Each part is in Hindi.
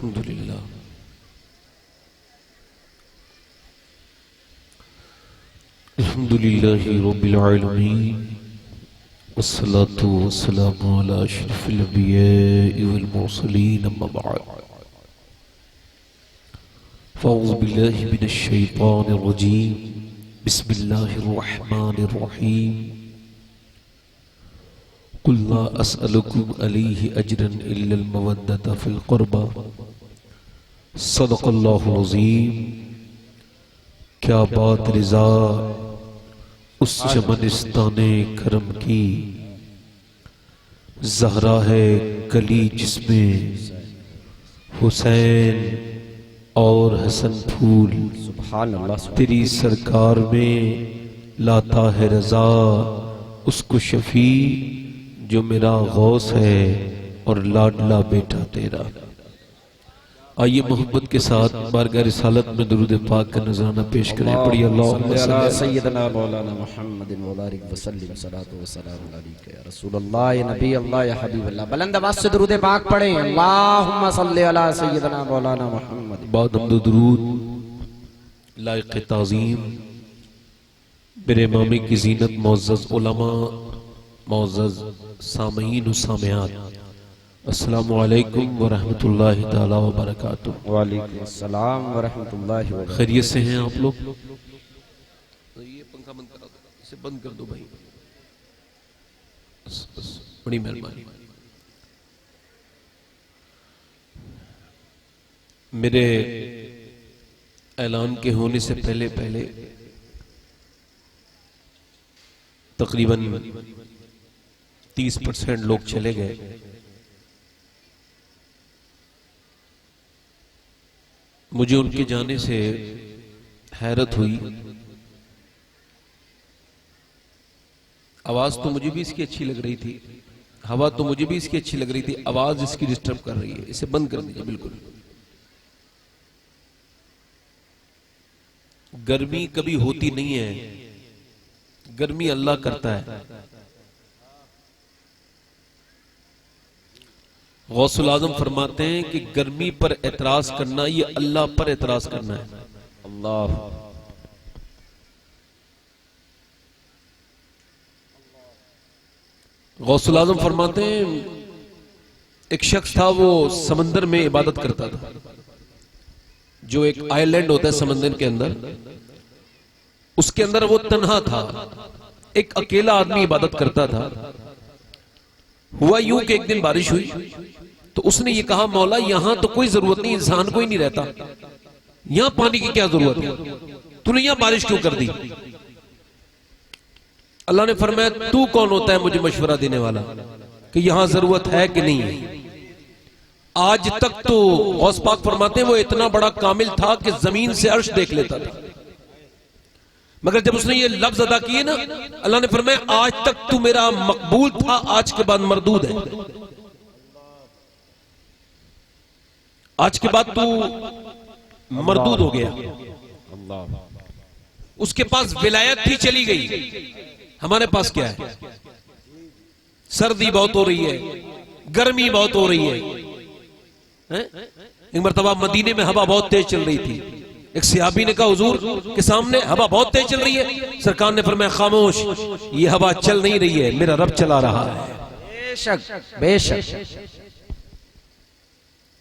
अल्हम्दुलिल्लाह। अल्हम्दुलिल्लाहि रब्बिल आलमीन वस्सलातु वस्सलामु अला अशरफिल अंबियाइ वल मुरसलीन अम्मा बअद। फ़अऊज़ु बिल्लाहि मिनश शैतानिर रजीम। बिस्मिल्लाहिर रहमानिर रहीम। कुल ला अस्अलुकुम अलैहि अजरन इल्लल मवद्दता फिल क़ुरबा। सदक़ल्लाहुल अज़ीम। क्या बात रिज़ा उस चमनिस्ताने करम की, ज़हरा है कली जिसमें हुसैन और हसन फूल। सुभान अल्लाह। तेरी सरकार में लाता है रज़ा उसको शफी, जो मेरा गौस है और लाडला बेटा तेरा। आइए मोहब्बत के साथ बारगाह रिसालत में दुरूद पाक का नजराना पेश करें। पढ़िए अल्लाहुम्मा सल्ली अला सय्यदना मौलाना मुहम्मदिन व बारिक व सल्लिम सलातो व सलाम अलैका या रसूलल्लाह या नबी अल्लाह या हबीब अल्लाह। बुलंद आवाज से दुरूद पाक पढ़ें। अल्लाहुम्मा सल्ली अला सय्यदना मौलाना मुहम्मद। बाद हम्द दुरूद लायक ताज़ीम मेरे इमामी की जीनत मुअज़्ज़ज़ उलमा, मुअज़्ज़ज़ सामीन व सामियात, अस्सलामु अलैकुम व रहमतुल्लाहि ताला व बरकातुहू। वालेकुम अस्सलाम व रहमतुल्लाहि व बरकातुहू। खैरियत से हैं आप लोग? ये पंखा बंद करा दो, इसे बंद कर दो भाई, बस बड़ी मेहरबानी। मेरे ऐलान के होने से पहले पहले तकरीबन 30% लोग चले गए। मुझे उनके जाने से हैरत हुई। आवाज तो मुझे भी इसकी अच्छी लग रही थी, हवा तो मुझे भी इसकी अच्छी लग रही थी, आवाज इसकी डिस्टर्ब कर रही है। इसे बंद कर दीजिए बिल्कुल। गर्मी कभी होती नहीं है, गर्मी अल्लाह करता है। गौसुल आजम फरमाते हैं कि गर्मी पर एतराज करना ये अल्लाह पर एतराज करना है। अल्लाह। गौसुल आजम फरमाते हैं एक शख्स था, वो समंदर में इबादत करता था। जो एक आइलैंड होता है समंदर के अंदर, उसके अंदर वो तन्हा था, एक अकेला आदमी इबादत करता था। हुआ यूं कि एक दिन बारिश हुई तो उसने ये कहा, मौला यहां तो कोई जरूरत नहीं, इंसान कोई नहीं रहता, यहां पानी की क्या जरूरत है, तूने यहां बारिश क्यों कर दी? अल्लाह ने फरमाया, तू कौन होता है मुझे मशवरा देने वाला कि यहां जरूरत है कि नहीं है? आज तक तो गौस पाक फरमाते हैं वो इतना बड़ा कामिल था कि जमीन से अर्श देख लेता था, मगर जब उसने ये लफ्ज अदा किए ना, अल्लाह ने फरमाया, आज तक तू मेरा मकबूल था, आज के बाद मरदूद है। आज के बाद तू मरदूद हो गया। अल्लाह। उसके पास विलायत थी, चली गई। हमारे पास क्या है? सर्दी बहुत हो रही है, गर्मी बहुत हो रही है। एक मरतबा मदीने में हवा बहुत तेज चल रही थी। एक सहाबी ने कहा, हुजूर के सामने हवा बहुत तेज चल रही है। सरकार ने फरमाया, खामोश, ये हवा चल नहीं रही है, मेरा रब चला रहा है। बेशक बेशक।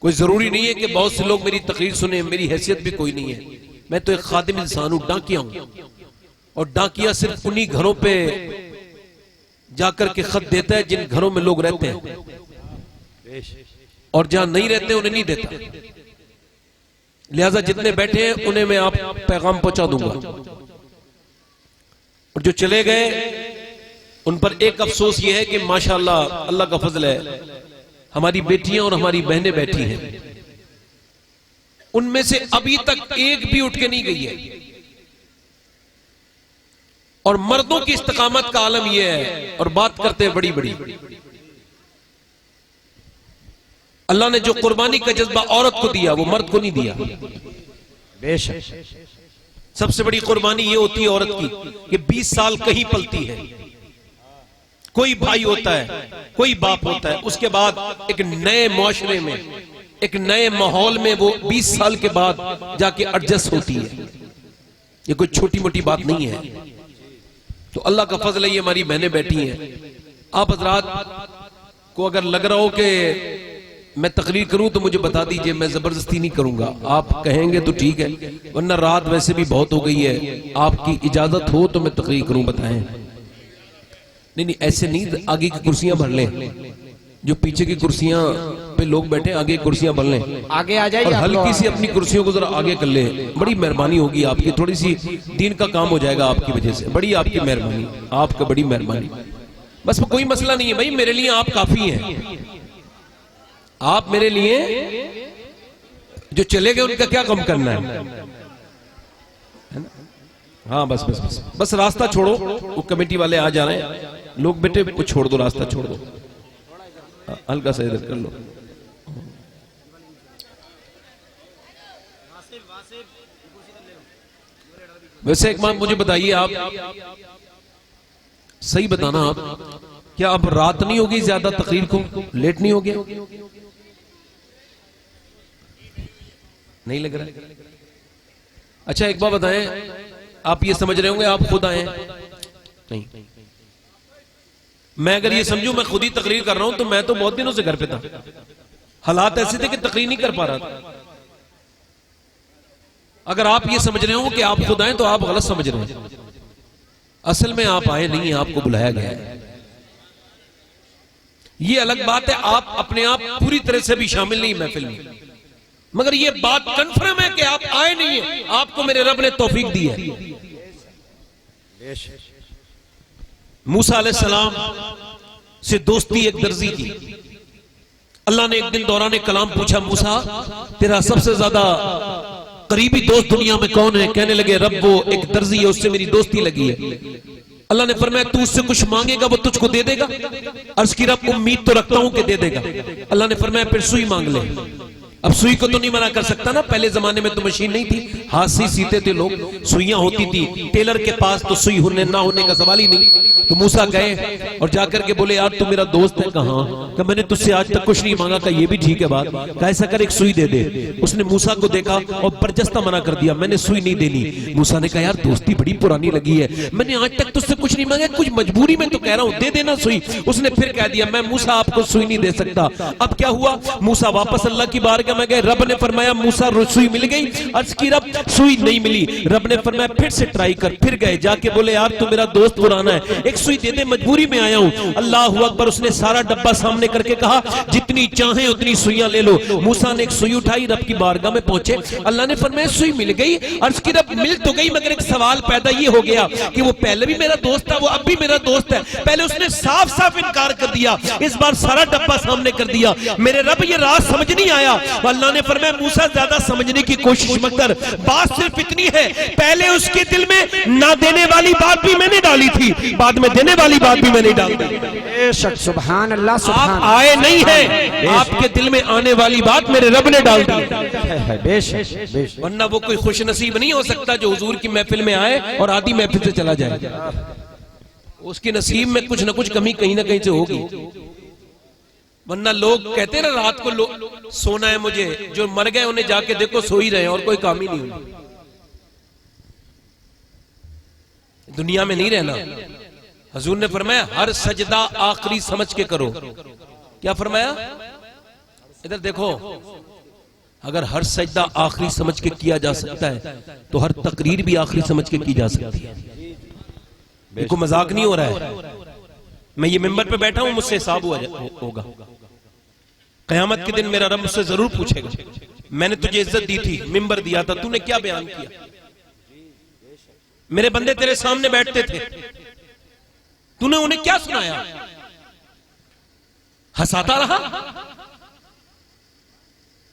कोई जरूरी नहीं है कि बहुत से लोग मेरी तकरीर सुने, मेरी हैसियत भी कोई नहीं है। मैं तो एक खादिम इंसान हूं, डाकिया हूं, और डाकिया सिर्फ उन्हीं घरों पे जाकर के खत देता है जिन घरों में लोग रहते हैं, और जहां नहीं रहते उन्हें नहीं देता। लिहाजा जितने बैठे हैं उन्हें मैं आप पैगाम पहुंचा दूंगा, और जो चले गए उन पर एक अफसोस ये है कि माशाअल्लाह अल्लाह का फजल है, हमारी बेटियां और हमारी बहनें बैठी हैं, उनमें से अभी तक एक भी उठ के नहीं गई है। और मर्दों की इस्तकामत का आलम यह है, और बात करते हैं बड़ी बड़ी। अल्लाह ने जो कुर्बानी का जज्बा औरत को दिया वो मर्द को नहीं दिया। बेशक। सबसे बड़ी कुर्बानी ये होती है औरत की कि 20 साल कहीं पलती है, कोई भाई होता है, कोई बाप होता है, उसके बाद एक नए मुआशरे में, एक नए माहौल में वो 20 साल के बाद जाके एडजस्ट होती है। ये कोई छोटी मोटी बात नहीं है। तो अल्लाह का फजल है, ये हमारी बहनें बैठी हैं। आप हजरात को अगर लग रहा हो कि मैं तकरीर करूं तो मुझे बता दीजिए, मैं जबरदस्ती नहीं करूंगा। आप कहेंगे तो ठीक है, वरना रात वैसे भी बहुत हो गई है, आपकी इजाजत हो तो मैं तकरीर करूं, बताएं। नहीं, ऐसे नहीं, आगे की कुर्सियां भर लें, जो पीछे की कुर्सियां पे लोग बैठे, आगे की कुर्सियां भर लें आगे आ जाइए, और हल्की सी अपनी कुर्सियों को जरा आगे कर ले। बड़ी मेहरबानी होगी आपकी, थोड़ी सी दीन का काम हो जाएगा आपकी वजह से। बड़ी आपकी मेहरबानी, आपका बड़ी मेहरबानी। बस कोई मसला नहीं है भाई, मेरे लिए आप काफी हैं। आप मेरे लिए, जो चले गए उनका क्या कम करना है ना? हाँ बस बस बस बस रास्ता छोड़ो, वो कमेटी वाले आ जा रहे हैं। लोग बेटे को छोड़ दो, रास्ता छोड़ दो, हल्का सा इधर कर लो। वैसे एक बात मुझे बताइए, आप सही बताना, आप क्या अब रात नहीं होगी ज्यादा तकरीर को? लेट नहीं हो गया? नहीं लग रहा है? अच्छा एक बात बताएं, आप ये समझ रहे होंगे आप खुद आए? नहीं, मैं अगर ये समझूं मैं खुद ही तकरीर कर रहा हूं तो मैं तो बहुत दिनों से घर पे था। हालात ऐसे थे कि तकरीर नहीं कर पा रहा था। अगर आप ये समझ रहे हो कि आप खुद आए तो आप गलत समझ रहे हैं। असल में आप आए नहीं, आपको बुलाया गया है। ये अलग बात है, आप अपने आप पूरी तरह से भी शामिल नहीं महफिल में, मगर ये बात कंफर्म है कि आप आए नहीं है। आपको मेरे रब ने तौफीक दी है। मूसा अलैहिस्सलाम से दोस्ती एक दर्जी की। अल्लाह ने एक दिन दौरान कलाम पूछा, मूसा तेरा सबसे ज्यादा करीबी दोस्त दुनिया में कौन है? कहने लगे रब वो एक दर्जी है, उससे मेरी दोस्ती लगी है। अल्लाह ने फरमाया तू उससे कुछ मांगेगा वो तुझको दे देगा? अर्ज की रब उम्मीद तो रखता हूं कि दे देगा। अल्लाह ने फरमाया फिर सुई मांग ले। अब सुई को तो नहीं मना कर सकता ना, पहले जमाने में तो मशीन नहीं थी, हाथ से सीते थे लोग, सुइयां होती थी टेलर के पास, तो सुई होने ना होने का सवाल ही नहीं। तो मूसा गए और जाकर के बोले यार तू मेरा दोस्त है। कहाँ? कि मैंने तुझसे आज तक कुछ नहीं मांगा। का ये भी ठीक है बात, कैसा कर एक सुई दे दे। उसने मूसा को देखा और बरजस्ता मना कर दिया, मैंने सुई नहीं देनी। मूसा ने कहा यार दोस्ती बड़ी पुरानी लगी है, मैंने आज तक तुझसे कुछ नहीं मांगा, कुछ मजबूरी में तो कह रहा हूं, दे देना सुई। उसने फिर कह दिया मैं मूसा आपको सुई नहीं दे सकता। अब क्या हुआ? मूसा वापस अल्लाह की बारगाह में गए। रब ने फरमाया मूसा सुई मिल गई? अर्ज की रब सुई नहीं मिली। रब ने फरमाया फिर से ट्राई कर। फिर गए, जाके बोले यार तू मेरा दोस्त पुराना है, एक सुई दे दे, मजबूरी में आया हूं। अल्लाह अकबर। उसने सारा डब्बा सामने करके कहा जितनी चाहे उतनी सुइयां ले लो। मूसा ने एक सुई उठाई, रब की बारगाह में पहुंचे। अल्लाह ने फरमाया सुई मिल गई। अर्ज की रब मिल तो गई, मगर एक सवाल पैदा ये हो गया कि वो पहले भी मेरा दोस्त था, वो अब भी मेरा दोस्त है। पहले उसने साफ साफ इनकार कर दिया, इस बार सारा डब्बा सामने कर दिया। मेरे रब ये राज समझ नहीं आया। अल्लाह ने फरमाया मूसा ज्यादा समझने की कोशिश मत कर, बात सिर्फ इतनी है, पहले उसके दिल में ना देने वाली बात भी मैंने डाली थी, बाद में देने वाली बात भी मैंने डाल दी। बेशक सुभान अल्लाह, सुभान। आप आए नहीं है, आपके दिल में आने वाली बात मेरे रब ने डाल दी। बेशक, वरना वो कोई खुश नसीब नहीं हो सकता जो हुजूर की महफिल में आए और आधी महफिल से चला जाए। उसके नसीब में कुछ ना कुछ कमी कहीं ना कहीं से होगी। वरना लोग कहते हैं ना रात को सोना है मुझे, जो मर गए उन्हें जाके देखो सो ही रहे और कोई काम ही नहीं हुआ। दुनिया में नहीं रहना। हुजूर ने फरमाया हर सजदा आखिरी समझ के करो। क्या फरमाया? इधर देखो, अगर हर सजदा आखिरी समझ के किया जा सकता है तो हर तकरीर भी आखिरी समझ के की जा सकती है। इनको मजाक नहीं हो रहा है। मैं ये मिंबर पे बैठा हूं, मुझसे हिसाब होगा कयामत के दिन। मेरा रब मुझसे जरूर पूछेगा मैंने तुझे इज्जत दी थी, मिंबर दिया था, तूने क्या बयान किया? मेरे बंदे तेरे सामने बैठते थे, तूने उन्हें क्या सुनाया? हंसाता रहा,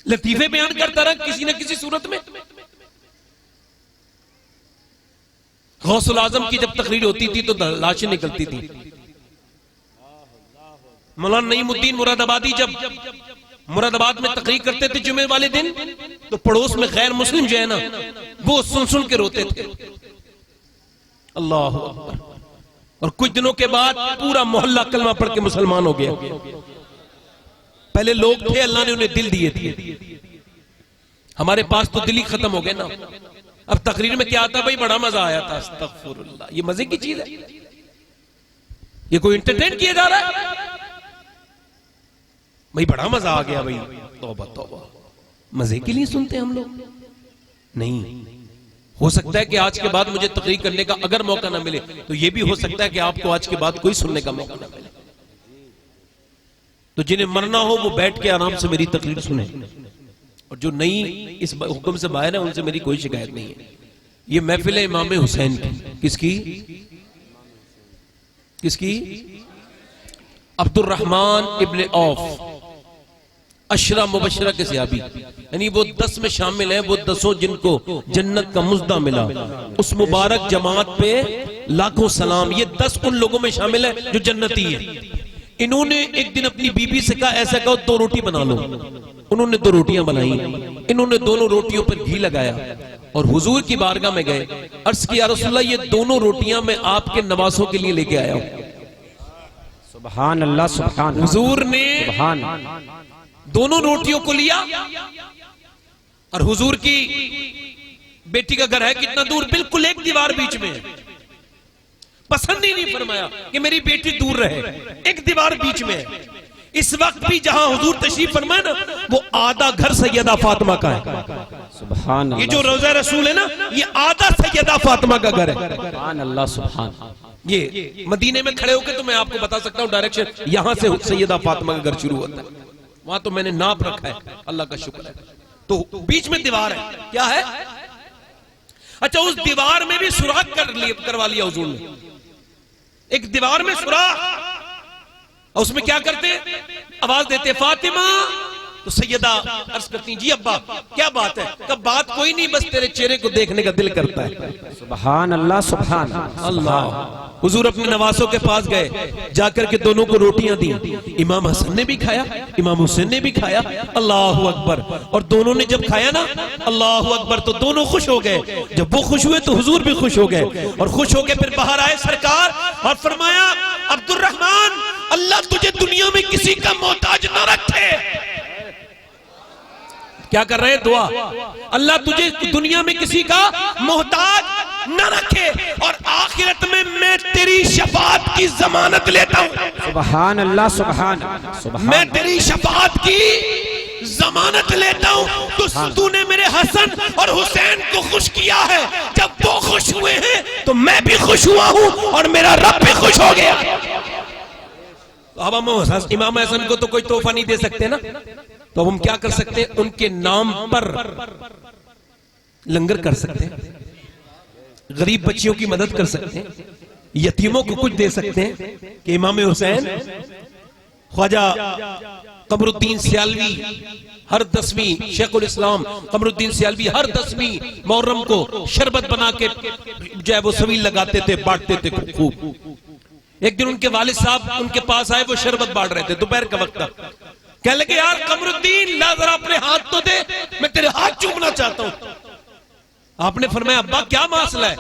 लतीफे बयान करता रहा किसी न किसी सूरत में। गौसुल आजम की जब तकरीर होती थी तो लाशें निकलती थी। मौलाना नईमुद्दीन मुरादाबादी जब मुरादाबाद में तकरीर करते थे जुमे वाले दिन, तो पड़ोस में गैर मुस्लिम जो है ना, वो सुन सुन के रोते थे। अल्लाह अकबर। और कुछ दिनों के बाद पूरा मोहल्ला कलमा पढ़ के मुसलमान हो गया। पहले लोग थे, अल्लाह ने उन्हें दिल दिए थे, हमारे पास तो दिल ही खत्म हो गए ना। अब तकरीर में क्या आता, भाई बड़ा मजा आया था, अस्तगफुरुल्लाह, ये मजे की चीज है? ये कोई एंटरटेन किया जा रहा है? भाई बड़ा मजा आ गया भाई, तौबा तौबा, मजे के लिए सुनते हैं हम लोग? नहीं। हो सकता है कि आज के बाद मुझे तकरीर करने का अगर मौका ना मिले, तो यह भी हो सकता है कि आपको आज के बाद कोई सुनने का मौका ना मिले। तो जिन्हें मरना हो वो बैठ के आराम से मेरी तकरीर सुने, और जो नहीं इस हुक्म से बाहर है उनसे मेरी कोई शिकायत नहीं है। ये महफिल है इमाम हुसैन की। किसकी? किसकी? Abdurrahman Ibn of, Ashara Mubashra के सहाबी, यानी वो 10 में शामिल हैं, वो 10 जिनको जन्नत का मुज्दा मिला। उस मुबारक जमात पे लाखों सलाम। ये 10 उन लोगों में शामिल है जो जन्नती है। इन्होंने एक दिन अपनी बीबी से कहा, ऐसा कहो 2 रोटी बना लो। उन्होंने 2 रोटियां बनाई। इन्होंने दोनों रोटियों पर घी लगाया और हुजूर की बारगाह में गए। अर्ज किया, रसूलल्लाह ये दोनों रोटियां मैं आपके नवासों के लिए लेके आया हूं। सुभान अल्लाह, सुभान। हुजूर ने सुभान दोनों रोटियों को लिया, और हुजूर की बेटी का घर है कितना दूर, बिल्कुल एक दीवार बीच में है। पसंद ही नहीं फरमाया कि मेरी बेटी दूर रहे, एक दीवार बीच में है। इस वक्त भी जहां हुजूर तशरीफ फरमाए ना, वो आधा घर सैयदा फातिमा का है। सुभान। ये जो रोजा रसूल है ना, ये आधा सैयदा फातिमा का घर है। सुभान अल्लाह, सुभान। ये मदीने में खड़े होकर तो मैं आपको बता सकता हूँ डायरेक्शन, यहां से सैयदा फातिमा का घर शुरू होता है। वहां तो मैंने नाप रखा है, अल्लाह का शुक्र है। तो बीच में दीवार है, क्या है? अच्छा, उस दीवार में भी सुराख करवा लिया हुजूर ने। एक दीवार में सुराख, और उसमें क्या करते? आवाज देते फातिमा। तो सैयदा अर्ज करती, जी अब्बा क्या बात है? कब बात कोई नहीं, बस तेरे चेहरे को देखने का दिल करता है। सुभान अल्लाह, सुभान अल्लाह। हुजूर अपने नवासों के पास गए, जाकर के दोनों को रोटियां दी। इमाम हसन ने भी खाया, इमाम हुसैन ने भी खाया। अल्लाह अकबर। और दोनों ने जब खाया ना, अल्लाह अकबर, तो दोनों खुश हो गए। जब वो खुश हुए तो हुजूर भी खुश हो गए, और खुश होकर फिर बाहर आए सरकार, और फरमाया, अब्दुर्रहमान, अल्लाह तुझे दुनिया में किसी का मोहताज न रखे। क्या कर रहे हैं? दुआ। अल्लाह तुझे दुनिया में किसी का मोहताज न रखे, और आखिरत में मैं तेरी शफाअत की जमानत लेता हूं। सुभान अल्लाह, सुभान। मैं तेरी शफाअत की जमानत लेता हूं। तो तूने मेरे हसन और हुसैन को खुश किया है, जब वो खुश हुए हैं तो मैं भी खुश हुआ हूं, और मेरा रब भी खुश हो गया। अब हम इमाम हसन को तो कोई तोहफा नहीं दे सकते ना, तो हम क्या कर सकते हैं? उनके नाम पर लंगर कर सकते हैं, गरीब बच्चियों की मदद कर सकते हैं, यतीमों को कुछ दे सकते हैं। कि इमाम हुसैन, ख्वाजा कमरुद्दीन सियालवी हर 10वीं, शेखुल इस्लाम कमरुद्दीन सियालवी हर 10वीं मुहर्रम को शरबत बना के जो है वो सवील लगाते थे, बांटते थे खूब। एक दिन उनके वालिद साहब उनके पास आए, वो शरबत बांट रहे थे, दोपहर का वक्त था। कह लगे, यार कमरुद्दीन, ला जरा अपने हाथ तो दे, मैं तेरे हाथ चूमना चाहता हूं। आपने फरमाया, अब्बा क्या मसला है?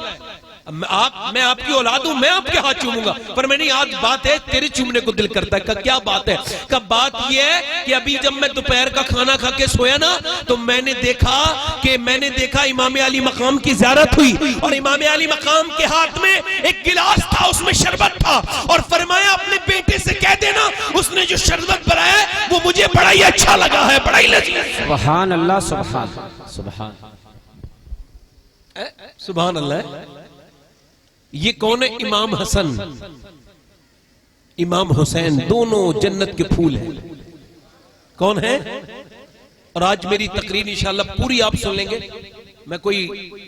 मैं आपकी औलाद हूं, मैं आपके हाथ चूमूंगा। पर मैंने आज बात है, तेरे चूमने को दिल करता है। क्या बात है? कब बात यह है कि अभी जब मैं दोपहर का खाना खा के सोया ना, तो मैंने देखा इमाम अली मकाम की ज़ियारत हुई, और इमाम अली मकाम के हाथ में एक गिलास था, उसमें शरबत था, और फरमाया अपने बेटे से कह देना, उसने जो शरबत बनाया है वो मुझे बड़ा ही अच्छा लगा है, बड़ा ही लजीज। सुभान अल्लाह, सुभान सुभान सुभान अल्लाह। ये कौन है? इमाम हसन, इमाम हुसैन, दोनों जन्नत के फूल हैं। कौन है? और आज मेरी तकरीर इंशाअल्लाह पूरी आप सुन लेंगे। मैं कोई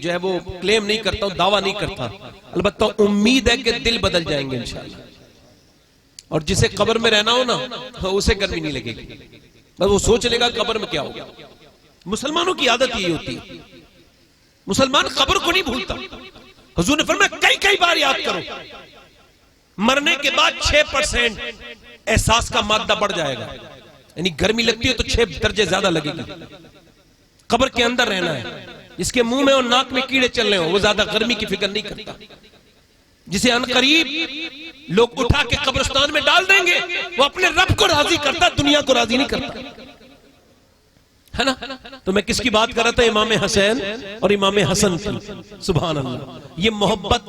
जो है वो क्लेम नहीं करता हूं, दावा नहीं करता, अलबत्ता उम्मीद है कि दिल बदल जाएंगे इंशाअल्लाह। और जिसे कब्र में रहना हो ना, उसे गर्मी नहीं लगेगी, बस वो सोच लेगा कब्र में क्या होगा। मुसलमानों की आदत यही होती है, मुसलमान कब्र को नहीं भूलता। हुजूर ने फरमाया, कई बार याद करो, मरने के बाद 6% एहसास का मादा बढ़ जाएगा, यानी गर्मी लगती है तो 6 दर्जे ज्यादा लगेगी। कब्र के अंदर रहना है, जिसके मुंह में और नाक में कीड़े चल रहे हो, वो ज्यादा गर्मी की फिक्र नहीं करता। जिसे अनकरीब लोग उठा के कब्रिस्तान में डाल देंगे, वो अपने रब को राजी करता, दुनिया को राजी नहीं करता है ना। तो मैं किसकी बात कर रहा था, इमाम हसैन और इमाम हसन की। सुभान अल्लाह, ये मोहब्बत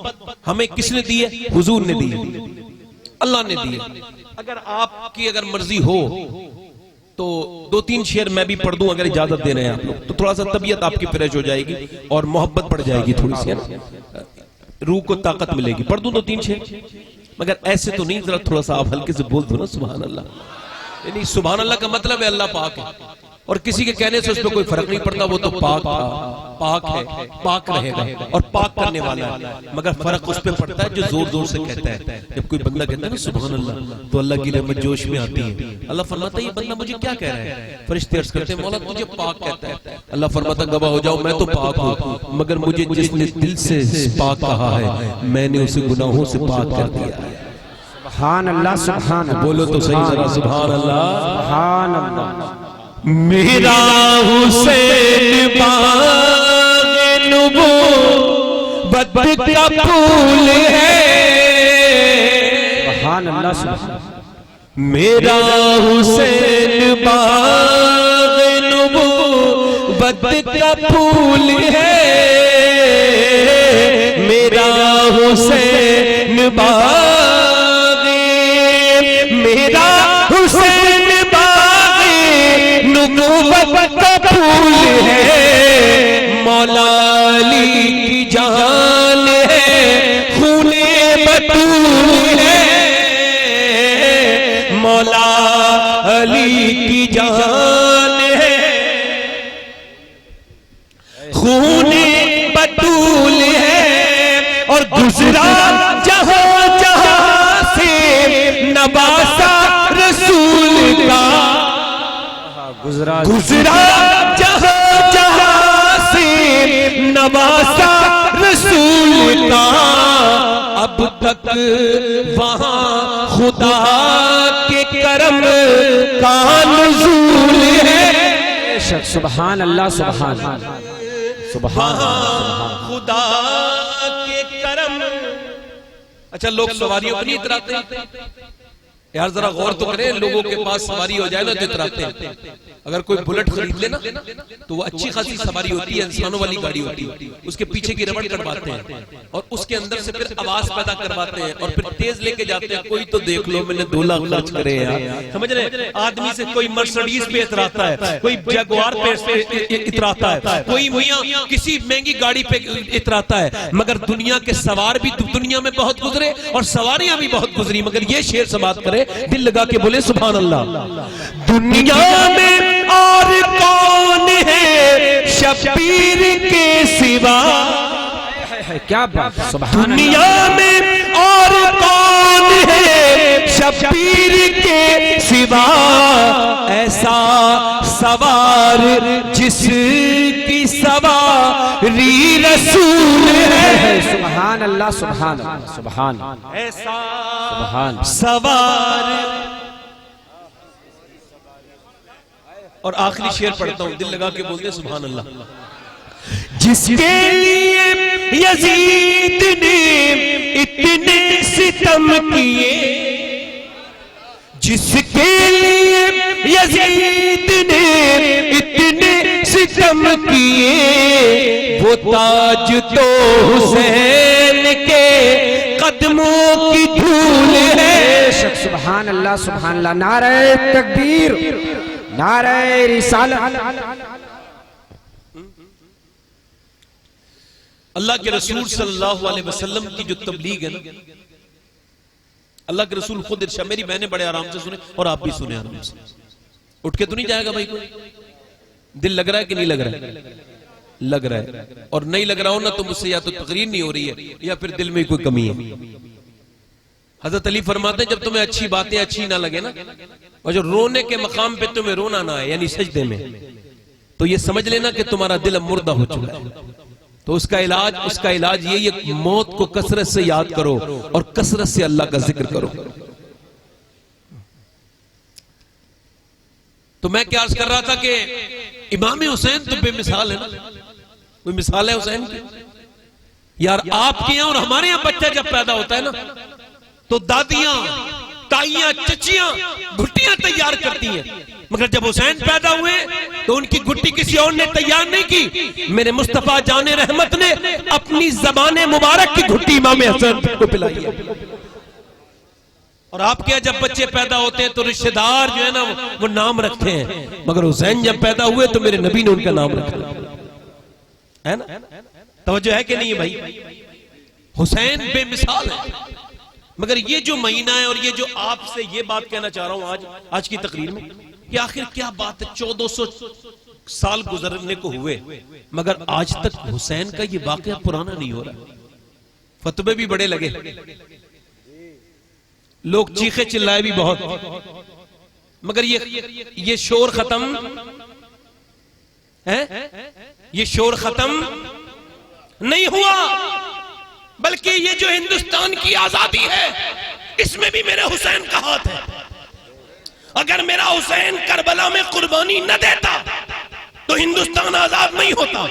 हमें किसने दी है? हुजूर ने दी है, अल्लाह ने दी है। अगर आपकी अगर मर्जी हो तो 2-3 शेर मैं भी पढ़ दूं, अगर इजाजत दे रहे हैं आप लोग, तो थोड़ा सा तबीयत आपकी फ्रेश हो जाएगी और मोहब्बत बढ़ जाएगी थोड़ी सी, है ना, रूह को ताकत मिलेगी। पढ़ दूं 2-3 शेर, मगर ऐसे तो नहीं, जरा थोड़ा सा आप हल्के से बोल दो ना सुभान अल्लाह। यानी सुभान अल्लाह का मतलब है अल्लाह पाक है, और किसी के कहने से उस पर कोई फर्क नहीं पड़ता, वो तो पाक था, पाक है, पाक रहेगा और पाक करने वाला है। मगर फर्क उस पर पड़ता है जो जोर जोर से कहता है। जब कोई बंदा कहता है ना सुभान अल्लाह, तो अल्लाह की रहमत जोश में आती है। अल्लाह फरमाता है ये बंदा मुझे क्या कह रहा है? फरिश्ते अर्ज करते हैं मौला तुझे पाक कहता है। अल्लाह फरमाता गवाह हो जाओ मैं तो पाक हूँ, मगर मुझे जिसने दिल से पाक कहा है मैंने उसे गुनाहों से पाक कर दिया। सुभान अल्लाह, सुभान अल्लाह। बोलो तो सही जरा सुभान अल्लाह। सुभान अल्लाह। मेरा हुसैन बाग़ नबूवत का फूल है। सुभान अल्लाह, सुभान। मेरा हुसैन बाग़ नबूवत का फूल है। मेरा हुसैन बाग़, मेरा हुसैन नबूवत का फूल है। मौला अली की जान है, खूने बतूल है। मौला अली की जान है, खूने बतूल है। और गुजरा जहां जहां से नवासा रसूल का, गुजरा जहां जहां से नवासा रसूल का। अब तक वहां खुदा के करम का नुज़ूल है। सुभान अल्लाह, सुभान सुभान खुदा के करम। अच्छा, लोग सवारियों पर नहीं इतराते यार, जरा गौर तो करें, लोगों के पास सवारी हो जाए ना तो इतराते हैं। अगर कोई बुलेट खरीद ले ना तो वो अच्छी खासी सवारी होती है, इंसानों वाली गाड़ी होती है, उसके पीछे की रबड़ कटवाते हैं और उसके अंदर से फिर आवाज पैदा करवाते हैं और फिर तेज लेके जाते हैं। कोई तो देख लो मैंने 2 लाख खर्च करे यार, समझ रहे। आदमी से कोई मर्सिडीज पे इतराता है, कोई जगुआर पे इतराता है, कोई मियां किसी महंगी गाड़ी पे इतराता है। मगर दुनिया के सवार भी दुनिया में बहुत गुजरे और सवारियां भी बहुत गुजरी, मगर ये शेर समाप्त करे, दिल लगा के बोले सुभान अल्लाह। दुनिया में और कौन है शबीर के सिवा, क्या बात। सुभान दुनिया में और कौन है शबीर के सिवा, ऐसा सवार जिसकी सवारी रसूल है। सुभान अल्लाह, सुभान अल्लाह, सुभान। ऐसा सुभान सवार। और आखिरी शेर पढ़ता हूं, दिल लगा के बोलते सुभान अल्लाह। जिसके लिए यजीद ने इतने सितम किए, जिसके लिए यजीद ने इतने सितम किए, वो ताज तो हुसैन के कदमों की धूल है। सुभान अल्लाह, सुभान अल्लाह। नारे तकबीर, नारे रिसालत। अल्लाह के रसूल सल्लल्लाहु अलैहि वसल्लम की जो तबलीग है ना, अल्लाह के रसूल खुद इरशाद, मेरी बहनें बड़े आराम से सुने और आप भी सुने आराम से। उठ के तो नहीं जाएगा भाई कोई? दिल लग रहा है कि नहीं लग रहा है? लग रहा है। और नहीं लग रहा हो ना तो मुझसे या तो तकरीर नहीं हो रही है या फिर दिल में कोई कमी है। हजरत अली फरमाते हैं जब तुम्हें अच्छी बातें अच्छी ना लगे ना, और जो रोने के मकाम पे तुम्हें रोना ना आए यानी सजदे में, तो ये समझ लेना कि तुम्हारा दिल अब मुर्दा हो चुका है। तो उसका इलाज यही है, मौत को कसरत से याद करो और कसरत से अल्लाह का जिक्र करो। तो मैं क्या अर्ज कर रहा था कि इमाम हुसैन तो बेमिसाल है ना। कोई मिसाल है हुसैन की? यार आपके यहां और हमारे यहां बच्चा जब पैदा होता है ना, तो दादियां, ताइयां, चचियां घुट्टियां तैयार करती हैं, मगर जब हुसैन पैदा हुए तो उनकी गुट्टी किसी और ने तैयार नहीं की, मेरे मुस्तफा जाने रहमत ने अपनी ज़बाने मुबारक की घुट्टी इमाम हसन को पिलाई है। और आपके यहाँ जब बच्चे पैदा होते हैं तो रिश्तेदार जो है ना वो नाम रखते हैं, मगर हुसैन जब पैदा हुए तो मेरे नबी ने उनका नाम रखा है ना। तवज्जो है कि नहीं है भाई? हुसैन बेमिसाल है। मगर ये जो महीना है और ये जो आपसे ये बात कहना चाह रहा हूं आज की तकरीर में कि आखिर क्या बात है, 1400 साल गुजरने को हुए मगर आज तक हुसैन का ये वाकया पुराना नहीं हो रहा। फतवे भी बड़े लगे, लोग चीखे चिल्लाए भी बहुत, मगर ये शोर खत्म है, ये शोर खत्म नहीं हुआ। बल्कि ये जो हिंदुस्तान की आजादी है इसमें भी मेरे हुसैन का हाथ है। अगर मेरा हुसैन करबला में कुर्बानी न देता तो हिंदुस्तान आजाद नहीं होता।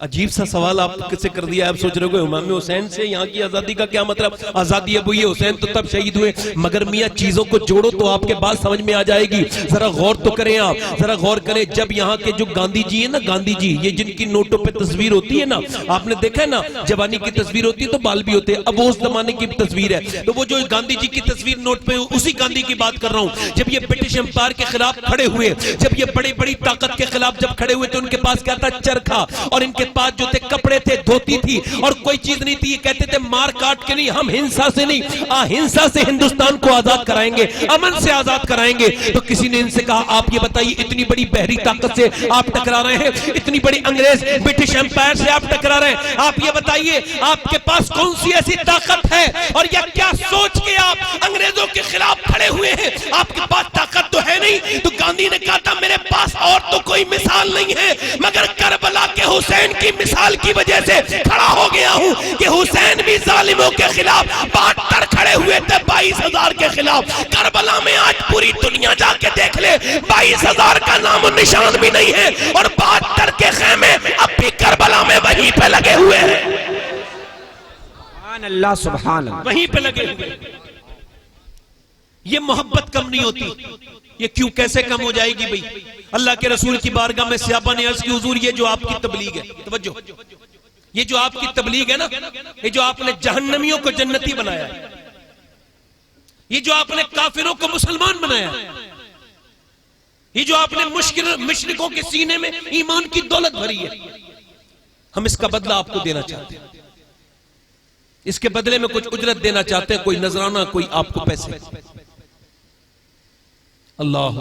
अजीब सा सवाल आपसे कर दिया। आप सोच रहे हो इमाम हुसैन से यहाँ की आजादी का क्या मतलब? आजादी अबू ये हुसैन तो तब शहीद हुए, मगर मियाँ चीजों को जोड़ो तो आपके बात समझ में आ जाएगी। जरा गौर तो करें, आप जरा गौर करें। जब यहाँ के जो गांधी जी है ना, गांधी जी, ये जिनकी नोटों पे तस्वीर होती है ना, आपने देखा है ना, जवानी की तस्वीर होती है तो बाल भी होते हैं, अब उस जमाने की तस्वीर है। तो वो जो गांधी जी की तस्वीर नोट पे, उसी गांधी की बात कर रहा हूँ। जब ये ब्रिटिश एम्पायर के खिलाफ खड़े हुए, जब ये बड़ी बड़ी ताकत के खिलाफ जब खड़े हुए तो उनके पास क्या था? चरखा, और इनके पास जो थे कपड़े थे, धोती थी, और कोई चीज नहीं थी। ये कहते थे मार काट के नहीं, हम हिंसा से नहीं, अहिंसा से हिंदुस्तान को आजाद कराएंगे, अमन से आजाद कराएंगे। तो किसी ने इनसे कहा आप ये बताइए, इतनी बड़ी बहरी ताकत से आप टकरा रहे हैं, इतनी बड़ी अंग्रेज ब्रिटिश एम्पायर से आप टकरा रहे हैं, आप ये बताइए आपके पास कौन सी ऐसी ताकत है और या क्या सोच के आप अंग्रेजों के खिलाफ खड़े हुए हैं? आपके पास ताकत तो है नहीं। तो गांधी ने कहा था मेरे पास और तो कोई मिसाल नहीं है, मगर करबला के हुसैन की मिसाल की वजह से खड़ा हो गया हूं कि हुसैन भी जालिमों के खिलाफ 72 खड़े हुए थे 22,000 के खिलाफ। करबला में आज पूरी दुनिया जाके देख ले, 22,000 का नाम निशान भी नहीं है, और 72 के खेमे अब भी करबला में वहीं पे लगे हुए हैं। सुभान अल्लाह, सुभान अल्लाह, वहीं पे लगे हुए। ये मोहब्बत कम नहीं होती, ये क्यों कैसे कम हो जाएगी भाई? अल्लाह के रसूल की बारगाह में सहाबा ने अर्ज की, हुजूर ये जो आपकी तबलीग है, तवज्जो, ये जो आपकी तबलीग है ना, ये जो आपने जहन्नमियों को जन्नती बनाया, ये जो आपने काफिरों को मुसलमान बनाया, ये जो आपने मुशरिकों के सीने में ईमान की दौलत भरी है, हम इसका बदला आपको देना चाहते हैं। इसके बदले में कुछ उजरत देना चाहते हैं, कोई नजराना, कोई आपको पैसे। अल्लाह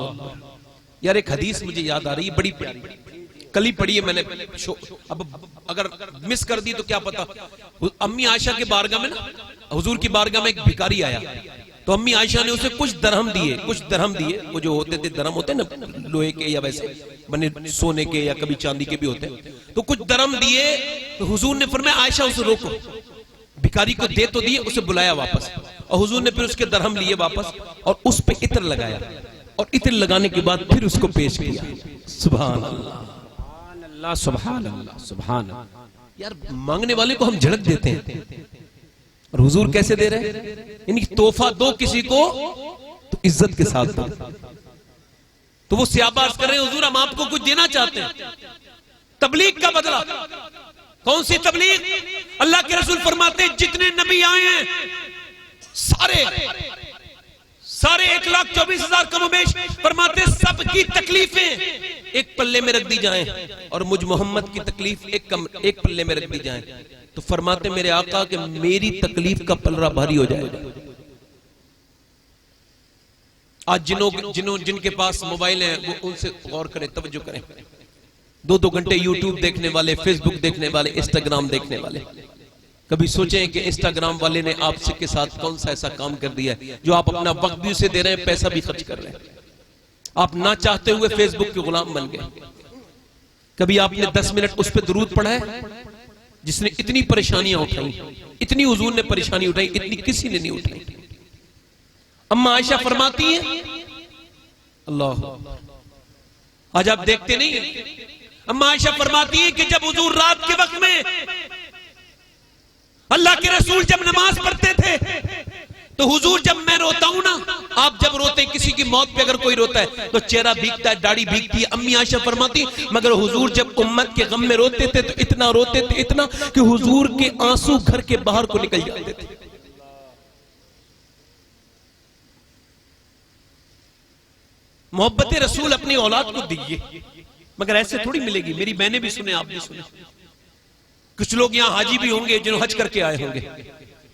यार, एक हदीस मुझे याद आ रही है, बड़ी प्यारी, कल ही पढ़ी है मैंने। अब अगर मिस कर दी तो क्या पता। अम्मी आयशा के बारगाह में ना, हुजूर की बारगाह में एक भिखारी आया, तो अम्मी आयशा ने उसे कुछ दरहम दिए, वो जो होते थे दरहम होते ना, लोहे के या वैसे बने सोने के या कभी चांदी के भी होते हैं, तो कुछ दरहम दिए। तो हुजूर ने फरमाया आयशा उसे रोको, भिखारी को दे तो दिए, उसे बुलाया वापस, और हुजूर ने फिर उसके दरहम लिए वापस और उस पे इत्र लगाया, और इत्र लगाने के बाद फिर उसको पेश किया। सुभान अल्लाह, सुभान अल्लाह, सुभान अल्लाह। यार मांगने वाले को हम झड़क देते हैं, और हुजूर कैसे दे रहे हैं? यानी तोहफा दो किसी को तो इज्जत के साथ दो। तो वो सहाबा अर्ज कर रहे हैं, हुजूर हम आपको कुछ देना चाहते हैं, तबलीग का बदला। कौन सी तबलीग? अल्लाह के रसूल फरमाते हैं जितने नबी आए हैं सारे 1,24,000 कमोबेश, फरमाते सबकी तकलीफें एक पल्ले में रख दी जाएं और मुझ मोहम्मद की तकलीफ एक पल्ले में रख दी जाएं। तो फरमाते मेरे आका कि मेरी तकलीफ का पलरा भारी हो जाएगा। आज जिनके पास मोबाइल है वो उनसे गौर करें, तवज्जो करें। 2-2 घंटे यूट्यूब देखने वाले, फेसबुक देखने वाले, इंस्टाग्राम देखने वाले, कभी सोचें कि इंस्टाग्राम वाले ने आपसे के साथ कौन सा ऐसा काम कर दिया है जो आप अपना वक्त भी उसे दे रहे हैं, पैसा भी खर्च कर रहे हैं। आप ना चाहते हुए फेसबुक के गुलाम बन गए। कभी आपने 10 मिनट उस पर दुरूद पढ़ा है जिसने इतनी परेशानियां उठाई, इतनी हुजूर ने परेशानी उठाई, इतनी किसी ने नहीं उठाई। अम्मा आयशा फरमाती है, अल्लाह, आज आप देखते नहीं, अम्मा आयशा फरमाती है कि जब हुजूर रात के वक्त में अल्लाह के रसूल जब नमाज पढ़ते थे तो हुजूर जब मैं रोता हूं ना, आप जब रोते हैं, किसी की मौत पे अगर कोई रोता है तो चेहरा भीगता है, दाढ़ी भीगती है। अम्मी आयशा फरमाती मगर हुजूर जब उम्मत के गम में रोते थे तो इतना रोते थे, इतना कि हुजूर के आंसू घर के बाहर को निकल जाते थे। मोहब्बत रसूल अपनी औलाद को दीजिए, मगर ऐसे थोड़ी मिलेगी। मेरी बहनें भी सुने, आप भी सुने। कुछ लोग यहां हाजी भी होंगे जिन्होंने हज करके आए होंगे,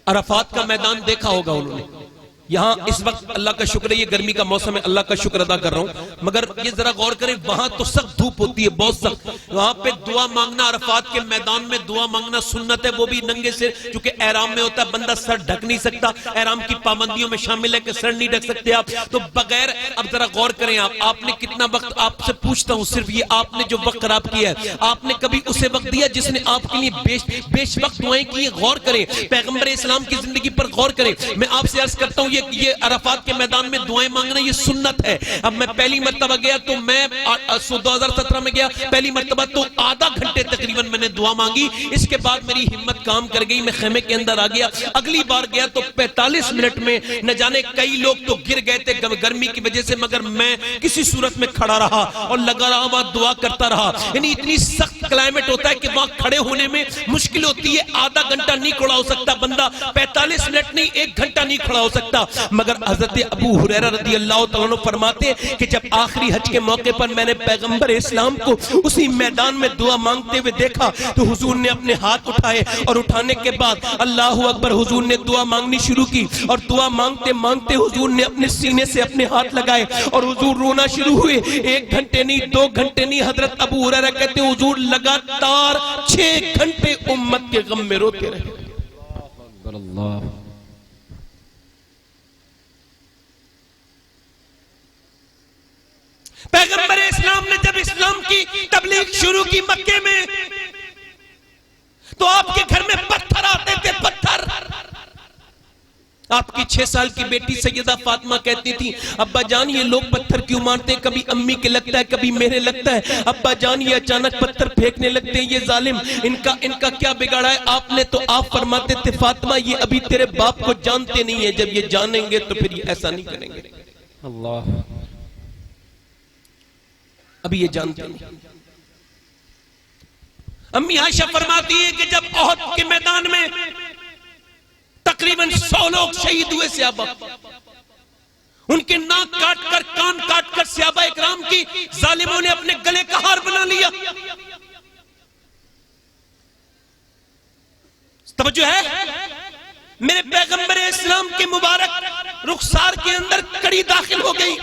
अरफात का मैदान देखा होगा उन्होंने। यहां इस वक्त अल्लाह का शुक्र है, ये गर्मी का मौसम है, अल्लाह का शुक्र अदा कर रहा हूं, मगर ये जरा गौर करें, वहां तो सख्त धूप होती है, बहुत सख्त। वहां पे दुआ मांगना, अरफात के मैदान में दुआ मांगना सुन्नत है, वो भी नंगे सिर, क्योंकि एहराम में होता है, बंदा सर ढक नहीं सकता। एहराम की पाबंदियों में शामिल है कि सर नहीं ढक सकते आप, तो बगैर। अब जरा गौर करें, आपने कितना वक्त, आपसे पूछता हूं सिर्फ ये, आपने जो वक्त खराब किया है, आपने कभी उसे वक्त दिया जिसने आपके लिए बेश वक्त दुआएं की? गौर करें, पैगंबर इस्लाम की जिंदगी पर गौर करें। मैं आपसे अर्ज करता हूं, ये अरफात के मैदान में दुआएं मांगना ये सुन्नत है। अब मैं पहली मर्तबा गया तो मैं 2017 में गया, पहली मर्तबा तो आधा घंटे तकरीबन मैंने दुआ मांगी। इसके बाद मेरी हिम्मत काम कर गई, मैं खेमे के अंदर आ गया। अगली बार गया तो 45 मिनट में न जाने कई लोग तो गिर गए थे गर्मी की वजह से, मगर मैं किसी सूरत में खड़ा रहा और लगा रहा, वहां दुआ करता रहा। यानी इतनी सख्त क्लाइमेट होता है कि वहां खड़े होने में मुश्किल होती है। आधा घंटा नहीं खड़ा हो सकता बंदा, 45 मिनट नहीं, 1 घंटा नहीं खड़ा हो सकता। मगर हजरत अबू हुरैरा रज़ी अल्लाह तआला अन्हु फरमाते कि जब आखिरी हज के मौके पर मैंने पैगंबर इस्लाम को उसी मैदान में दुआ मांगते हुए देखा तो हुजूर ने अपने हाथ उठाए और उठाने के बाद अल्लाहु अकबर, हुजूर ने दुआ मांगनी शुरू की और दुआ मांगते मांगते हुजूर ने अपने सीने से अपने हाथ लगाए और हुजूर रोना शुरू हुए। 1 घंटे नहीं, 2 घंटे नहीं, हजरत अबू हुरैरा कहते हुजूर लगातार 6 घंटे उम्मत के गम में रोते रहे। पैगंबर इस्लाम ने जब इस्लाम की तबलीग शुरू की मक्के में, तो आपके घर में पत्थर आते थे, पत्थर। आपकी 6 साल की बेटी सैयदा फातिमा कहती थी, अब्बा जान ये लोग पत्थर क्यों मारते हैं? कभी अम्मी के लगता है, कभी मेरे लगता है। अब्बा जान ये अचानक पत्थर फेंकने लगते हैं, ये जालिम, इनका क्या बिगाड़ा है आपने? तो आप फरमाते थे, फातिमा ये अभी तेरे बाप को जानते नहीं है, जब ये जानेंगे तो फिर ये ऐसा नहीं करेंगे। अल्लाह, अभी ये जानते नहीं। अम्मी आयशा फरमाती है कि जब ओहद के मैदान में तकरीबन 100 लोग शहीद हुए, सहाबा, उनके नाक काट कर, कान काट कर सहाबा इकराम की जालिमों ने अपने गले का हार बना लिया। तवज्जो है? मेरे पैगंबर इस्लाम के मुबारक रुखसार के अंदर कड़ी दाखिल हो गई।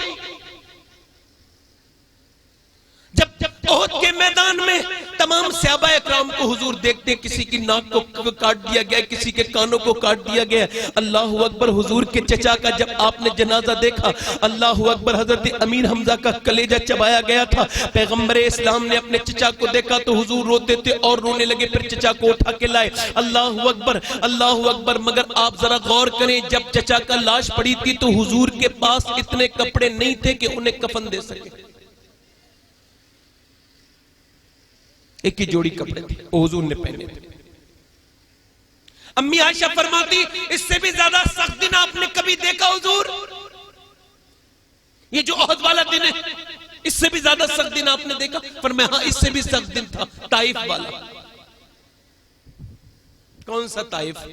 जब ओहद के मैदान में तमाम सहाबा इकराम को हुजूर देखते, किसी की नाक को काट दिया गया, किसी के कानों को काट दिया गया। अल्लाह अकबर, हुजूर के चचा का जब आपने जनाजा देखा, अल्लाह अकबर, हजरत अमीर हमजा का कलेजा चबाया गया था। पैगंबर इस्लाम ने अपने चचा को देखा तो हुजूर रोते थे और रोने लगे, फिर चचा को उठा के लाए। अल्लाह अकबर, अल्लाह अकबर। मगर आप जरा गौर करें, जब चचा का लाश पड़ी थी तो हुजूर के पास इतने कपड़े नहीं थे कि उन्हें कफन दे सके। एक ही जोड़ी कपड़े थे, हुजूर ने पहने थे। अम्मी आयशा फरमाती, इससे भी ज्यादा सख्त दिन आपने कभी देखा हुजूर? ये जो ओहद वाला दिन है, इससे भी ज्यादा सख्त दिन आपने देखा? फरमाया हाँ, इससे भी सख्त दिन था, ताइफ वाला। कौन सा ताइफ?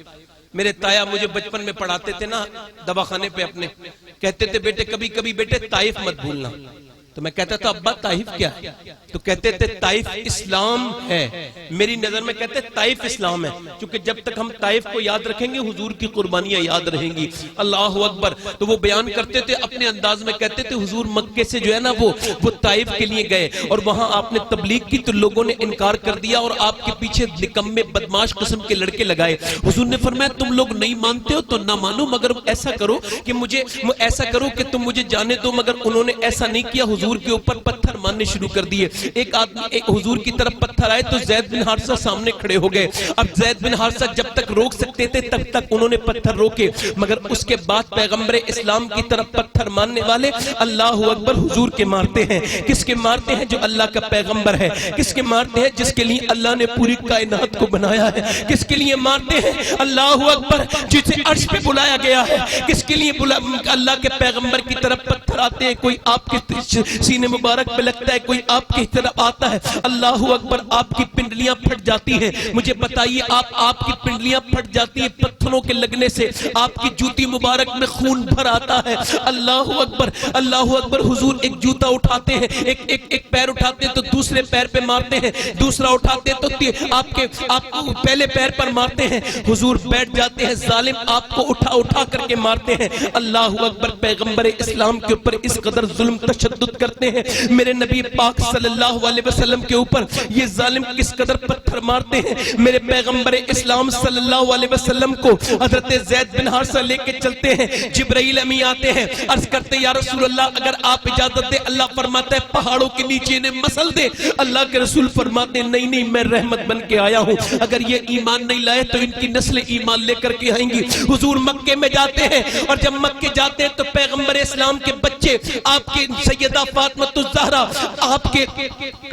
मेरे ताया मुझे बचपन में पढ़ाते थे ना दवाखाने पे अपने, कहते थे बेटे कभी कभी बेटे ताइफ मत भूलना। तो मैं कहता था अब्बा ताइफ क्या है? तो कहते थे ताइफ इस्लाम है। मेरी नजर में कहते ताइफ इस्लाम है, क्योंकि जब तक हम ताइफ को याद रखेंगे हुजूर की कुर्बानियां याद रहेंगी। अल्लाह अकबर। तो वो बयान करते थे अपने अंदाज में, कहते थे हुजूर मक्के से जो है ना वो ताइफ के लिए गए और वहां आपने तबलीग की तो लोगों ने इनकार कर दिया और आपके पीछे निकम्मे बदमाश किस्म के लड़के लगाए। हुजूर ने फरमाया तुम लोग नहीं मानते हो तो ना मानो, मगर ऐसा करो कि मुझे ऐसा करो कि तुम मुझे जाने दो। मगर उन्होंने ऐसा नहीं किया। हुजूर हुजूर के ऊपर पत्थर मारने शुरू कर दिए। एक आदमी एक हुजूर की तरफ पत्थर आए तो ज़ैद बिन हारिसा सामने खड़े हो गए। अब ज़ैद बिन हारिसा जब तक रोक सकते थे तब तक उन्होंने पत्थर रोके, मगर उसके बाद पैगंबर इस्लाम की तरफ पत्थर मारने वाले अल्लाहु अकबर हुजूर के मारते हैं। किसके मारते हैं? जो अल्लाह का पैगंबर है। किसके मारते हैं? जिसके लिए अल्लाह ने पूरी कायनात को बनाया है। किसके लिए मारते हैं? अल्लाहु अकबर, जिसे अर्श पे बुलाया गया है। किसके लिए अल्लाह के पैगंबर की तरफ पत्थर आते हैं। कोई आपके सीने मुबारक पे लगता है, कोई आपकी तरफ आता है, अल्लाहु अकबर, आपकी पिंडलियां फट जाती हैं। मुझे बताइए, आपकी पिंडलियां फट जाती है पत्थरों के लगने से, आपकी जूती मुबारक में खून भर आता है। अल्लाहु अकबर, अल्लाहु अकबर। हुजूर एक जूता उठाते हैं, एक पैर उठाते हैं तो दूसरे पैर पे मारते हैं, दूसरा उठाते हैं तो आपको पहले पैर पर मारते हैं। हुजूर बैठ जाते हैं, जालिम आपको उठा करके मारते हैं। अल्लाहु अकबर। पैगंबर इस्लाम के ऊपर इस कदर जुल्म तशद्दुद करते हैं। मेरे नबी पाक सल्लल्लाहु अलैहि वसल्लम के ऊपर ये जालिम किस कदर पत्थर मारते हैं। मेरे पैगंबर इस्लाम सल्लल्लाहु अलैहि वसल्लम को हजरत ज़ैद बिन हारिसा लेके चलते हैं। जिब्राइल अमी आते हैं, अर्ज करते या रसूल अल्लाह, अगर आप इजाजत दे। अल्लाह फरमाता है पहाड़ों के नीचे इन्हें मसल दे। अल्लाह के रसूल फरमाते नहीं नहीं, मैं रहमत बन के आया हूं, अगर ये ईमान नहीं लाए तो इनकी नस्लें ईमान लेकर के आएंगी। हुजूर मक्के में जाते हैं और जब मक्के जाते हैं तो पैगंबर इस्लाम के बच्चे, आपके सैयदा फातिमा ज़हरा, आपके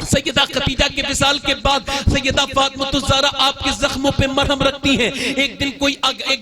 सैयदा खदीजा के विसाल के बाद सैयदा फातिमा ज़हरा आपके जख्मों पे मरहम रखती हैं। एक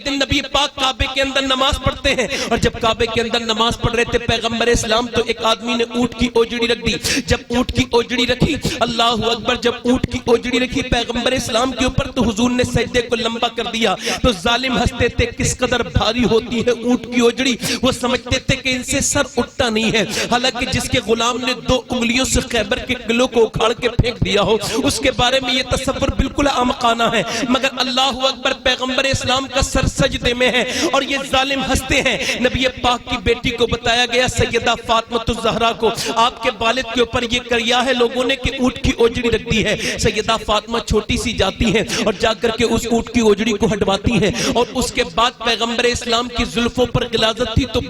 दिन नबी पाक काबे के अंदर नमाज पढ़ते हैं और जब काबे के अंदर नमाज पढ़ रहे थे पैगंबर इस्लाम, तो एक आदमी ने ऊंट की ओजड़ी रख दी। जब ऊंट की ओजड़ी रखी, अल्लाहु अकबर, जब ऊंट की ओजड़ी रखी पैगंबर इस्लाम के ऊपर, तो हुजूर ने सजदे को लंबा कर दिया। तो जालिम हंसते थे, किस कदर भारी होती है ऊंट की ओजड़ी। वो समझते थे कि इनसे सर उठता नहीं है। हालांकि जिसके गुलाम ने 2 उंगलियों से खैबर के किलों को उखाड़ के फेंक दिया हो, उसके बारे में ये तसव्वुर बिल्कुल आमकाना है। मगर अल्लाहु अकबर, पैगंबर इस्लाम का सर सजदे में है और ये जालिम हंसते हैं। नबी पाक की बेटी को बताया गया, सैयदा फातिमा ज़हरा को, आपके वालिद के ऊपर ये किया है लोगों ने कि ऊंट की ओजड़ी रख दी है। सैयदा फातिमा छोटी सी जाती है और जाकर के उस ऊंट की ओजड़ी को हटवाती है और उसके बाद पैगंबर इस्लाम की जुल्फों पर गिलाजत थी तो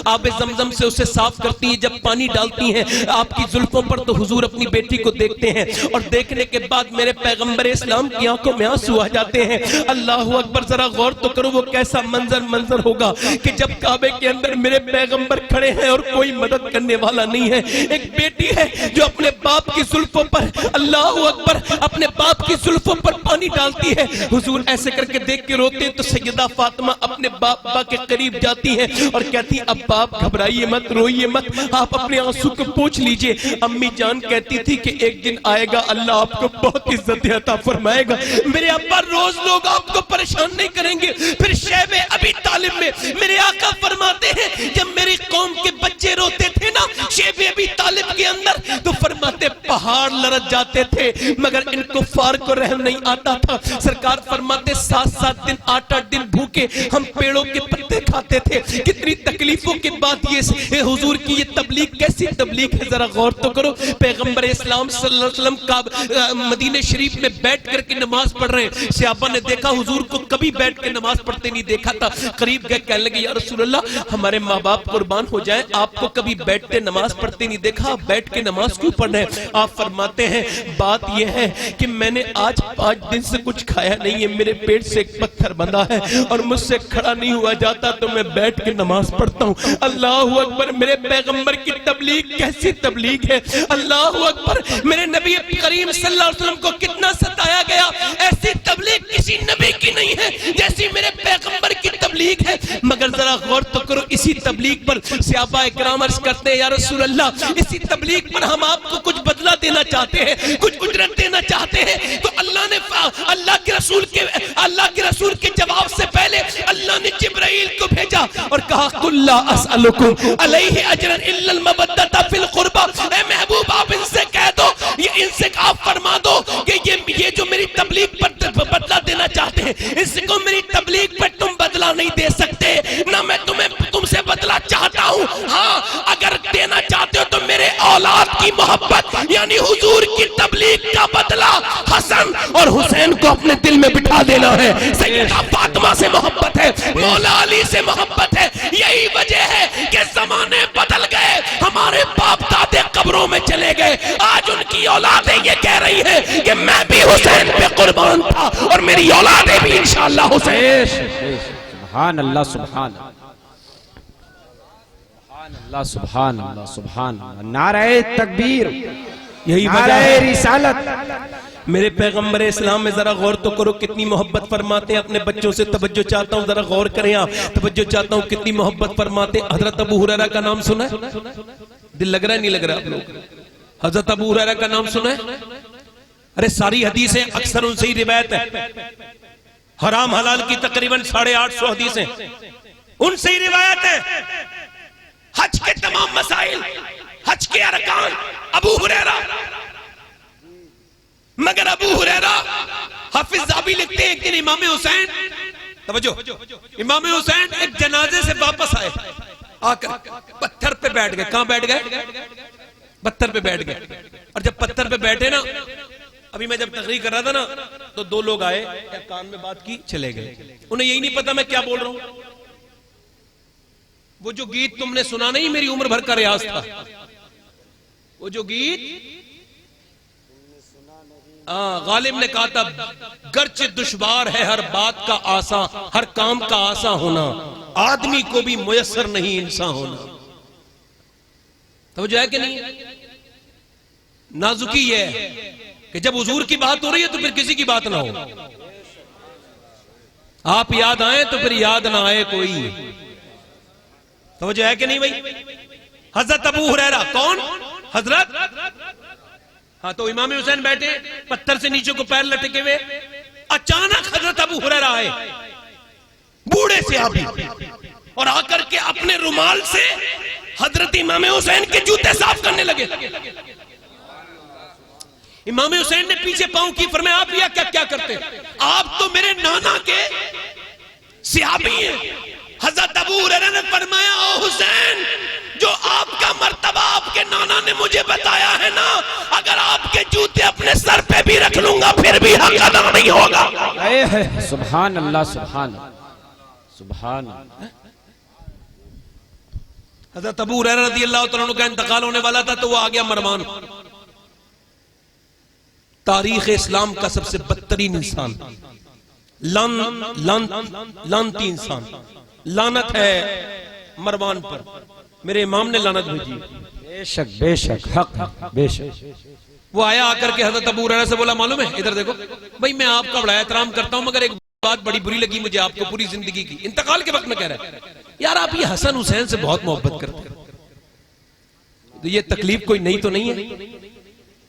आबे ज़मज़म से उसे साफ करती है। जब पानी डालती हैं आपकी जुल्फों पर तो हुजूर अपनी बेटी को देखते हैं और देखने के बाद मेरे पैगंबर इस्लाम की आंखों में आंसू आ जाते हैं। अल्लाहु अकबर, जरा गौर तो करो वो कैसा मंजर होगा कि जब काबे के अंदर मेरे पैगंबर खड़े हैं और कोई मदद करने वाला नहीं है। एक बेटी है जो अपने बाप की जुल्फों पर, अल्लाहु अकबर, अपने बाप की जुल्फों पर पानी डालती है। हुजूर ऐसे करके देख के रोते हैं तो सैयदा फातिमा अपने बाप के करीब जाती है और कहती है, अब बाप घबराइए मत, रोइए मत, आप अपने आंसू को पोंछ लीजिए। अम्मी जान कहती थी कि एक दिन आएगा अल्लाह आपको बहुत इज्जत अता फरमाएगा, मेरे अब्बा रोज लोग आपको परेशान नहीं करेंगे। फिर शैबे अबी तालिब में मेरे आका फरमाते हैं, जब मेरी कौम के बच्चे रोते थे ना शैबे अबी तालिब के अंदर, तो फरमाते पहाड़ लरज जाते थे मगर इनको फार को रहम नहीं आता था। सरकार फरमाते 7-7 दिन 8-8 दिन भूखे हम पेड़ों के पत्ते खाते थे। कितनी तकलीफों के बाद ये हुजूर की ये तबलीग कैसी तबलीग है, जरा गौर तो करो। पैगंबर इस्लाम सल्लल्लाहु अलैहि वसल्लम का मदीने शरीफ में बैठ करके नमाज पढ़ रहे हैं। सहाबा ने देखा हुजूर को कभी बैठ के नमाज पढ़ते नहीं देखा था। करीब गए, कहने लगे या रसूल अल्लाह, हमारे माँ बाप कुर्बान हो जाए, आपको कभी बैठते नमाज पढ़ते नहीं देखा, आप बैठ के नमाज क्यों पढ़ रहे हैं? आप फरमाते हैं बात यह है कि मैंने आज 5 दिन से कुछ खाया नहीं है, मेरे पेट से एक पत्थर बंधा है और मुझसे खड़ा नहीं हुआ जाता तो मैं बैठ के नमाज पढ़ता हूँ। अल्लाहु अकबर, मेरे पैगंबर की तबलीग कैसी तबलीग है। अल्लाहु अकबर, मेरे नबी करीम सल्लल्लाहु अलैहि वसल्लम को कितना सताया गया, ऐसी तबलीग किसी नबी की नहीं है जैसी मेरे पैगंबर की तबलीग है। मगर जरा गौर तो करो, इसी तबलीग पर सहाबा इकराम अर्ज करते हैं या रसूल अल्लाह, इसी तबलीग पर हम आपको कुछ बदला देना चाहते हैं, कुछ उजरत देना चाहते हैं। तो अल्लाह ने अल्लाह के रसूल के जवाब से पहले अल्लाह ने जिब्राइल को भेजा और कहा कुल्ला अस्अलुकुम अलैहि अजरन इल्लल मवद्दता फिल कुर्बा। ए महबूब, आप इनसे कह दो, ये इनसे आप फरमा दो कि ये जो मेरी तबलीग पर बदला देना चाहते हैं, इसको मेरी तबलीग पर तुम बदला नहीं दे सकते, ना मैं तुमसे बदला चाहता हूँ। हाँ, अगर देना चाहते हो तो मेरे औलाद की मोहब्बत यानी हुजूर की तबलीग का बदला हसन और हुसैन को अपने दिल में बिठा देना है। सैयदा फातिमा से मोहब्बत है, मौला अली से मोहब्बत है। यही वजह है कि जमाने बदल गए, हमारे बाप दादे कब्रों में चले गए, आज उनकी औलादें ये कह रही है कि मैं भी हुसैन पे कुर्बान था और मेरी औलादें भी इंशाअल्लाह हुसैन। सुभान अल्लाह, सुभान अल्लाह, सुभान अल्लाह, सुभान अल्लाह। नारे तकबीर, यही वजह नारे है रिसालत। मेरे पैगंबर इस्लाम में जरा गौर तो करो, कितनी मोहब्बत फरमाते हैं अपने बच्चों से। तवज्जो चाहता हूँ, जरा गौर करें आप, तवज्जो चाहता हूँ कितनी मोहब्बत फरमाते हैं। हजरत अबू हुरैरा का नाम सुना है? दिल लग रहा है नहीं लग रहा आप लोग? हजरत अबू हुरैरा का नाम सुना है? अरे सारी हदीसें अक्सर उनसे ही रिवायत है, हराम हलाल की तकरीबन 850 हदीसें उनसे ही रिवायत है। हज के तमाम मसाइल, हज के अरकान अबू हुरैरा। मगर अबू हुरैरा, हाफिज ज़ाबी लिखते हैं एक दिन इमाम हुसैन, तवज्जो, इमाम हुसैन एक जनाजे से वापस आए, आकर पत्थर पे बैठ गए। कहां बैठ गए? पत्थर पे बैठ गए। और जब पत्थर पे बैठे ना, अभी मैं जब तकरीर कर रहा था ना, तो दो लोग आए, कान में बात की, चले गए। उन्हें यही नहीं पता मैं क्या बोल रहा हूं। वो जो गीत तुमने सुना नहीं, मेरी उम्र भर का रियाज था। वो जो गीत गालिब ने कहा था, गर्च दुश्वार है हर बात का आसा, हर काम का आसा होना, आदमी को भी मुयस्सर नहीं इंसान होना। तो जो है कि नहीं, नाजुकी ये है कि जब हुजूर की बात हो रही है तो फिर किसी की बात ना हो। आप याद आए तो फिर याद ना आए कोई। तो जो है कि नहीं भाई? हजरत अबू हुरैरा कौन? हजरत, हाँ, तो इमाम हुसैन बैठे, पत्थर से नीचे को पैर लटके हुए, अचानक हजरत अबू हुरैरा आए, बूढ़े से आबी, और आकर के अपने रुमाल से हजरत इमाम हुसैन के जूते साफ करने लगे। इमाम हुसैन ने पीछे पांव की, फरमाया आप यह क्या क्या करते? आप तो मेरे नाना के सहाबी हैं। हजरत अबू हुरैरा ने फरमाया, ओ हुसैन, जो आपका मर्तबा आपके नाना ने मुझे बताया है ना, अगर आपके जूते अपने सर पे भी रख लूंगा फिर भी हक अदा नहीं होगा। सुभान अल्लाह, सुभान सुभान। हजरत अबू हुरैरा रज़ियल्लाहु तआला अन्हु का इंतकाल होने वाला था, तो वो आ गया मरवान, तारीख इस्लाम का सबसे बदतरीन इंसान, लानती इंसान। लानत है मरवान पर, मेरे इमाम ने लानत भेजी। बेशक बेशक, हक बेशक। वो आया, आकर के हजरत अबू हुरैरा से बोला, मालूम है, इधर देखो भाई, मैं आपका बड़ा एहतराम करता हूं, मगर एक बात बड़ी बुरी लगी मुझे आपको पूरी जिंदगी की। इंतकाल के वक्त में कह रहा है, यार आप ये हसन हुसैन से बहुत मोहब्बत करते हैं, तो ये तकलीफ कोई नई तो नहीं है?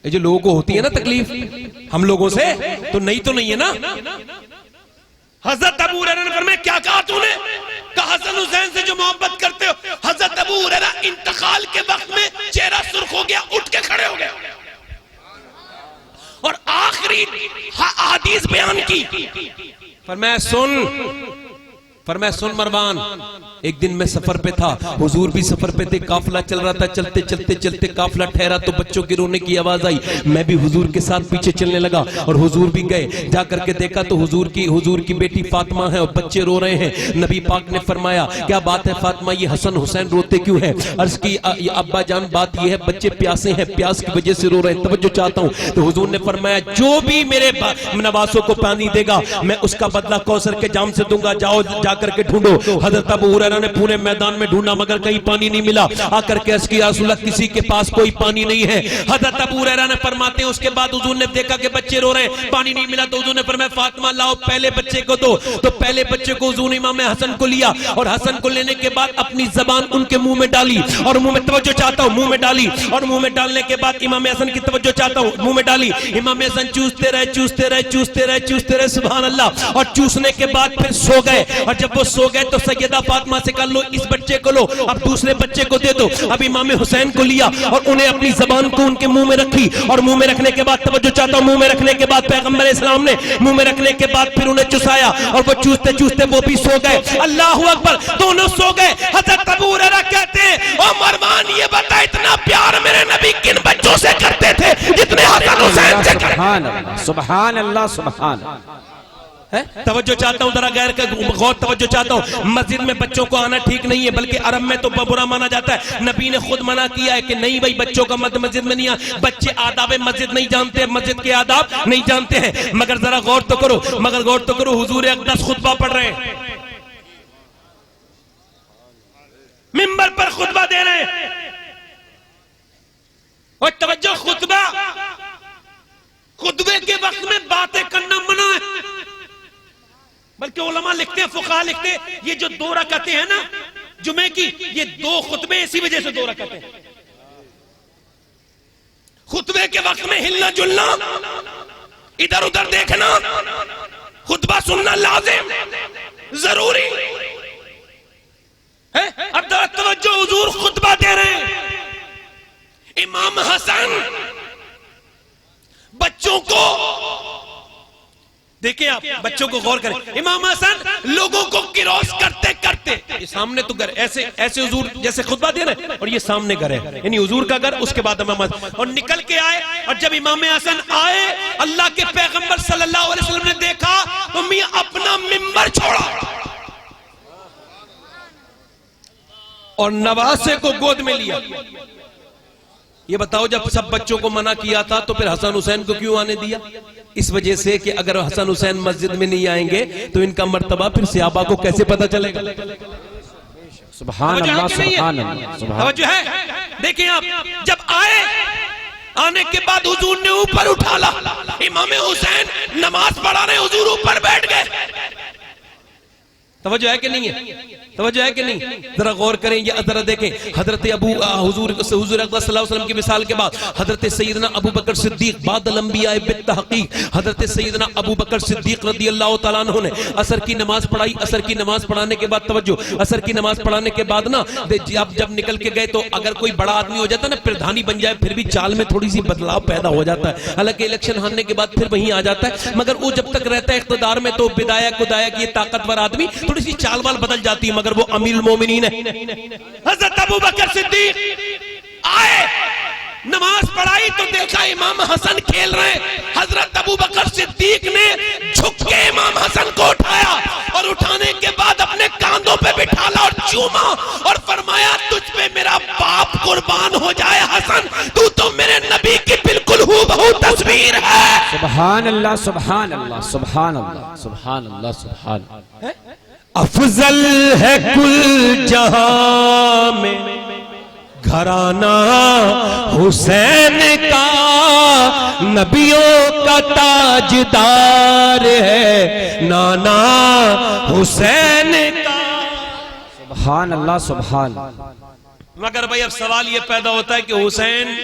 ये जो लोगों को होती है ना तकलीफ हम लोगों से, तो नई तो नहीं है ना? हजरत अबू हुरैरा ने फरमाया, क्या कहा तूने? कहा हसन हुसैन से जो मोहब्बत करते हो। हजरत अबू हुरैरा इंतकाल के वक्त में चेहरा सुर्ख हो गया, उठ के खड़े हो गए और आखिरी हदीस बयान की। फरमाया सुन मरवान, एक दिन मैं सफर पे था, हुजूर भी सफर पे थे, काफिला चल रहा था, चलते चलते चलते काफिला ठहरा तो बच्चों के रोने की आवाज आई। मैं भी हुजूर के साथ पीछे चलने लगा और हुजूर भी गए। जा करके देखा तो हुजूर की बेटी फातिमा है और बच्चे रो रहे हैं। नबी पाक ने फरमाया, क्या बात है फातिमा, ये हसन हुसैन रोते क्यों हैं? अर्ज की, अब्बा जान बात ये है, बच्चे प्यासे हैं, प्यास की वजह से रो रहे हैं, तवज्जो चाहता हूँ। तो हुजूर ने फरमाया, जो भी मेरे नवासों को पानी देगा मैं उसका बदला कौसर के जाम से दूंगा, जाओ जाकर के ढूंढो। हजरत अबू हुरैरा ने पूरे मैदान में ढूंढा मगर कहीं पानी नहीं मिला। आकर के अर्ज़ किया, रसूलुल्लाह किसी के पास कोई पानी नहीं है। हजरत अबू हुरैरा ने फरमाते हैं, उसके बाद हुजूर ने देखा कि बच्चे रो रहे हैं, पानी नहीं मिला, तो हुजूर ने फरमाया, फातिमा लाओ पहले बच्चे को दो। तो पहले बच्चे को हुजूर ने इमाम हसन को लिया और हसन को लेने के बाद अपनी जबान उनके मुंह में डाली और मुंह में, तवज्जो चाहता हूं, मुंह में डाली और मुंह में डालने के बाद इमाम हसन की तवज्जो चाहता हूं, मुंह में डाली। इमाम हसन चूसते रहे, चूसते रहे, चूसते रहे, चूसते रहे, सुभान अल्लाह। और चूसने के बाद फिर सो गए और जब वो सो गए तो सैयदा फातिमा से कहा, लो इस बच्चे को लो, अब दूसरे बच्चे को दे दो। अब इमाम हुसैन को लिया और उन्हें अपनी जबान को उनके मुंह में रखी और मुंह में रखने के बाद, तवज्जो चाहता हूं, मुंह में रखने के बाद पैगंबर इस्लाम ने मुंह में रखने के बाद फिर उन्हें चुसाया और वो चूसते चूसते वो भी सो गए। अल्लाहू अकबर, दोनों सो गए। हजरत अबू हुरैरा कहते हैं, ओ मरवान ये बता, इतना प्यार मेरे नबी किन बच्चों से करते थे जितने हसन हुसैन से करते? सुभान अल्लाह, सुभान अल्लाह, सुभान। है? तवज्जो चाहता हूं, जरा गैर का गौर तवज्जो चाहता हूं। मस्जिद में बच्चों को आना ठीक नहीं है, बल्कि अरब में तो बुरा माना जाता है। नबी ने खुद मना किया है कि नहीं भाई बच्चों का मस्जिद में नहीं आ। बच्चे आदाब मस्जिद नहीं जानते, मस्जिद के आदाब नहीं जानते हैं। मगर जरा गौर तो करो, हुजूर अक़दस खुतबा पढ़ रहे हैं, मिंबर पर खुतबा दे रहे हैं, और तवज्जो, खुतबे के वक्त में बातें करना मना है। बल्कि उलमा लिखते हैं, फुक़हा लिखते हैं, ये जो 2 रकातें हैं ना जुमे की, ये 2 खुतबे इसी वजह से 2 रकातें। खुतबे के वक्त में हिलना जुलना, इधर उधर देखना, खुतबा सुनना लाजिम जरूरी है। अब तवज्जो, हुजूर खुतबा दे रहे हैं, इमाम हसन बच्चों को देखिए, आप बच्चों को गौर करें, इमाम हसन लोगों को क्रॉस करते करते, ये सामने तो घर, ऐसे ऐसे हुजूर जैसे खुतबा दे रहे हैं, और ये सामने घर है, यानी हुजूर का घर, उसके बाद इमाम हसन, और निकल के आए। और जब इमाम हसन आए, अल्लाह के पैगंबर सल्लल्लाहु अलैहि वसल्लम ने देखा तो मियां अपना मिंबर छोड़ा और नवासे को गोद में लिया। ये बताओ, जब सब बच्चों को मना किया था तो फिर हसन हुसैन को क्यों आने दिया? इस वजह से कि अगर हसन हुसैन मस्जिद में नहीं आएंगे तो इनका मर्तबा फिर सहाबा को कैसे पता चलेगा? सुभान अल्लाह, सुभान अल्लाह। जो है देखिए आप, जब आने के बाद हुजूर ने ऊपर उठा ला, इमाम हुसैन नमाज पढ़ा रहे, हुजूर ऊपर बैठ गए। तवज्जो है कि नहीं है? तवज्जो है कि नहीं? जरा गौर करें, ये जरा देखें, हजरत हुजूर अक़दस सल्लल्लाहु अलैहि वसल्लम की मिसाल के बाद हजरत सैयदना अबू बकर सिद्दीक बादल अंबिया बित्तहक़ीक़, हजरत सैयदना अबू बकर सिद्दीक रज़ियल्लाहु तआला अन्हु ने असर की नमाज पढ़ाई। असर की नमाज पढ़ाने के बाद, तवज्जो, असर की नमाज पढ़ाने के बाद ना जब निकल के गए तो अगर कोई बड़ा आदमी हो जाता ना, प्रधानी बन जाए, फिर भी चाल में थोड़ी सी बदलाव पैदा हो जाता है। हालांकि इलेक्शन हारने के बाद फिर वहीं आ जाता है, मगर वो जब तक रहता है इख्तिदार में तो विधायक उदायक, ये ताकतवर आदमी, थोड़ी सी चाल वाल बदल जाती है, मगर वो अमीरुल मोमिनीन है। हजरत अबू बकर सिद्दीक आए, नमाज पढ़ाई तो देखा इमाम हसन खेल रहे हैं। हजरत अबू बकर सिद्दीक ने झुक के इमाम हसन को उठाया और उठाने के बाद अपने कांधों पे बिठाला और चूमा और फरमाया, तुझ पे मेरा बाप कुर्बान हो जाए हसन, तू तो मेरे नबी की बिल्कुल हूबहू तस्वीर है। सुभान अल्लाह, सुभान अल्लाह, सुभान अल्लाह, सुभान अल्लाह, सुभान अल्लाह। अफजल है कुल जहां में घराना हुसैन का, नबियों का ताजदार है नाना हुसैन का। सुभान अल्लाह, सुभान। मगर भाई अब सवाल ये पैदा होता है कि हुसैन,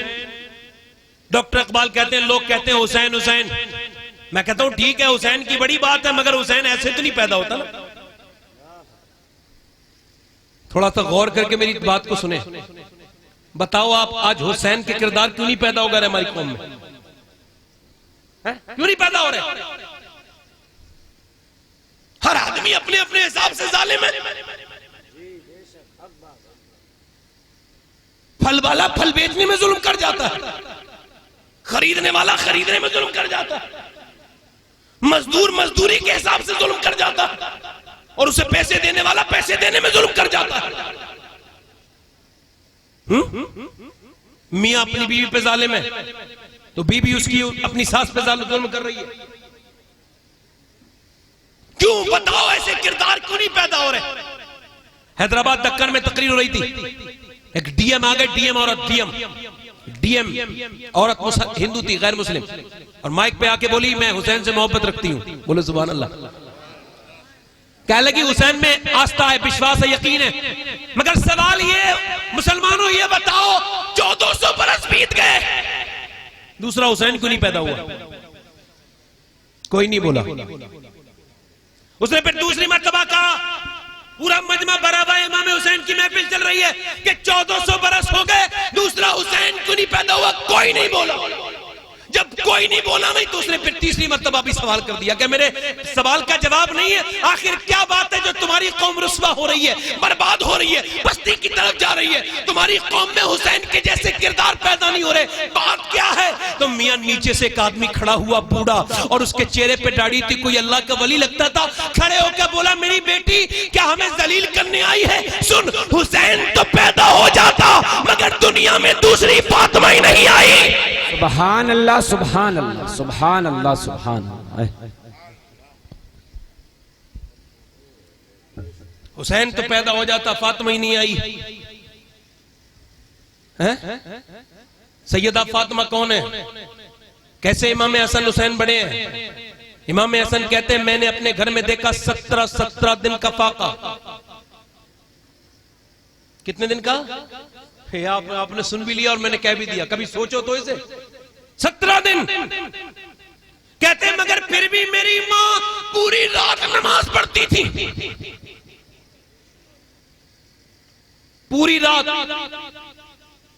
डॉक्टर इकबाल कहते हैं, लोग कहते हैं हुसैन हुसैन, मैं कहता हूं ठीक है, हुसैन की बड़ी बात है, मगर हुसैन ऐसे तो नहीं पैदा होता ना। थोड़ा सा गौर करके मेरी बात को सुने। बताओ आप, आज हुसैन के किरदार क्यों नहीं पैदा हो गए हमारी कौम में? क्यों नहीं पैदा हो रहे? हर आदमी अपने अपने हिसाब से जालिम है। फल वाला फल बेचने में जुल्म कर जाता है, खरीदने वाला खरीदने में जुल्म कर जाता है, मजदूर मजदूरी के हिसाब से जुल्म कर जाता है, और उसे पैसे देने वाला पैसे देने में जुल्म कर जाता है। मियां अपनी बीवी पे जालिम है तो बीवी उसकी अपनी सास पे जुल्म कर रही है। क्यों? बताओ, ऐसे किरदार क्यों नहीं पैदा हो रहे? हैदराबाद दक्कन में तकरीर हो रही थी, एक डीएम आ गए, डीएम औरत, डीएम औरत हिंदू थी, गैर मुस्लिम, और माइक पे आके बोली, मैं हुसैन से मोहब्बत रखती हूं। बोले सुभान अल्लाह। कह लगी हुसैन में आस्था है, विश्वास है, यकीन है। मगर सवाल ये, मुसलमानों ये बताओ, 1400 बरस बीत गए, दूसरा हुसैन क्यों नहीं पैदा हुआ? कोई नहीं बोला। उसने फिर दूसरी मर्तबा कहा, पूरा मजमा बराबर इमाम हुसैन की महफिल चल रही है कि 1400 बरस हो गए, दूसरा हुसैन क्यों नहीं पैदा हुआ? कोई नहीं बोला। जब कोई नहीं बोला नहीं तो उसने फिर तीसरी मर्तबा भी सवाल कर दिया कि मेरे सवाल का जवाब नहीं है, आखिर क्या बात है जो तुम्हारी कौम रुस्वा हो रही है, बर्बाद हो रही है, बस्ती की तरफ जा रही है, तुम्हारी कौम में हुसैन के जैसे किरदार पैदा नहीं हो रहे, बात क्या है? तो मियां नीचे से एक आदमी खड़ा हुआ बूढ़ा, और उसके चेहरे पे दाढ़ी थी, कोई अल्लाह का वली लगता था, खड़े होकर बोला मेरी बेटी क्या हमें जलील करने आई है? सुन, हुसैन तो पैदा हो जाता मगर दुनिया में दूसरी फातिमा ही नहीं आई। सुभान अल्लाह, सुभान अल्लाह, सुभान अल्लाह, सुभान अल्लाह। हुसैन तो पैदा हो जाता, फातिमा ही नहीं आई है? सैयदा फातिमा कौन है? कैसे इमाम हसन हुसैन बड़े हैं? इमाम हसन कहते हैं मैंने अपने घर में देखा 17 दिन का फाका। कितने दिन का? आपने सुन भी लिया और मैंने कह भी दिया, कभी सोचो तो इसे। 17 दिन कहते हैं, मगर फिर भी मेरी मां पूरी रात नमाज पढ़ती थी, पूरी रात।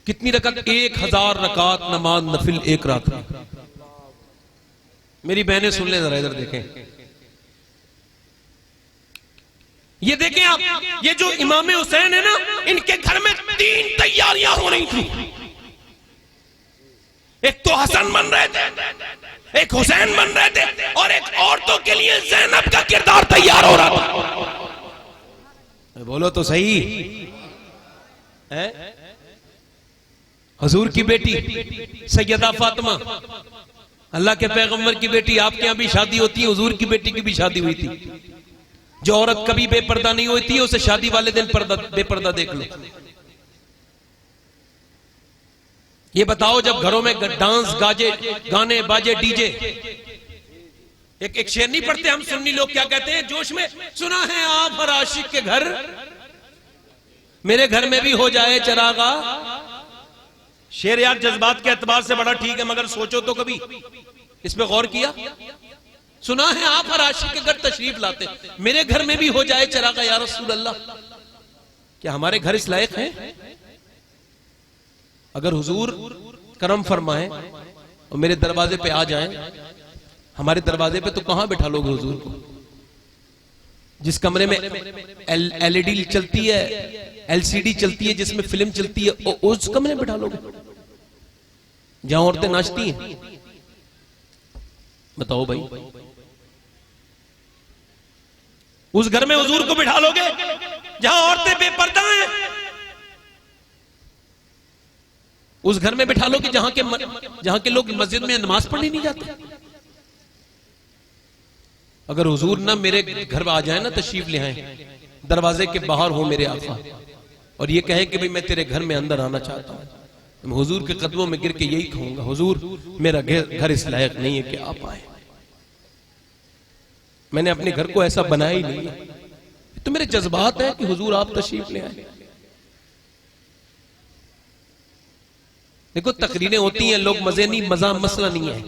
कितनी रकात? 1000 रकात नमाज नफिल एक रात में। मेरी बहनें सुन ले जरा, इधर देखें, ये देखें आप, ये जो इमाम हुसैन है ना, इनके घर में 3 तैयारियां हो रही थी। एक तो हसन बन रहे थे, एक हुसैन बन रहे थे, और एक औरतों के लिए ज़ैनब का किरदार तैयार हो रहा था। बोलो तो सही है? हुजूर की बेटी सैयदा फातिमा, अल्लाह के पैगंबर की बेटी, आपके यहां भी शादी होती है, हुजूर की बेटी की भी शादी हुई थी। जो औरत कभी बेपर्दा नहीं होती है उसे शादी वाले दिन बेपर्दा देख लो। ये बताओ, जब घरों में डांस गाने बाजे डीजे, एक शेर नहीं पढ़ते हम सुन्नी लोग, क्या कहते हैं जोश में? सुना है आप हर आशिक के घर, मेरे घर में भी हो जाए चरागा। शेर यार जज्बात के एतबार से बड़ा ठीक है, मगर सोचो तो कभी इस पे गौर किया? सुना है आप हर आशिक के घर तशरीफ लाते, मेरे घर में भी हो जाए चरागा या रसूल अल्लाह। क्या हमारे घर इस लायक हैं? अगर हुजूर करम फरमाए और मेरे दरवाजे पे आ जाएं, हमारे दरवाजे पे, तो कहां बिठा लोगे हुजूर को? जिस कमरे में एलईडी चलती है, एलसीडी चलती है, जिसमें फिल्म चलती है, उस कमरे में बिठा लोगे जहां औरतें नाचती हैं? बताओ भाई, उस घर में हुजूर को बिठा लोगे जहां औरतें बेपर्दा हैं? उस घर में बिठा लोगे जहां के लोग मस्जिद में नमाज पढ़ने नहीं जाते? अगर हुजूर ना मेरे घर आ जाए ना, तशरीफ ले आए, दरवाजे के बाहर हो मेरे आका, और ये कहे कि भाई मैं तेरे घर में अंदर आना चाहता हूं, मैं हुजूर के कदमों में गिर के यही कहूंगा, हुजूर मेरा घर इस लायक नहीं है कि आप आए। मैंने अपने घर को ऐसा बनाया ही नहीं है, तो मेरे जज्बात है कि हुजूर आप तशरीफ ले आए। देखो, तकरीरें होती हैं, लोग मजे नहीं, मसला नहीं है।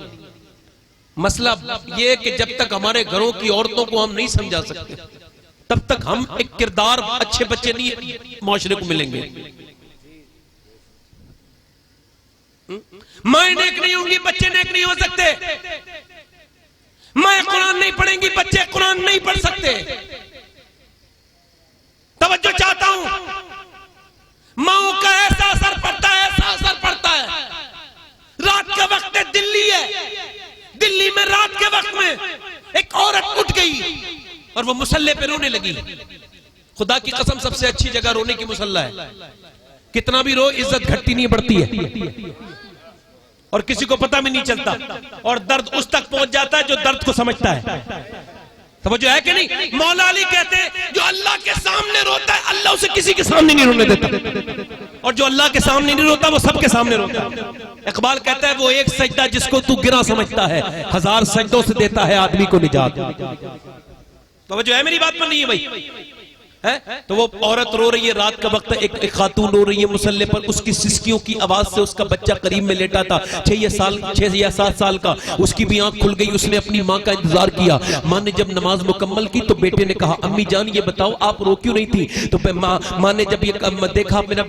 मसला ये कि जब तक हमारे घरों की औरतों को हम नहीं समझा सकते, तब तक हम एक किरदार अच्छे बच्चे नहीं माशरे को मिलेंगे। माएं नेक नहीं होंगी, बच्चे नेक नहीं हो सकते। माएं कुरान नहीं पढ़ेंगी, बच्चे कुरान नहीं पढ़ सकते। तवज्जो चाहता हूं, माओं का ऐसा असर पड़ता है, ऐसा असर पड़ता है। रात का वक्त है, दिल्ली है, दिल्ली में रात के वक्त में एक औरत उठ गई और वो मुसल्ले पे रोने लगी। खुदा की कसम, सबसे अच्छी जगह रोने की मुसल्ला है। कितना भी रो, इज्जत घटती नहीं बढ़ती है, और किसी को पता भी नहीं चलता, और दर्द उस तक पहुंच जाता है जो दर्द को समझता है। समझो है कि नहीं? मौला अली कहते हैं जो अल्लाह के सामने रोता है, अल्लाह उसे किसी के सामने नहीं रोने देता, और जो अल्लाह के सामने नहीं रोता वो सबके सामने रोता है। इकबाल कहता है वो एक सजदा जिसको तू गिरा समझता है, 1000 सजदों से देता है आदमी को निजात। तो जो है मेरी बात पर नहीं है भाई। है? तो वो औरत रो रही है, रात का वक्त, एक खातून रो रही है मुसल्ले पर, उसकी सिसकियों की आवाज से उसका बच्चा करीब में लेटा था, 6 या 7 साल का। उसकी भी आंख खुल गई, उसने अपनी माँ का इंतजार किया। माँ ने जब नमाज मुकम्मल की तो बेटे ने कहा, अम्मी जान ये बताओ आप रो क्यों नहीं थी? तो माँ ने जब ये देखा मेरा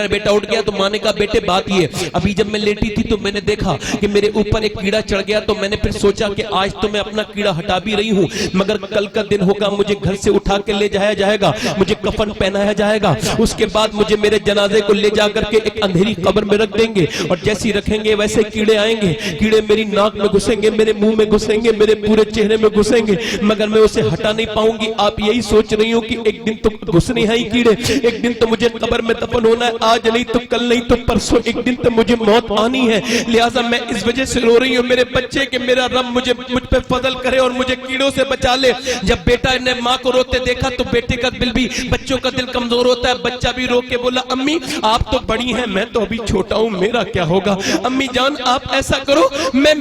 बेटा उठ गया, तो माँ ने कहा बेटे बात ये, अभी जब मैं लेटी थी तो मैंने देखा कि मेरे ऊपर एक कीड़ा चढ़ गया, तो मैंने फिर सोचा कि आज तो मैं अपना कीड़ा हटा भी रही हूँ, मगर कल का दिन होगा, मुझे घर से उठा के ले जाया जाएगा, मुझे कफन पहनाया जाएगा, उसके बाद मुझे मेरे जनाजे को ले जाकर के एक अंधेरी कब्र में रख देंगे, और जैसी रखेंगे वैसे कीड़े आएंगे, कीड़े मेरी नाक में घुसेंगे, मेरे मुंह में घुसेंगे, मेरे पूरे चेहरे में घुसेंगे, मगर मैं उसे हटा नहीं पाऊंगी। आप यही सोच रही हो कि एक दिन तो घुसने हैं कीड़े, एक दिन तो मुझे कब्र में दफन होना है, आज नहीं तो कल नहीं तो परसों, एक दिन तो मुझे मौत आनी है, लिहाजा मैं इस वजह से रो रही हूँ मेरे बच्चे के मेरा रब मुझे मुझ पे फजल करे और मुझे कीड़ों से बचा ले। जब बेटा ने माँ को रोते देखा तो बेटे का दिल भी, बच्चों का दिल कमजोर होता है, बच्चा भी रो के बोला, अम्मी आप तो बड़ी हैं, मैं तो अभी छोटा हूँ, मेरा क्या होगा? अम्मी जान आप ऐसा करो,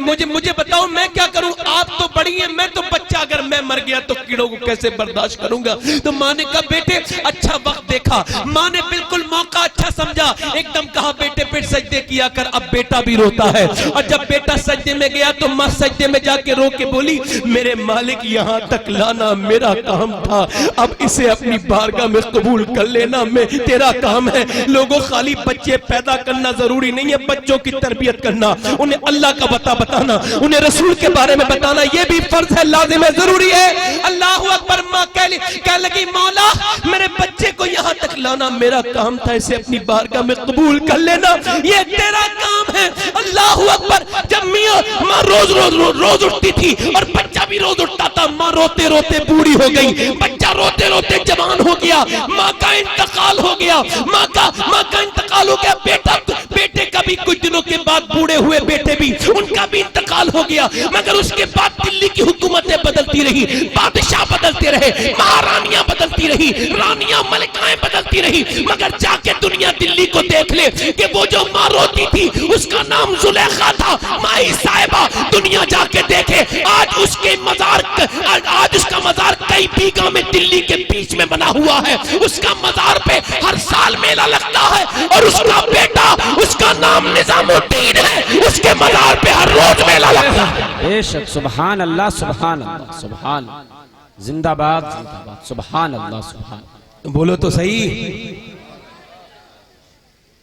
मुझे बताओ मैं क्या करूं? आप तो बड़ी हैं, मैं तो बच्चा, अगर मैं मर गया तो कीड़ों को कैसे बर्दाश्त करूंगा? तो माँ ने कहा बेटे अच्छा वक्त देखा, माँ ने बिल्कुल मौका अच्छा समझा, एकदम कहा बेटे फिर सजदे किया कर। अब बेटा भी रोता है, और जब बेटा सजदे में गया तो माँ सजदे में जाके रो के बोली, मेरे मालिक यहाँ तक लाना मेरा काम था, अब इसे अपनी बारगाह में कबूल कर लेना, मैं तेरा काम है। लोगों खाली बच्चे पैदा करना जरूरी नहीं है, बच्चों की तरबियत करना, उन्हें अल्लाह का बताना, उन्हें रसूल के बारे में बताना, ये भी फर्ज है, लाजिम है, जरूरी है। अल्लाह अकबर। माँ कह लगी मौला मेरे बच्चे को यहाँ तक लाना मेरा काम था, इसे अपनी बारगाह में कबूल कर लेना, ये तेरा काम है। अल्लाह अकबर। जब माँ रोज उठती थी और बच्चा भी रोज उठता था, माँ रोते रोते बूढ़ी हो गई, बच्चा रोते रोते जवान हो गया, माँ का इंतकाल हो गया, माँ का इंतकाल हो गया। बेटे का भी कुछ दिनों के बाद बूढ़े हुए बेटे भी, उनका भी इंतकाल हो गया, मगर उसके बाद दिल्ली की हुकूमतें बदलती रही, बादशाह बदलते रहे, महारानियां बदलती रही, रानियां मलिकाएं बदलती रही, मगर जाके दुनिया दिल्ली को देख ले कि वो जो माँ रोती थी उसका नाम जुलेखा था, माई साहिबा। दुनिया जाके देखे आज उसका मजार कई बीघा में दिल्ली के बीच में बना हुआ है, उसका मजार पे हर साल मेला लगता है, और उसका बेटा, उसका नाम निजामुद्दीन है, उसके मजार पे हर रोज मेला लगता है। बेशक सुभान अल्लाह सुभान अल्लाह सुभान, जिंदाबाद जिंदाबाद, सुभान अल्लाह सुभान। बोलो तो सही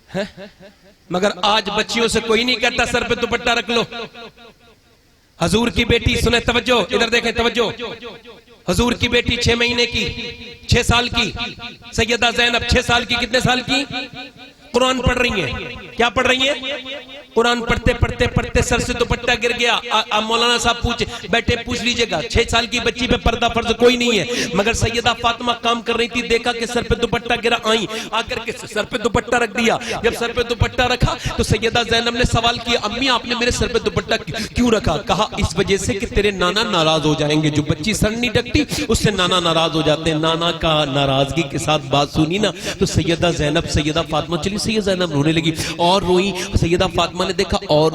है? मगर आज बच्चियों से कोई नहीं कहता सर पे दुपट्टा रख लो। हजूर की बेटी सुने, तवज्जो, इधर देखें तवज्जो। हजूर की बेटी 6 महीने की, 6 साल की, सैयदा ज़ैनब 6 साल की, कितने साल की? कुरान पढ़ रही है। क्या पढ़ रही है? कुरान पढ़ते पढ़ते पढ़ते सर से दुपट्टा गिर गया। मौलाना साहब बैठे पूछ लीजिएगा, 6 साल की बच्ची पे पर्दा फर्ज कोई नहीं है, मगर सैयदा फातिमा काम कर रही थी, देखा कि सर पे दुपट्टा गिरा, आई आकर के सर पे दुपट्टा रख दिया। जब सर पे दुपट्टा रखा तो सैयदा ज़ैनब ने सवाल किया, अम्मी आपने मेरे सर पे दुपट्टा क्यों रखा? कहा इस वजह से कि तेरे नाना नाराज हो जाएंगे, जो बच्ची सर नहीं ढकती उससे नाना नाराज हो जाते हैं। नाना का नाराजगी के साथ बात सुनी ना तो सैयदा ज़ैनब, सैयदा फातिमा चली, सैयदा ज़ैनब रोने लगी और रोई। सैयदा फातिमा ने देखा और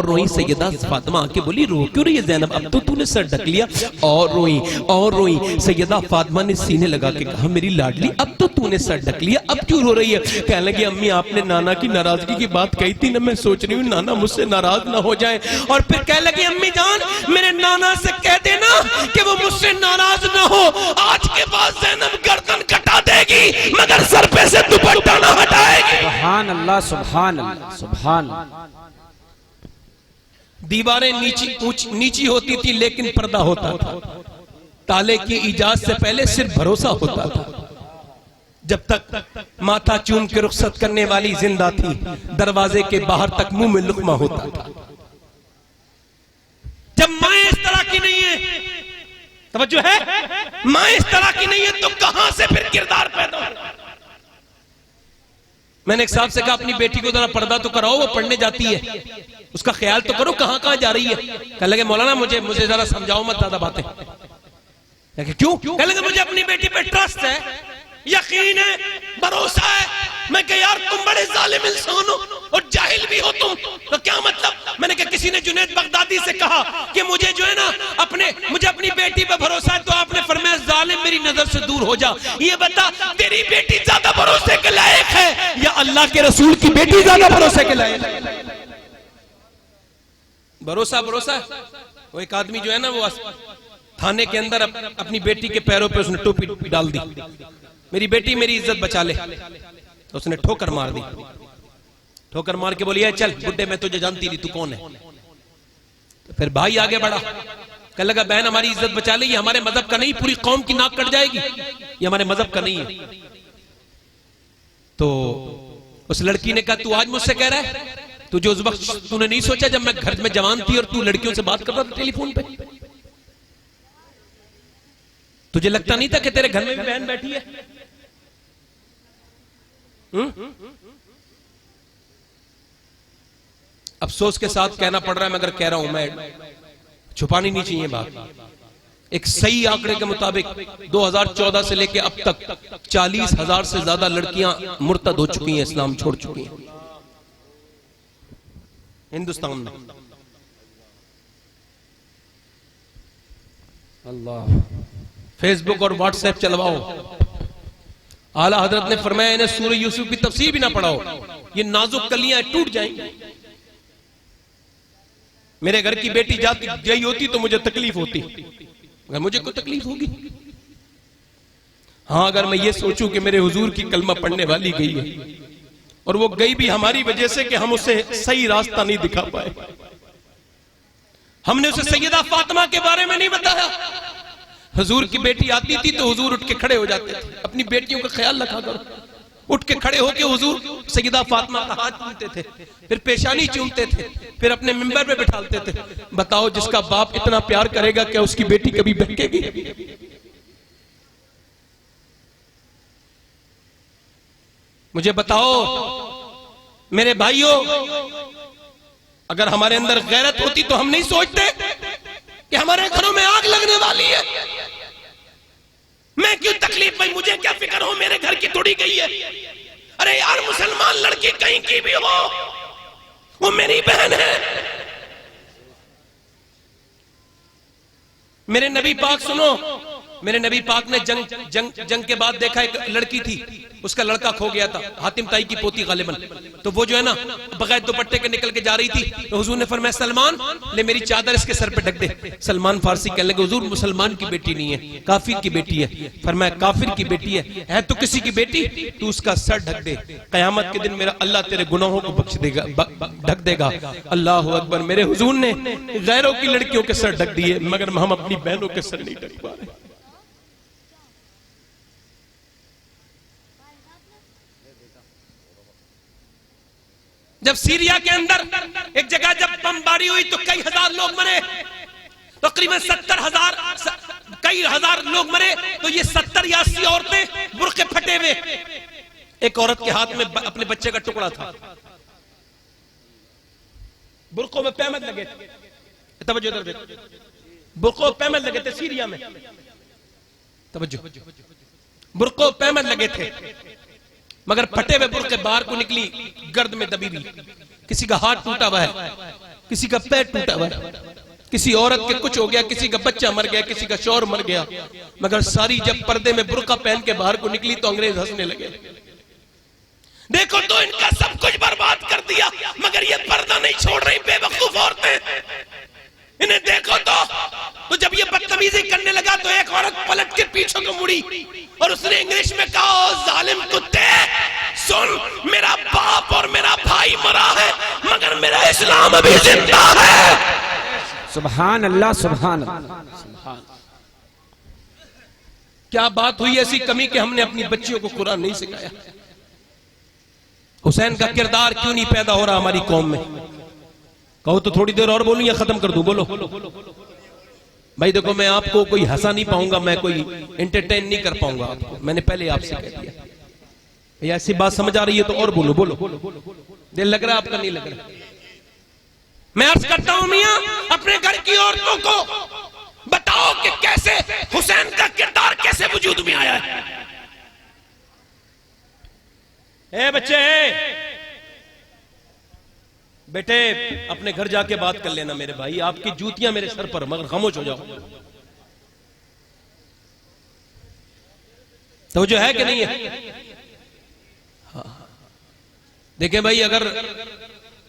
रोई। सैयदा फातिमा आके बोली, रो क्यों रही है ज़ैनब, अब तो तूने सर ढक लिया। और रोई। सैयदा फातिमा ने सीने लगा के कहा, मेरी लाडली अब तो तूने सर ढक लिया, अब क्यों रो रही है? कहने लगी, अम्मी आपने नाना की नाराजगी की बात कही थी ना, मैं सोच रही हूँ नाना मुझसे नाराज ना हो जाए। और फिर कहने लगी, अम्मी जान मेरे नाना से कह देना कि वो मुझसे नाराज ना हो, आज के बाद ज़ैनब गर्दन कटा देगी मगर सर पे से दुपट्टा ना हटाएगी। सुभान अल्लाह सुभान अल्लाह सुभान। दीवारें नीची होती थी लेकिन पर्दा होता था। ताले की इजाजत से पहले सिर्फ भरोसा होता था। जब तक माथा चूम के रुखसत करने वाली जिंदा थी, दरवाजे के बाहर तक मुंह में लुकमा होता था। जब माँ इस तरह की नहीं है, तवज्जो है, माँ इस तरह की नहीं है तो कहां से फिर किरदार पैदा होगा? मैंने एक साहब से कहा, अपनी बेटी को जरा पर्दा तो कराओ, वो पढ़ने जाती है, उसका ख्याल तो करो कहां कहां जा रही है। कहने लगे, मौलाना मुझे जरा समझाओ मत ज्यादा बातें। क्यों? कहने लगे, मुझे अपनी बेटी पे ट्रस्ट है, यकीन है, भरोसा है। मैं कहा, यार तुम बड़े जालिम इंसान हो और जाहिल भी हो तुम, तो क्या मतलब? मैंने कहा, किसी ने जुनैद बगदादी से कहा कि मुझे जो है ना मुझे अपनी बेटी पे भरोसा है, तो आपने फरमाया जालिम मेरी नजर नजर से दूर हो जा। ये बता तेरी बेटी ज्यादा भरोसे के लायक है या अल्लाह के रसूल की बेटी ज्यादा भरोसे के लायक है? भरोसा भरोसा। वो एक आदमी जो है ना, वो थाने के अंदर अपनी बेटी के पैरों पे उसने टोपी डाल दी, मेरी बेटी मेरी इज्जत बचा ले। तो उसने ठोकर मार दी। ठोकर मार के बोली, चल बुड्ढे मैं तुझे जानती नहीं, तू कौन है? तो फिर भाई आगे बढ़ा, कहने लगा बहन हमारी इज्जत बचा ले, ये हमारे मजहब का नहीं, पूरी कौम की नाक कट जाएगी, ये हमारे मजहब का नहीं है। तो उस लड़की ने कहा तू आज मुझसे कह रहा है? तुझे उस वक्त तूने नहीं सोचा जब मैं घर में जवान थी और तू लड़कियों से बात कर रहा था टेलीफोन पे? तुझे लगता नहीं था कि तेरे घर में भी बहन बैठी है? अफसोस के साथ कहना पड़ रहा है मगर कह रहा हूं मैं, छुपानी नहीं चाहिए बात। एक सही आंकड़े के मुताबिक 2014 से लेकर अब तक 40,000 से ज्यादा लड़कियां मुर्तद हो चुकी हैं, इस्लाम छोड़ चुकी हैं हिंदुस्तान में। अल्लाह। फेसबुक और व्हाट्सएप चलवाओ। आला हजरत ने फरमाया इन्हें सूरह यूसुफ की तफसीर भी ना पढ़ाओ, ये नाजुक कलियां टूट जाएंगी। मेरे घर की बेटी जाती गई होती तो मुझे तकलीफ होती, अगर मुझे कोई तकलीफ होगी? हाँ, अगर मैं ये सोचूं कि मेरे हुजूर की कलमा पढ़ने वाली गई है और वो गई भी हमारी वजह से कि हम उसे सही रास्ता नहीं दिखा पाए, हमने उसे सैयदा फातिमा के बारे में नहीं बताया। हुजूर की बेटी आती थी तो हुजूर उठ के खड़े हो जाते थे, अपनी बेटियों का ख्याल रखा करो। उठ के खड़े होके हुजूर सैयदा फातिमा का हाथ चूमते थे, फिर पेशानी चूमते थे, फिर अपने मिंबर पे बिठाते थे। बताओ जिसका बाप इतना प्यार करेगा क्या उसकी बेटी कभी बहकेगी? मुझे बताओ मेरे भाइयों, अगर हमारे अंदर गैरत होती तो हम नहीं सोचते कि हमारे घरों में आग लगने वाली है। मैं क्यों तकलीफ में, मुझे क्या फिक्र हो मेरे घर की तोड़ी गई है? अरे यार, मुसलमान लड़की कहीं की भी हो, वो मेरी बहन है। मेरे नबी पाक सुनो, मेरे नबी पाक ने जंग के बाद देखा एक लड़की थी, उसका लड़का खो गया था, हातिम ताई की पोती गालिबन। तो वो जो है ना बगैर दुपट्टे के निकल के जा रही थी, तो हुजूर ने फरमाया सलमान ले मेरी चादर इसके सर पे ढक दे। सलमान फारसी कहने लगे हुजूर मुसलमान की बेटी नहीं है, काफिर की बेटी है। फरमाया काफिर की बेटी है तो किसी की बेटी, तू उसका सर ढक दे, कयामत के दिन मेरा अल्लाह तेरे गुनाहों को बख्श देगा, ढक देगा। अल्लाह अकबर। मेरे हुजूर ने गैरों की लड़कियों के सर ढक दिए मगर हम अपनी बहनों के सर नहीं ढक पा रहे। जब सीरिया के अंदर एक जगह जब बमबारी हुई तो कई हजार लोग मरे, तकरीबन 70,000 कई हजार लोग मरे। तो ये 70 या 80 औरतें बुर्के फटे हुए, एक औरत के हाथ में अपने बच्चे का टुकड़ा था, बुर्कों में पैमद लगे थे। तवज्जो इधर देखो, बुर्कों पैमद लगे थे सीरिया में, तवज्जो, बुर्कों पैमद लगे थे मगर फटे हुए बुर्के बाहर को निकली, गर्द में दबी हुई। किसी का हाथ टूटा हुआ है, किसी का पैर टूटा हुआ है, किसी औरत के कुछ हो गया, किसी का बच्चा मर गया, किसी का शौहर मर गया। मगर सारी जब पर्दे में बुर्का पहन के बाहर को निकली तो अंग्रेज हंसने लगे। देखो तो इनका सब कुछ बर्बाद कर दिया मगर ये पर्दा नहीं छोड़ रही, बेवकूफ औरतें। इन्हें देखो तो जब ये बदतमीजी करने लगा तो एक औरत पलट के पीछे को मुड़ी और उसने इंग्लिश में कहा, ओ जालिम कुत्ते, सुन, मेरा बाप और मेरा भाई मरा है मगर मेरा इस्लाम अभी जिंदा है। सुभान अल्लाह, सुभान अल्लाह। क्या बात हुई ऐसी कमी कि हमने अपनी बच्चियों को कुरान नहीं सिखाया? हुसैन का किरदार क्यों नहीं पैदा हो रहा हमारी कौम में? कहो तो थोड़ी देर और बोलूं या खत्म कर दूं? बोलो भाई। देखो मैं आपको कोई हंसा नहीं पाऊंगा, मैं कोई एंटरटेन नहीं कर पाऊंगा आपको, मैंने पहले आपसे कह दिया। ये ऐसी बात समझ आ रही है तो और बोलो, बोलो। दिल लग रहा है आपका? नहीं लग रहा? मैं अर्ज करता हूं मियां, अपने घर की औरतों को बताओ कि कैसे हुसैन का किरदार कैसे वजूद में आया है। ए बच्चे, बेटे अपने घर जाके बात कर लेना मेरे भाई, आपकी जूतियां मेरे सर पर, मगर खामोश हो जाओ। तो जो है कि नहीं है? हाँ। देखें भाई, अगर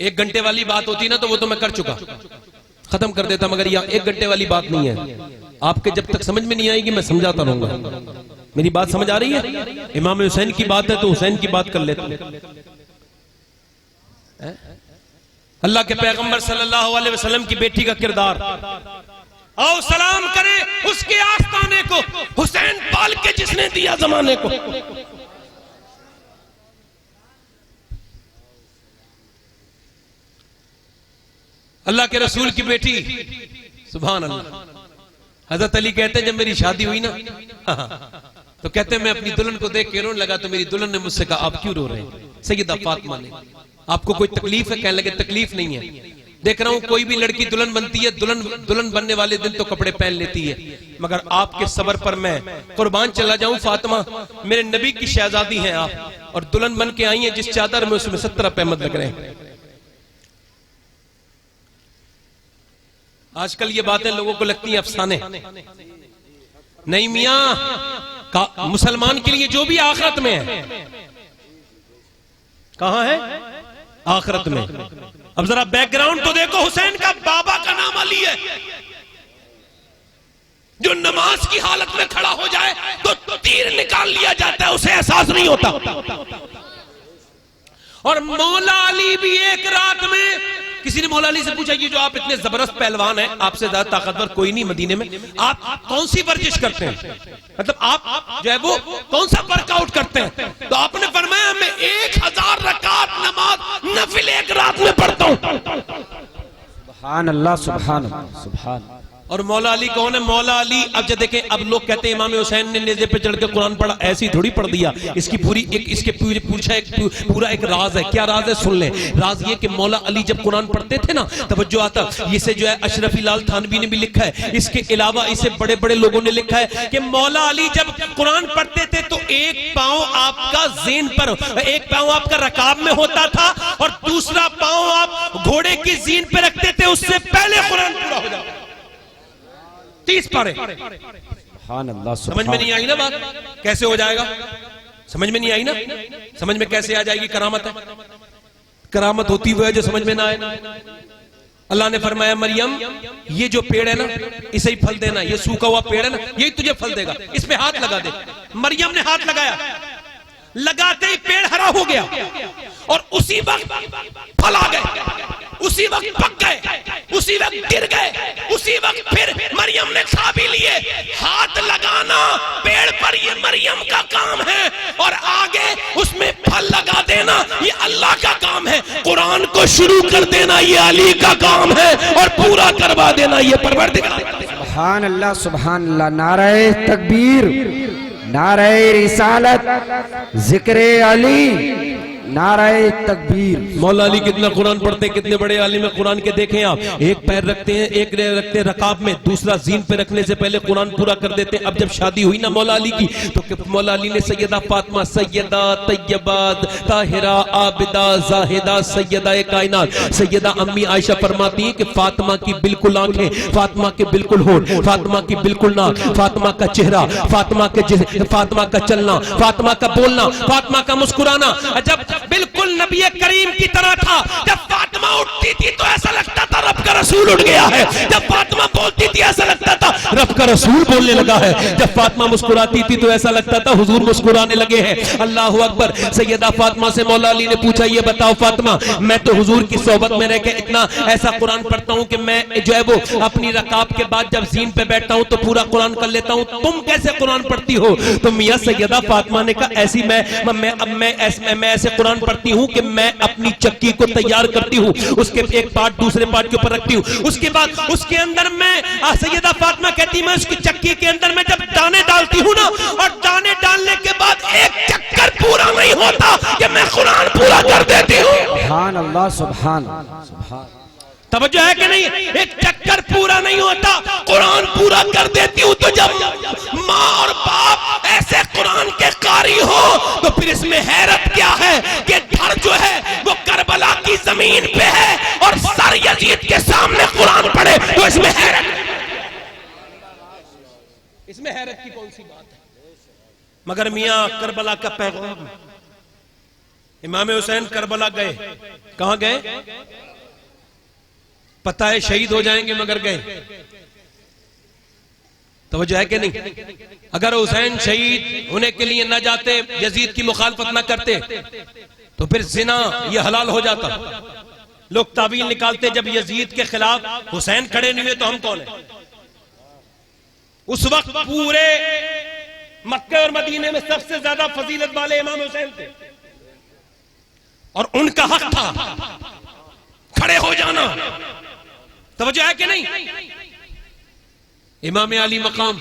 1 घंटे वाली बात होती ना तो वो तो मैं कर चुका, खत्म कर देता, मगर यह 1 घंटे वाली बात नहीं है। आपके जब तक समझ में नहीं आएगी मैं समझाता रहूंगा। मेरी बात समझ आ रही है? इमाम हुसैन की बात है तो हुसैन की बात कर लेते हैं। अल्लाह के पैगंबर सल्लल्लाहु अलैहि वसल्लम की बेटी का किरदार, आओ सलाम करें उसके आस्ताने को, हुसैन पाल के जिसने दिया जमाने को। अल्लाह के रसूल की बेटी, सुभान अल्लाह। हजरत अली कहते हैं जब मेरी शादी हुई ना तो कहते हैं मैं अपनी दुल्हन को देख के रोने लगा तो मेरी दुल्हन ने मुझसे कहा आप क्यों रो रहे हैं? सैयदा फातिमा ने, आपको कोई तकलीफ है? कहने लगे तकलीफ नहीं है, देख रहा हूं कोई भी लड़की दुल्हन बनती है, दुल्हन बनने वाले दिन तो कपड़े पहन लेती है, मगर आपके सबर पर मैं कुर्बान चला जाऊं फातिमा, मेरे नबी की शहजादी हैं आप, और दुल्हन बन के आई हैं जिस चादर में उसमें 17 पैमद लग रहे हैं। आजकल ये बातें लोगों को लगती हैं अफसाने, नहीं मियां, मुसलमान के लिए जो भी आखिरत में है, कहां है? आखिरत में। अब जरा बैकग्राउंड तो देखो, हुसैन का बाबा का नाम अली है, जो नमाज की हालत में खड़ा हो जाए तो तीर निकाल लिया जाता है, उसे एहसास नहीं होता। और मौला अली भी एक रात में, किसी ने मौला अली से पूछा, ये जो आप इतने जबरदस्त पहलवान हैं, आपसे ज्यादा ताकतवर कोई नहीं मदीने में, आप कौन सी वर्जिश करते हैं, मतलब आप जो है वो कौन सा वर्कआउट करते हैं? तो आपने फरमाया मैं 1000 रकात नमाज नफिल एक रात में पढ़ता हूं। सुभान अल्लाह, सुभान अल्लाह, सुभान। और मौला अली कौन है? मौला अली, अब जब देखें, अब लोग कहते हैं इमाम हुसैन ने नेज़े पे चढ़ के कुरान पढ़ा, ऐसी थोड़ी पढ़ दिया, इसकी पूरी एक, इसके पूरा एक राज है। क्या राज है? सुन ले। राज ये कि मौला अली जब कुरान पढ़ते थे ना, तवज्जो आता, इसे जो है अशरफी लाल थानवी ने भी लिखा है, इसके अलावा इसे बड़े बड़े लोगों ने लिखा है कि मौला अली जब कुरान पढ़ते थे तो एक पांव आपका ज़ेन पर, एक पांव आपका रकाब में होता था और दूसरा पांव आप घोड़े की ज़ीन पे रखते थे, उससे पहले कुरान पूरा हो जाता। 30 पारे। समझ में नहीं आई ना बात? कैसे हो जाएगा? समझ में नहीं आई ना? समझ में कैसे आ जाएगी? करामत है। करामत होती हुई है जो समझ में ना आए। अल्लाह ने फरमाया मरियम, ये जो पेड़ है ना, इसे ही फल देना, ये सूखा हुआ पेड़ है ना, यही तुझे फल देगा, इस पे हाथ लगा दे। मरियम ने हाथ लगाया, लगाते ही पेड़ हरा हो गया और उसी वक्त फल आ गए, उसी वक्त पक गए, उसी वक्त गिर गए, उसी वक्त फिर मरियम ने खा भी लिए। हाथ लगाना पेड़ पर ये मरियम का काम है और आगे उसमें फल लगा देना ये अल्लाह का काम है। कुरान को शुरू कर देना ये अली का काम है और पूरा करवा देना ये परवरदिगार। सुभान अल्लाह, सुभान अल्लाह। नारे तकबीर, नारे रिसालत, जिक्रे अली, नारे तकबीर। मौला अली कितना कुरान पढ़ते हैं, कितने बड़े आलिम कुरान के देखें आप। एक पैर रखते हैं, एक रखते हैं रकाब में, दूसरा जीन पे रखने से पहले कुरान पूरा कर देते हैं। अब जब शादी हुई ना मौला अली की, तो मौला अली ने सैयदा फातिमा, सैयदा तैयबाद, ताहिरा, आबिदा, जाहिदा, सैयदा कायनात, सैयदा अम्मी आयशा फरमाती हैं कि फातिमा की बिल्कुल आंखें, फातिमा के बिल्कुल होठ, फातिमा की बिल्कुल नाक, फातिमा का चेहरा, फातिमा का चलना, फातिमा का बोलना, फातिमा का मुस्कुराना जब बिल्कुल नबी करीम की तरह था। जब फातिमा उठती थी तो ऐसा लगता था रब का रसूल उठ गया है, जब फातिमा बोलती थी ऐसा लगता था रब का रसूल बोलने लगा है, जब फातिमा मुस्कुराती थी तो ऐसा लगता था हुजूर मुस्कुराने लगे हैं। अल्लाह अकबर। सैयदा फातिमा से मौला अली ने पूछा, ये बताओ फातिमा, मैं तो हुजूर की सोहबत में रह के इतना ऐसा कुरान पढ़ता हूँ कि मैं जो है वो अपनी रकाब के बाद जब जीन पे बैठता हूँ तो पूरा कुरान कर लेता हूँ, तुम कैसे कुरान पढ़ती हो? तो मियां सैयदा फातिमा ने कहा, ऐसी मैं ऐसे कुरान पढ़ती हूं कि मैं अपनी चक्की को तैयार करती हूं, उसके एक पार्ट दूसरे पार्ट के ऊपर रखती हूं, उसके बाद उसके अंदर मैं, सैयदा फातिमा कहती, मैं उसकी चक्की के अंदर मैं जब दाने डालती हूं ना, और दाने डालने के बाद एक चक्कर पूरा नहीं होता कि मैं कुरान पूरा कर देती हूं। सुभान अल्लाह, सुभान सुभान। तवज्जो है कि नहीं? एक चक्कर पूरा नहीं होता, कुरान पूरा कर देती हूं। तो जब माँ और बाप ऐसे कुरान के कारी हो तो फिर इसमें हैरत क्या है कि घर जो है वो करबला की जमीन पे है और सर यजीद के सामने कुरान पढ़े, तो इसमें हैरत की कौन सी बात है? मगर मियां करबला का पैगाम, इमाम हुसैन करबला गए, कहां गए? पता है शहीद हो जाएंगे मगर गए। तवज्जो है कि नहीं? अगर हुसैन शहीद होने के लिए न जाते, यजीद की मुखालफत न करते, तो फिर जिना ये हलाल हो जाता। लोग तावील निकालते जब यजीद के खिलाफ हुसैन खड़े नहीं हुए तो हम कौन है? उस वक्त पूरे मक्के और मदीने में सबसे ज्यादा फजीलत वाले इमाम हुसैन थे और उनका हक था खड़े हो जाना। तवज्जो है कि नहीं? इमाम अली मकाम,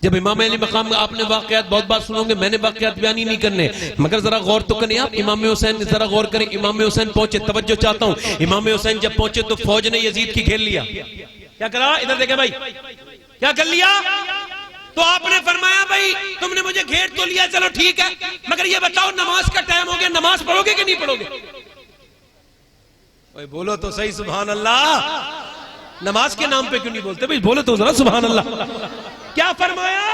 जब इमाम अली मकाम आपने वाकयात बहुत बार सुनोगे, मैंने वाकयात बयानी नहीं करने, मगर जरा गौर तो करें आप। इमाम हुसैन जरा गौर करें, इमाम हुसैन पहुंचे, तवज्जो चाहता हूं, इमाम हुसैन जब पहुंचे तो फौज ने यजीद की घेर लिया। क्या करा? इधर देखे भाई, क्या कर लिया? तो आपने फरमाया भाई तुमने मुझे घेर तो लिया, चलो ठीक है, मगर ये बताओ नमाज का टाइम हो गया, नमाज पढ़ोगे कि नहीं पढ़ोगे? भाई बोलो तो सही सुभान अल्लाह। नमाज के नाम पे क्यों नहीं बोलते भाई? बोलो तो जरा सुभान अल्लाह। क्या फरमाया?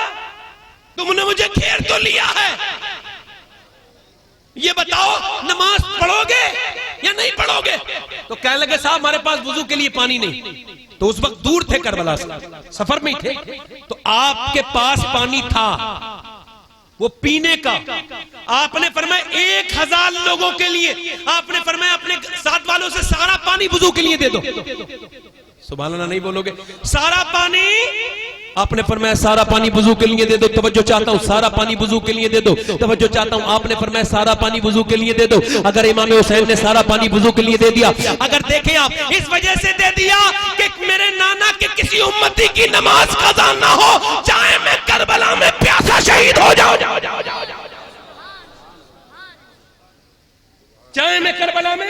तुमने मुझे घेर तो लिया है, ये बताओ नमाज पढ़ोगे या नहीं पढ़ोगे? तो कहने लगे साहब हमारे पास वुजू के लिए पानी नहीं। तो उस वक्त दूर थे करबला से, सफर में ही थे, तो आपके पास पानी था वो पीने का। आपने फरमाया 1000 लोगों के लिए, आपने फरमाया अपने साथ वालों से सारा पानी वुजू के लिए दे दो। सुभान अल्लाह नहीं बोलोगे? सारा पानी, आपने फरमाया सारा पानी वुजू के लिए दे दो। तवज्जो चाहता हूं, सारा पानी वुजू के लिए दे दो। तवज्जो चाहता हूं, आपने फरमाया सारा पानी वुजू के लिए दे दो। अगर इमाम हुसैन ने सारा पानी वुजू के लिए दे दिया, अगर देखें आप, इस वजह से दे दिया कि मेरे नाना के किसी उम्मती की नमाज कज़ा ना हो, चाहे मैं करबला में प्यासा शहीद हो जाऊं, चाहे मैं करबला में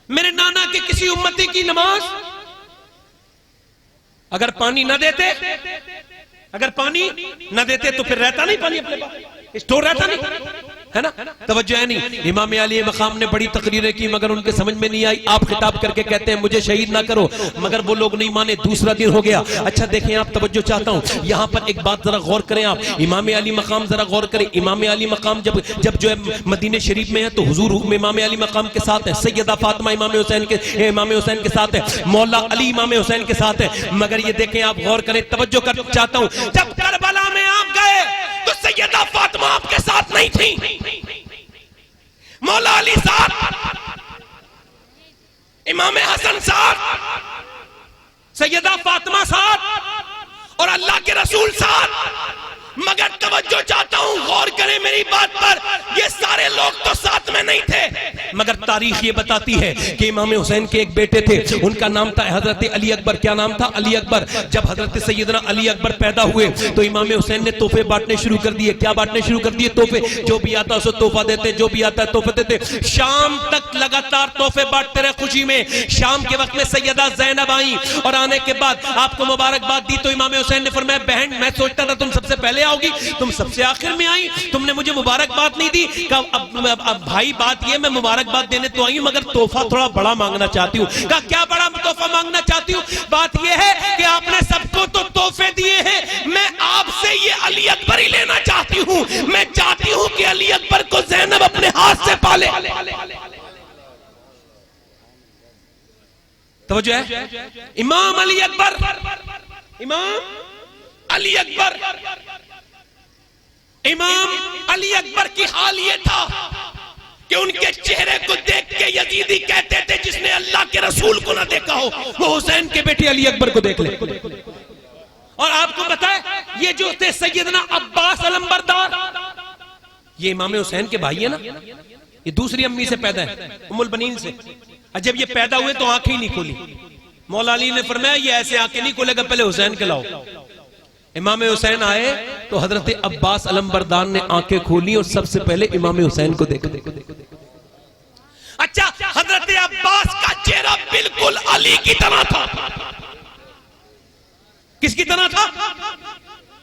मेरे नाना के किसी उम्मती की नमाज। अगर पानी न देते, अगर पानी न देते तो फिर रहता नहीं पानी अपने पास, स्टोर रहता नहीं, है ना? तवज्जो है नहीं? इमाम अली मकाम ने बड़ी तकरीरें की मगर उनके समझ में नहीं आई। आप खिताब करके कहते हैं मुझे शहीद ना करो, मगर वो लोग नहीं माने। दूसरा दिन हो गया। अच्छा देखें आप, तवज्जो चाहता हूं, यहां पर एक बात जरा गौर करें आप। इमाम अली मकाम जरा गौर करें। इमाम अली मकाम जब जो है मदीने शरीफ में है तो हुजूर इमाम अली मकाम के साथ है, सैयदा फातिमा इमाम हुसैन के साथ है, मौला अली इमाम हुसैन के साथ है। मगर ये देखें आप, गौर करें, तवज्जो कर चाहता हूं, जब करबला में आप गए तो सैयदा फातिमा आपके साथ नहीं थी, मौला अली साथ, इमाम हसन साथ, सैयदा फातिमा साथ और अल्लाह के रसूल साथ। मगर तवज्जो चाहता हूं, गौर करें मेरी बात पर, ये सारे लोग तो साथ में नहीं थे, मगर तारीख ये बताती है कि इमाम हुसैन के एक बेटे थे, उनका नाम था हजरत अली अकबर। क्या नाम था? अली अकबर। जब हजरत सैयदना अली अकबर पैदा हुए तो इमाम हुसैन ने तोहफे बांटने शुरू कर दिए। क्या बांटने शुरू कर दिए? तोहफे। जो भी आता उसे तोहफा देते, जो भी आता है तोहफे देते। शाम तक लगातार तोहफे बांटते रहे खुशी में। शाम के वक्त में सैयदा जैनब आई और आने के बाद आपको मुबारकबाद दी तो इमाम हुसैन ने फरमाया बहन मैं सोचता था तुम सबसे पहले आओगी, तुम सबसे आखिर में आई, तुमने मुझे मुबारकबाद नहीं दी। अब भाई बात ये, मैं मुबारकबाद देने तो आई हूं मगर तोहफा थोड़ा बड़ा मांगना चाहती हूँ। कहा क्या बड़ा तोहफा मांगना चाहती हूँ? बात ये है कि आपने सबको तो तोहफे दिए हैं, मैं आपसे ये अली अकबर ही लेना चाहती हूँ। मैं चाहती हूँ कि अली अकबर को ज़ैनब अपने हाथ से पाले। तवज्जो है? इमाम अली अकबर, इमाम अली अकबर, इमाम अली अकबर की हाल ये था कि उनके चेहरे को देख के यजीदी कहते थे जिसने अल्लाह के रसूल को ना देखा हो वो हुसैन के बेटे अली अकबर को देख ले। और आपको पता है ये जो थे सैयदना अब्बास अलंबरदार, ये इमाम हुसैन के भाई है ना, ये दूसरी अम्मी से पैदा है, उम्मुल बनीन से। और जब ये पैदा हुए तो आंखें ही नहीं खोली। मौला अली ने फरमाया ये ऐसे आंखें नहीं खोलेगा, पहले हुसैन के लाओ। इमाम हुसैन आए तो हजरत अब्बास अलंबरदार ने आंखें खोली और सबसे पहले इमाम हुसैन को देखा। अच्छा, हजरत अब्बास का चेहरा बिल्कुल अली की तरह था। किसकी तरह था?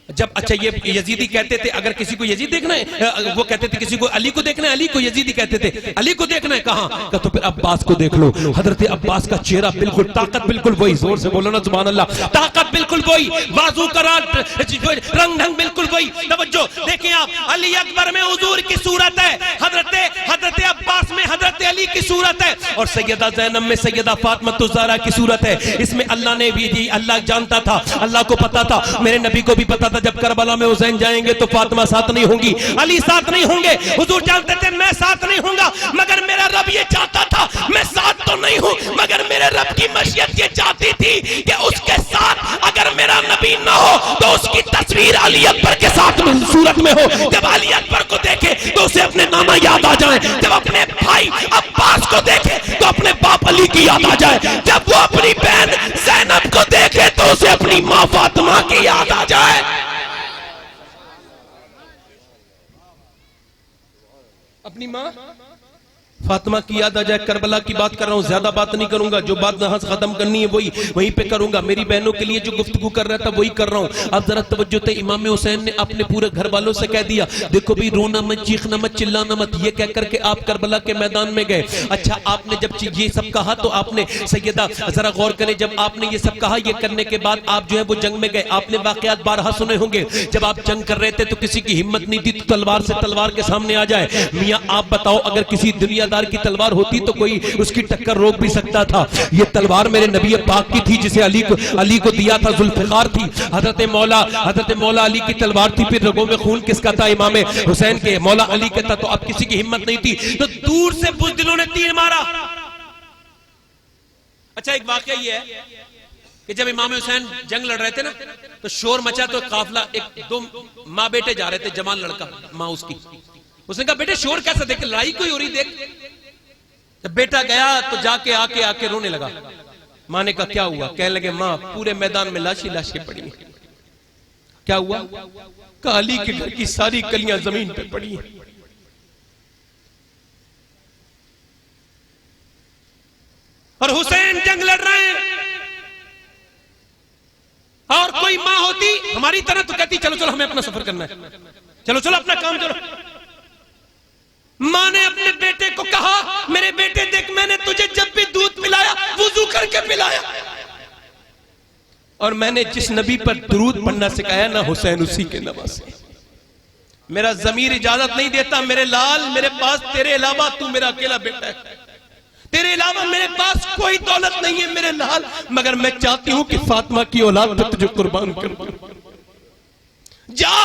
जब अच्छा ये यजीदी कहते थे अगर किसी को यजीद देखना है, वो कहते थे किसी को अली को देखना है, अली को यजीदी कहते थे, अली को देखना है कहां का, तो फिर अब्बास को देख लो। हजरत अब्बास का चेहरा बिल्कुल, ताकत बिल्कुल वही, जोर से बोलो ना सुभान अल्लाह, ताकत बिल्कुल वही, बाजू का रंग ढंग बिल्कुल वही। तवज्जो देखिए आप, अली अकबर में हुजूर की सूरत है, हजरत अब्बास में हजरत अली की सूरत है, और सैयदा ज़ैनब में सैयदा फातिमा ज़हरा की सूरत है। इसमें अल्लाह ने भी दी, अल्लाह जानता था, अल्लाह को पता था, मेरे नबी को भी पता था जब करबला में हुसैन जाएंगे तो फातिमा साथ नहीं होंगी, अली साथ नहीं होंगे। हुजूर जानते थे मैं साथ नहीं होऊंगा, मगर मेरा रब ये चाहता था मैं साथ तो नहीं हूं, मगर मेरे रब की मशीयत ये चाहती थी कि उसके साथ अगर मेरा नबी ना हो तो उसकी तस्वीर अली अकबर के साथ सूरत में हो। जब अली अकबर को देखे तो उसे अपने नाना याद आ जाए, जब अपने भाई अब्बास को देखे तो अपने बाप अली की याद आ जाए, जब वो अपनी बहन ज़ैनब को देखे तो उसे अपनी मां फातिमा की याद आ जाए। अपनी मां फातिमा की याद आ जाए। करबला की बात कर रहा हूं, ज्यादा बात नहीं करूंगा, जो बात यहां से खत्म करनी है वही वहीं पे करूंगा। मेरी बहनों के लिए जो गुफ्तगू कर रहा था वही कर रहा हूं। अब जरा तवज्जो थे, इमाम हुसैन ने अपने पूरे घर वालों से कह दिया, देखो भी रोना मत, चीखना मत, चिल्लाना मत, ये कह करके आप करबला के मैदान में गए। अच्छा आपने जब ये सब कहा तो आपने सैयदा जरा गौर करें, जब आपने ये सब कहा, ये करने के बाद आप जो है वो जंग में गए। आपने वाकयात बारहा सुने होंगे, जब आप जंग कर रहे थे तो किसी की हिम्मत नहीं थी तो तलवार से तलवार के सामने आ जाए। मियां आप बताओ, अगर किसी दुनिया की तलवार होती तो कोई उसकी टक्कर रोक भी सकता था। ये तलवार मेरे नबी पाक की थी, जिसे अली को दिया था, जुल्फिकार थी। हजरत मौला अली की तलवार थी। फिर रगों में खून किसका था? इमाम हुसैन के, मौला अली का था। तो अब किसी की हिम्मत नहीं थी तो दूर से बुज़दिलों ने तीर मारा। अच्छा एक वाकया ये है कि जब इमाम हुसैन जंग लड़ रहे थे ना तो शोर मचा, तो काफिला, एक दो माँ बेटे जा रहे थे, जवान लड़का, माँ उसकी, उसने कहा बेटे शोर कैसा, देख लड़ाई कोई हो रही देख। जब बेटा गया तो जाके आके रोने लगा। माँ ने कहा क्या हुआ? कहने लगे माँ पूरे मैदान में लाशें पड़ी हैं। क्या हुआ? कहा अली के घर की सारी कलियां जमीन पे पड़ी हैं। और हुसैन जंग लड़ रहे हैं, और कोई माँ होती हमारी तरह तो कहती चलो चलो हमें अपना सफर करना है, चलो चलो अपना काम चलो। मां ने अपने बेटे को कहा मेरे बेटे देख, मैंने तुझे जब भी दूध पिलाया वुजू करके पिलाया, और मैंने जिस नबी पर दुरूद पढ़ना सिखाया ना हुसैन उसी के नवासे। मेरा जमीर इजाजत नहीं देता मेरे लाल, मेरे पास तेरे अलावा तू मेरा अकेला बेटा है, तेरे अलावा मेरे पास कोई दौलत नहीं है मेरे लाल, मगर मैं चाहती हूं कि फातिमा की औलाद पे तुझे कुर्बान कर दूं। जा,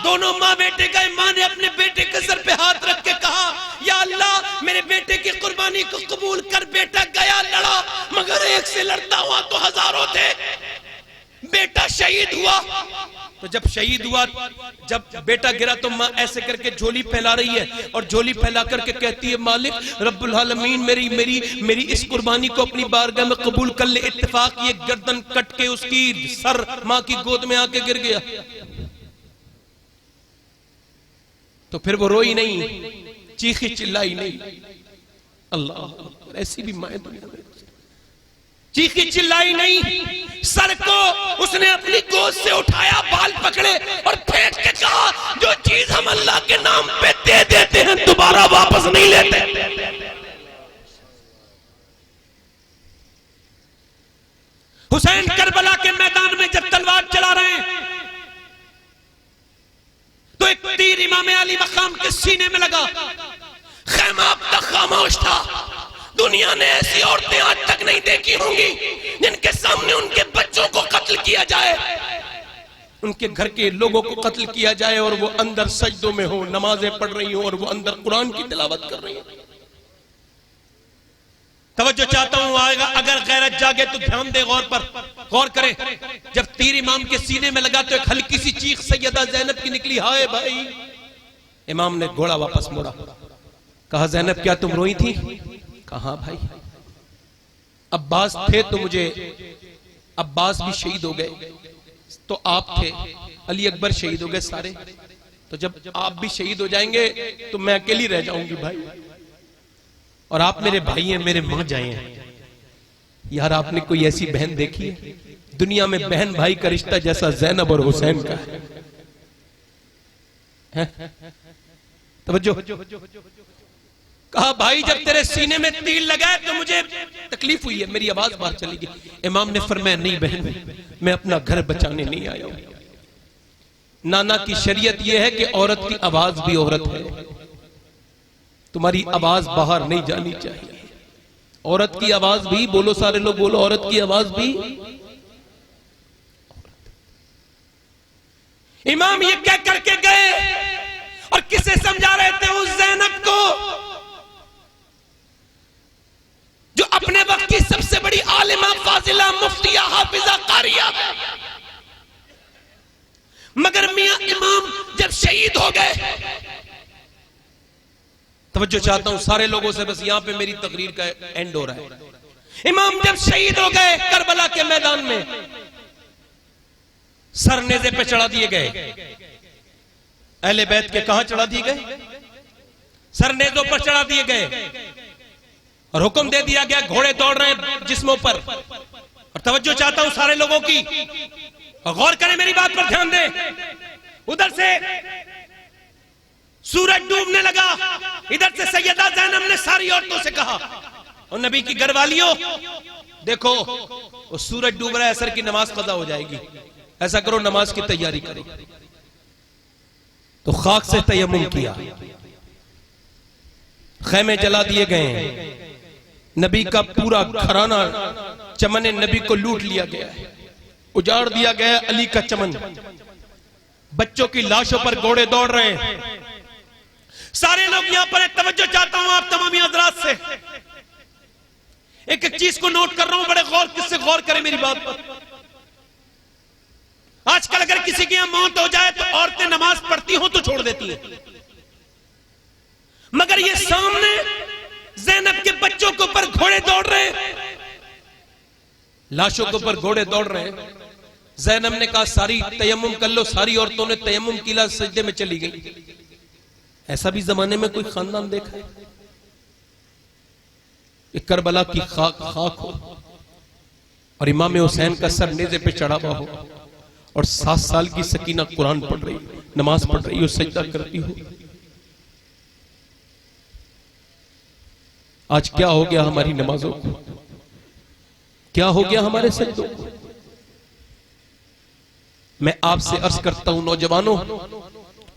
दोनों माँ बेटे गए। माँ ने अपने बेटे के सर पे हाथ रख के कहा या अल्लाह मेरे बेटे की कुर्बानी को कबूल कर। बेटा गया, लड़ा, मगर एक से लड़ता हुआ तो हजारों थे। बेटा शहीद हुआ। तो जब शहीद हुआ, जब बेटा गिरा तो माँ ऐसे करके झोली फैला रही है, और झोली फैला करके कहती है मालिक रब्बुल आलमीन मेरी इस कुर्बानी को अपनी बारगाह में कबूल कर ले। इत्तेफाक ये गर्दन कट के उसकी सर माँ की गोद में आके गिर गया। तो फिर वो रोई नहीं, चीखी चिल्लाई नहीं। अल्लाह, ऐसी भी माएं दुनिया में, चीखी चिल्लाई नहीं, सर को उसने अपनी गोद से उठाया, बाल पकड़े और फेंक के कहा जो चीज हम अल्लाह के नाम पे दे देते हैं दोबारा वापस नहीं लेते। हुसैन करबला के मैदान में जब तलवार चला रहे हैं तो एक तीर इमाम अली मकाम के सीने में लगा। खैमा अब तक खामोश था। दुनिया ने ऐसी औरतें आज तक नहीं देखी होंगी जिनके सामने उनके बच्चों को कत्ल किया जाए, उनके घर के लोगों को कत्ल किया जाए, और वो अंदर सजदों में हो, नमाजें पढ़ रही हो, और वो अंदर कुरान की तिलावत कर रही हो। तवज्जो चाहता हूं आएगा, अगर गैरत जागे तो ध्यान दे, गौर करें। जब तीर इमाम के सीने में लगा तो एक हल्की सी चीख सैयदा ज़ैनब की निकली, हाय भाई। इमाम ने घोड़ा वापस मोड़ा, कहा ज़ैनब क्या तुम रोई थी? कहा भाई अब्बास थे तो मुझे, अब्बास भी शहीद हो गए तो आप थे, अली अकबर शहीद हो गए सारे, तो जब आप भी शहीद हो जाएंगे तो मैं अकेली रह जाऊंगी भाई, और आप मेरे भाई हैं, मेरे मां जाए हैं। यार आपने कोई ऐसी बहन देखी है दुनिया में बहन भाई का रिश्ता जैसा ज़ैनब और हुसैन का है? तवज्जो। कहा भाई जब तेरे सीने में तीर लगा तो मुझे तकलीफ हुई है, मेरी आवाज बाहर चली गई। इमाम ने फरमाया नहीं बहन, मैं अपना घर बचाने नहीं आया हूं। नाना की शरीयत यह है कि औरत की आवाज भी औरत है, तुम्हारी आवाज बाहर नहीं जानी चाहिए। औरत की आवाज भी, बोलो सारे लोग बोलो, औरत की आवाज भी। इमाम ये कह करके गए और किसे समझा रहे थे? उस ज़ैनब को जो अपने वक्त की सबसे बड़ी आलिमा, फाजिला, मुफ्तिया, हाफिजा, कारिया है। मगर मियां इमाम जब शहीद हो गए, तवज्जो चाहता हूं सारे लोगों से, बस यहां पे मेरी तकरीर का एंड हो रहा है। इमाम जब शहीद हो गए करबला के मैदान में, सर नेज़े पे चढ़ा दिए गए। अहले बैत के कहां चढ़ा दिए गए? सर नेज़ों पर चढ़ा दिए गए और हुक्म दे दिया गया घोड़े दौड़ रहे हैं जिस्मों पर। और तवज्जो चाहता हूं सारे लोगों की, और गौर करें मेरी बात पर ध्यान दें। उधर से सूरज डूबने लगा, इधर से सैयदा ज़ैनब ने सारी औरतों से कहा, और नबी की घरवालियों देखो वो सूरज डूब रहा है, असर की नमाज कज़ा हो जाएगी, ऐसा करो नमाज की तैयारी करो। तो खाक से तयम्मुम किया, खैमे जला दिए गए, नबी का पूरा घराना चमन नबी को लूट लिया गया है, उजाड़ दिया गया अली का चमन। बच्चों की लाशों पर घोड़े दौड़ रहे हैं। सारे लोग यहां पर एक तवज्जो चाहता हूं आप तमाम हज़रात से, एक एक चीज को नोट कर रहा हूं, बड़े गौर किससे गौर करें मेरी बात पर। आजकल अगर किसी की यहां मौत हो जाए तो औरतें नमाज पढ़ती हो तो छोड़ देती हैं, मगर ये सामने ज़ैनब के बच्चों के ऊपर घोड़े दौड़ रहे हैं, लाशों के ऊपर घोड़े दौड़ रहे हैं। ज़ैनब ने कहा सारी तयम्मुम कर लो, सारी औरतों ने तयम्मुम किया, सजदे में चली गई। ऐसा भी जमाने में कोई खानदान देखा है? एक करबला की खाक हो और इमाम हुसैन का सर नेज़े पे चढ़ा हुआ हो, और 7 साल की सकीना कुरान पढ़ रही, नमाज पढ़ रही हो, सजदा करती हो। आज क्या हो गया हमारी नमाजों को, क्या हो गया हमारे सजदों को? मैं आपसे अर्ज करता हूं नौजवानों,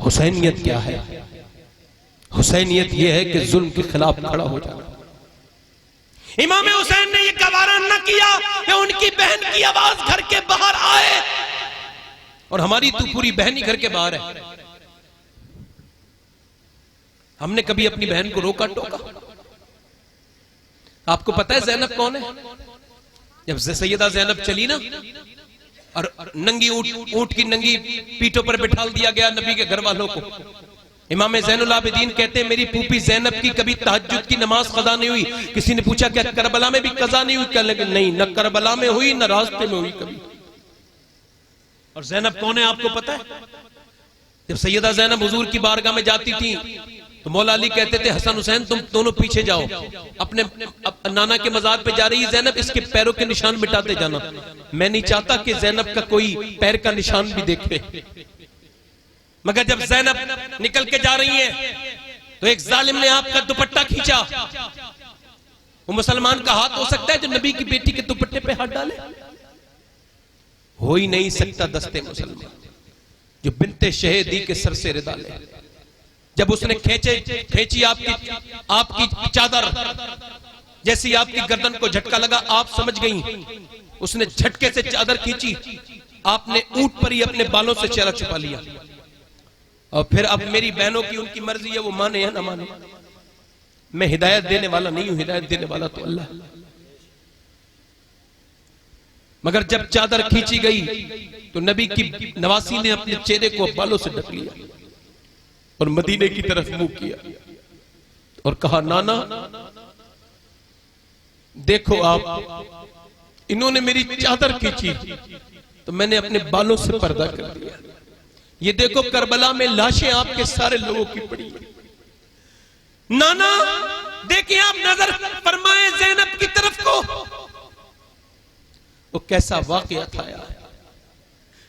हुसैनियत क्या है? हुसैनियत यह है कि जुल्म के खिलाफ खड़ा हो जाना। इमाम हुसैन ने यह गवारा न किया कि उनकी बहन की आवाज घर के बाहर आए, और हमारी तो पूरी बहन ही घर के बाहर है। हमने कभी अपनी बहन को रोका टोका? आपको पता है ज़ैनब कौन है? जब सैयदा ज़ैनब चली ना, और नंगी ऊंट की नंगी पीठों पर बिठा दिया गया नबी के घर वालों को। इमाम ज़ैनुल आबिदीन कहते हैं मेरी फूफी ज़ैनब की कभी तहज्जुद की नमाज कज़ा नहीं हुई। किसी ने पूछा क्या करबला में भी कज़ा नहीं हुई? क्या? लेकिन नहीं, न करबला में हुई न रास्ते में हुई कभी। और ज़ैनब कौन है आपको पता है? जब सैयदा ज़ैनब हुजूर की बारगाह में जाती थी तो मौला अली कहते थे हसन हुसैन तुम दोनों पीछे जाओ, अपने नाना के मज़ार पे जा रही है ज़ैनब, इसके पैरों के निशान मिटाते जाना। मैं नहीं चाहता कि ज़ैनब का कोई पैर का निशान भी देखे। मगर जब ज़ैनब निकल के जा रही है तो एक जालिम ने आपका दुपट्टा खींचा। वो मुसलमान का हाथ हो सकता है जो नबी की बेटी के दुपट्टे पे हाथ डाले? हो ही नहीं सकता दस्ते मुसलमान जो बिनते शहीदी के सर से रिदा ले। जब उसने खींची आपकी चादर, जैसी आपकी गर्दन को झटका लगा आप समझ गई, उसने झटके से चादर खींची, आपने ऊंट पर ही अपने बालों से चेहरा छुपा लिया। और फिर अब मेरी बहनों की उनकी मर्जी है, वो माने या ना माने, मैं हिदायत देने वाला नहीं हूं, हिदायत देने वाला तो अल्लाह। मगर जब चादर खींची गई तो नबी की नवासी ने अपने चेहरे को बालों से ढक लिया और मदीने की तरफ मुंह किया और कहा नाना देखो आप, इन्होंने मेरी चादर खींची तो मैंने अपने बालों से पर्दा कर दिया। ये देखो करबला में लाशें आपके सारे लोगों की पड़ी हैं। नाना देखिए आप नजर फरमाए ज़ैनब की तरफ को, वो कैसा वाकया था यार।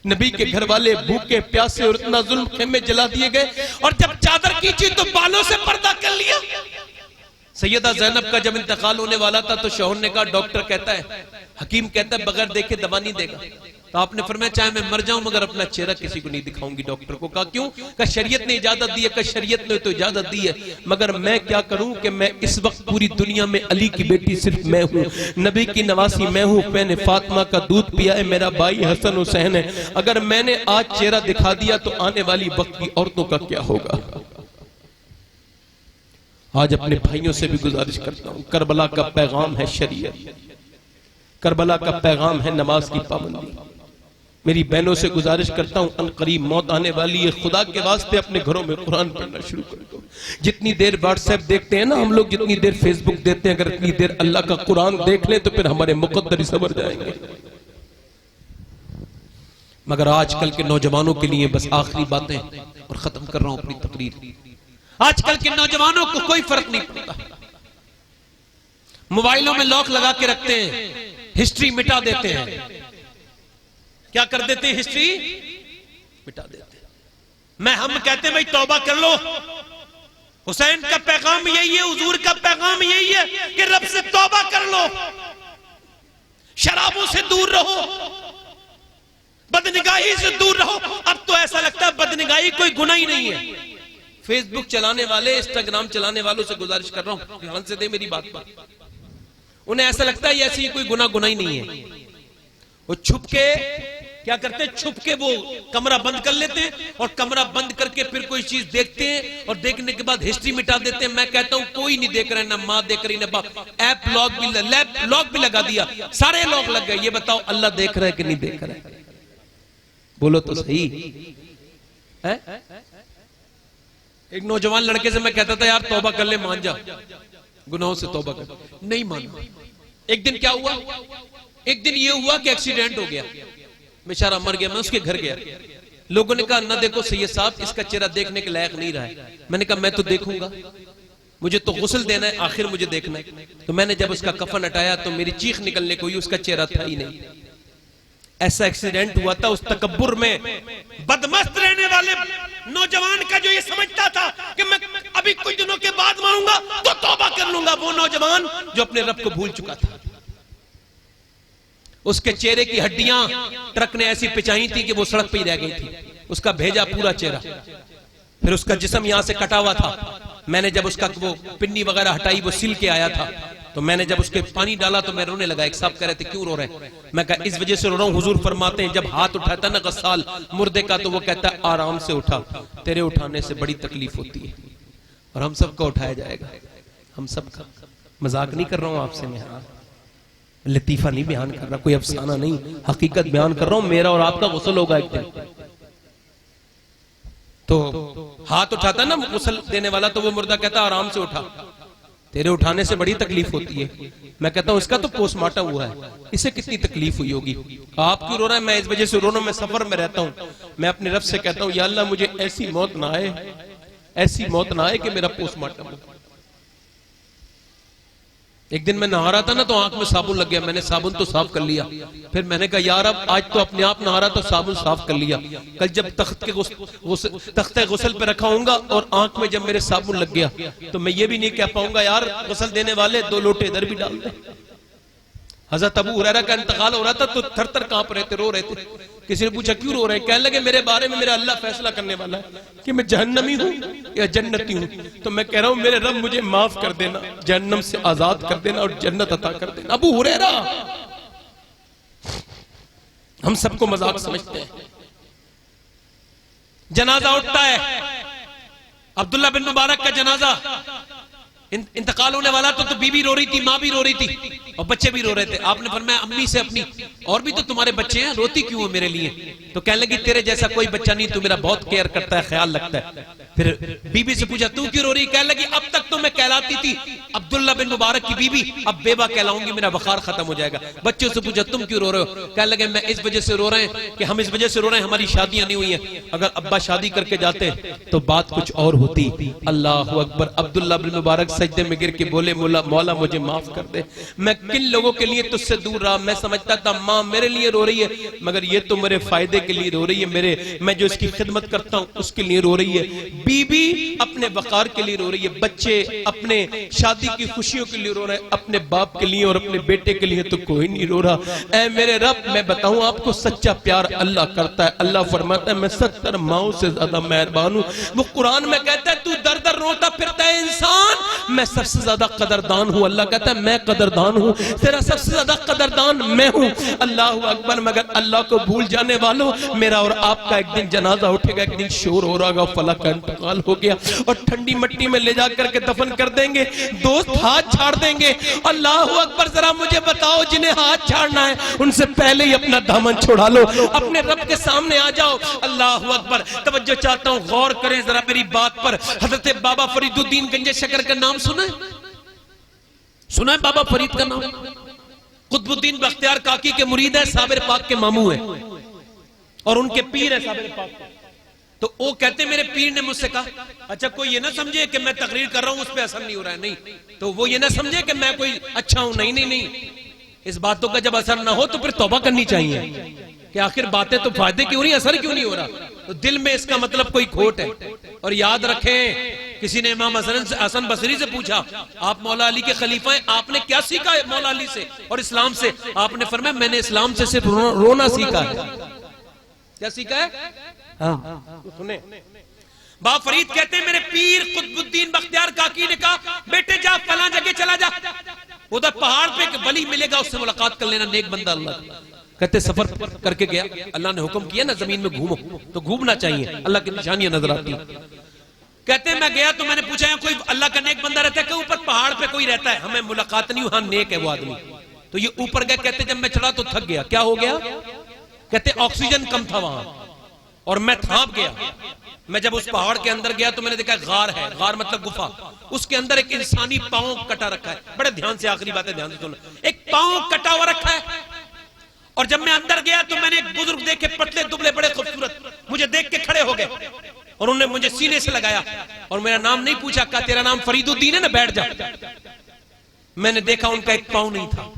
नबी के घर वाले भूखे प्यासे और इतना जुल्म खेमे जला दिए गए, और जब चादर खींची तो बालों से पर्दा कर लिया। सैयदा ज़ैनब का जब इंतकाल होने वाला था तो शौहर ने कहा, डॉक्टर कहता है, हकीम कहता है बगैर देखे दवा नहीं देगा। तो आपने फरमाया चाहे मैं मर जाऊं मगर अपना चेहरा किसी को नहीं दिखाऊंगी। डॉक्टर को कहा क्यों? कहा शरीयत ने इजाजत दी है। कहा शरीयत ने तो इजाजत दी है, मगर मैं क्या करूं कि मैं इस वक्त पूरी दुनिया में अली की बेटी सिर्फ मैं हूं, नबी की नवासी मैं हूं, मैंने फातिमा का दूध पिया है, मेरा भाई हसन हुसैन है। अगर मैंने आज चेहरा दिखा दिया तो आने वाली वक्त की औरतों का क्या होगा। आज अपने भाइयों से भी गुजारिश करता हूं, करबला का पैगाम है शरीयत, करबला का पैगाम है नमाज की पाबंदी। मेरी बहनों से गुजारिश करता हूं, अनकरीब मौत आने वाली है, खुदा के वास्ते अपने घरों में कुरान पढ़ना शुरू कर दो। जितनी देर व्हाट्सएप देखते हैं ना हम लोग, जितनी देर फेसबुक देखते हैं, अगर इतनी देर अल्लाह का कुरान देख लें तो फिर हमारे मुकद्दर ही सवर जाएंगे। मगर आजकल के नौजवानों के लिए बस आखिरी बातें, और खत्म कर रहा हूं अपनी तकरीर। आजकल के नौजवानों को कोई फर्क नहीं पड़ता, मोबाइलों में लॉक लगा के रखते हैं, हिस्ट्री मिटा देते हैं। क्या कर देते हैं? हिस्ट्री मिटा देते हैं। हम कहते हैं भाई तौबा कर लो। हुसैन का पैगाम यही है, हुजूर का पैगाम यही है कि रब से तौबा कर लो, शराबों से दूर रहो, बदनिगाही से दूर रहो। अब तो ऐसा लगता है बदनिगाही कोई गुनाह ही नहीं है। फेसबुक चलाने वाले, इंस्टाग्राम चलाने वालों से गुजारिश कर रहा हूं, ध्यान से दे मेरी बात पर। उन्हें ऐसा लगता है ऐसी कोई गुनाह ही नहीं है। वो छुप के क्या करते हैं? छुप के वो कमरा बंद कर लेते हैं, और कमरा बंद करके फिर कोई चीज देखते हैं, और देखने के बाद हिस्ट्री मिटा देते हैं। मैं कहता हूं कोई नहीं देख रहा है, ना मां देख रही, ना बाप। ऐप लॉक भी लगा दिया, सारे लॉक लग गए। ये बताओ अल्लाह देख रहा है कि नहीं देख रहा है? बोलो तो सही है? एक नौजवान लड़के से मैं कहता था यार तौबा कर ले, मान जा, गुनाहों से तौबा कर। नहीं माना। एक दिन क्या हुआ? एक दिन ये हुआ कि एक्सीडेंट हो गया, बेचारा मर गया। मैं उसके घर गया, लोगों ने कहा ना देखो सैयद साहब, इसका चेहरा देखने के लायक नहीं रहा है। मैंने कहा मैं तो देखूंगा, मुझे तो गुस्ल देना है, आखिर मुझे देखना है। तो मैंने जब उसका कफन हटाया तो मेरी चीख निकलने को हुई, उसका चेहरा था ही नहीं। ऐसा एक्सीडेंट हुआ था। उस तकब्बुर में बदमस्त रहने वाले नौजवान का जो ये समझता था कि मैं अभी कुछ दिनों के बाद मरूंगा तो तौबा कर लूंगा, वो नौजवान जो अपने रब को भूल चुका था। उसके चेहरे की हड्डियां ट्रक ने ऐसी पिचाई थी कि वो सड़क पे ही रह गई थी, उसका भेजा पूरा चेहरा। फिर उसका जिस्म यहां से कटा हुआ था। मैंने जब उसका वो पिन्नी वगैरह हटाई, वो सिल के आया था, तो मैंने जब उसके पानी डाला तो मैं रोने लगा। एक साहब कह रहे थे क्यों रो रहे हैं? मैं कहा इस वजह से रो रहा हूं, हुजूर फरमाते हैं जब हाथ उठाता ना गस्साल मुर्दे का, तो वो कहता है आराम से उठा, तेरे उठाने से बड़ी तकलीफ होती है, और हम सबका उठाया जाएगा, हम सबका। मजाक नहीं कर रहा हूं आपसे, मैं लतीफा नहीं बयान कर रहा, कोई अफसाना नहीं, हकीकत बयान कर रहा हूं। मेरा और आपका गुस्ल होगा एक दिन। तो हाथ उठाता ना गुस्ल देने वाला, तो वो मुर्दा कहता आराम से उठा, तेरे उठाने से बड़ी तकलीफ होती है। मैं कहता हूं इसका तो पोस्टमार्टम हुआ है, इसे कितनी तकलीफ हुई होगी। आप क्यों रो रहे हैं? मैं इस वजह से रो रहा हूं, मैं सफर में रहता हूं। मैं अपने रब से कहता हूं या अल्लाह मुझे ऐसी मौत ना आए, ऐसी मौत ना आए कि मेरा पोस्टमार्टम हो। एक दिन मैं नहा रहा था ना, तो आंख में साबुन लग गया। मैंने साबुन तो साफ कर लिया, फिर मैंने कहा यार अब आज तो अपने आप नहा रहा तो साबुन साफ कर लिया, कल जब तख्ते गुस्ल पे रखा होऊंगा और आंख में जब मेरे साबुन लग गया तो मैं ये भी नहीं कह पाऊंगा यार गुस्ल देने वाले 2 लोटे इधर भी डाल दे। हजरत अबू हुरैरा का इंतकाल हो रहा था तो थर थर कांप रहे थे, रो रहे थे। किसी ने पूछा क्यों रो रहे हैं? कहने लगे मेरे बारे में मेरा अल्लाह फैसला करने वाला है कि मैं जहन्नमी हूं या जन्नती हूं। तो मैं कह रहा हूं मेरे रब मुझे माफ कर देना, जहन्नम से आजाद कर देना और जन्नत अता कर देना। अबू हुरैरा, हम सबको मजाक समझते हैं। जनाजा उठता है, अब्दुल्ला बिन मुबारक का जनाजा, इंतकाल होने वाला तो बीबी रो रही थी, माँ भी रो रही थी और बच्चे भी रो रहे थे। आपने फरमाया अम्मी से अपनी, और भी तो तुम्हारे बच्चे हैं, रोती क्यों हो मेरे लिए? तो कहने लगी तेरे जैसा कोई बच्चा नहीं, तू मेरा बहुत केयर करता है, ख्याल रखता है। फिर बीबी से पूछा तू क्यों रो रही? कहने लगी अब तक तो मैं कहलाती थी अब्दुल्ला बिन मुबारक की बीबी, अब बेबा कहलाऊंगी, मेरा बुखार खत्म हो जाएगा। बच्चों से पूछा तुम क्यों रो रहे हो? कहने लगे मैं इस वजह से रो रहे हैं कि हम इस वजह से रो रहे हैं हमारी शादियां नहीं हुई हैं, अगर अब्बा शादी करके जाते तो बात कुछ और होती। अल्लाह अकबर। अब्दुल्ला बिन मुबारक सजदे में गिर के बोले मौला मुझे माफ कर दे, मैं किन लोगों के लिए तुझसे दूर रहा। मैं समझता था माँ मेरे लिए रो रही है, मगर ये तो मेरे फायदे के लिए रो रही है, मैं जो इसकी खिदमत करता हूं उसके लिए रो रही है। बीबी अपने वकार के लिए रो रही है, बच्चे अपने शादी की खुशियों के लिए रो रहे हैं, अपने बाप के लिए और अपने बेटे के लिए तो कोई नहीं रो रहा। ऐ मेरे रब, मैं बताऊं आपको सच्चा प्यार अल्लाह करता है। अल्लाह फरमाता है मैं 70 माओं से ज्यादा मेहरबान हूं। वो कुरान में कहता है तू दर दर रोता फिरता है इंसान, मैं सबसे ज्यादा कदरदान हूं। अल्लाह कहता है मैं कदरदान हूं, तेरा सबसे ज्यादा कदरदान मैं हूं। अल्लाह अकबर। मगर अल्लाह को भूल जाने वालों, मेरा और आपका एक दिन जनाजा उठेगा, एक दिन शोर हो रहा होगा फला का इंतकाल हो गया, और ठंडी मिट्टी में ले जाकर के दफन कर देंगे, दोस्त हाथ छाड़ देंगे। अल्लाह अकबर। जरा मुझे बताओ जिन्हें हाथ छाड़ना है उनसे पहले ही अपना दामन छुड़ा लो, अपने रब के सामने आ जाओ। अल्लाह अकबर। तवज्जो चाहता हूं, गौर करें जरा मेरी बात पर। हजरत बाबा फरीदुद्दीन गंजे शकर का नाम सुना है? सुना है बाबा फरीद का नाम? कुतुबुद्दीन बख्तियार काकी के मुरीद है, साबिर पाक के मामू है और उनके पीर है साबिर पाक। तो वो कहते मेरे पीर ने मुझसे कहा अच्छा कोई ये ना समझे कि मैं तकरीर कर रहा हूं उस पर असर नहीं हो रहा है, नहीं, तो वो ये ना समझे कि मैं कोई अच्छा हूं, नहीं नहीं नहीं, इस बातों का जब असर ना हो तो फिर तौबा करनी चाहिए कि आखिर बातें तो फायदे क्यों नहीं, असर क्यों नहीं हो रहा, तो दिल में इसका मतलब कोई खोट है। और याद रखें, किसी ने इमाम हसन बसरी से पूछा आप मौला अली के खलीफा हैं, आपने क्या सीखा है मौला अली से और इस्लाम से? आपने फरमाया मैंने इस्लाम से सिर्फ रोना सीखा है। क्या सीखा है? हाँ सुने। बाबा फरीद कहते हैं मेरे पीर कुतुबुद्दीन बख्तियार काकी ने कहा बेटे जा फलां जगह चला जा, उधर पहाड़ पे एक वली मिलेगा, उससे मुलाकात कर लेना, नेक बंदा अल्लाह। कहते सफर करके गया, अल्लाह ने हुक्म किया ना जमीन में घूमो, तो घूमना चाहिए, अल्लाह की निशानियां नजर आती। कहते मैं गया तो मैंने पूछा कोई अल्लाह का नेक बंदा रहता है? कि ऊपर पहाड़ पे कोई रहता है, हमें मुलाकात नहीं हुई, हाँ नेक है वो आदमी। तो ये ऊपर गए, कहते जब मैं चढ़ा तो थक गया। क्या हो गया? कहते ऑक्सीजन कम था वहां और मैं थाप गया। मैं जब उस पहाड़ के अंदर गया तो मैंने देखा गार है, गार मतलब गुफा, उसके अंदर एक इंसानी पांव कटा रखा है। बड़े ध्यान से, आखिरी बात है ध्यान से सुनना, एक पांव कटा हुआ रखा है। और जब मैं अंदर गया तो मैंने एक बुजुर्ग देखे, पतले दुबले बड़े खूबसूरत, मुझे देख के खड़े हो गए और उन्होंने मुझे सीने से लगाया और मेरा नाम नहीं पूछा, कहा तेरा नाम फरीदुद्दीन है ना, बैठ जा। मैंने देखा उनका एक पांव नहीं था,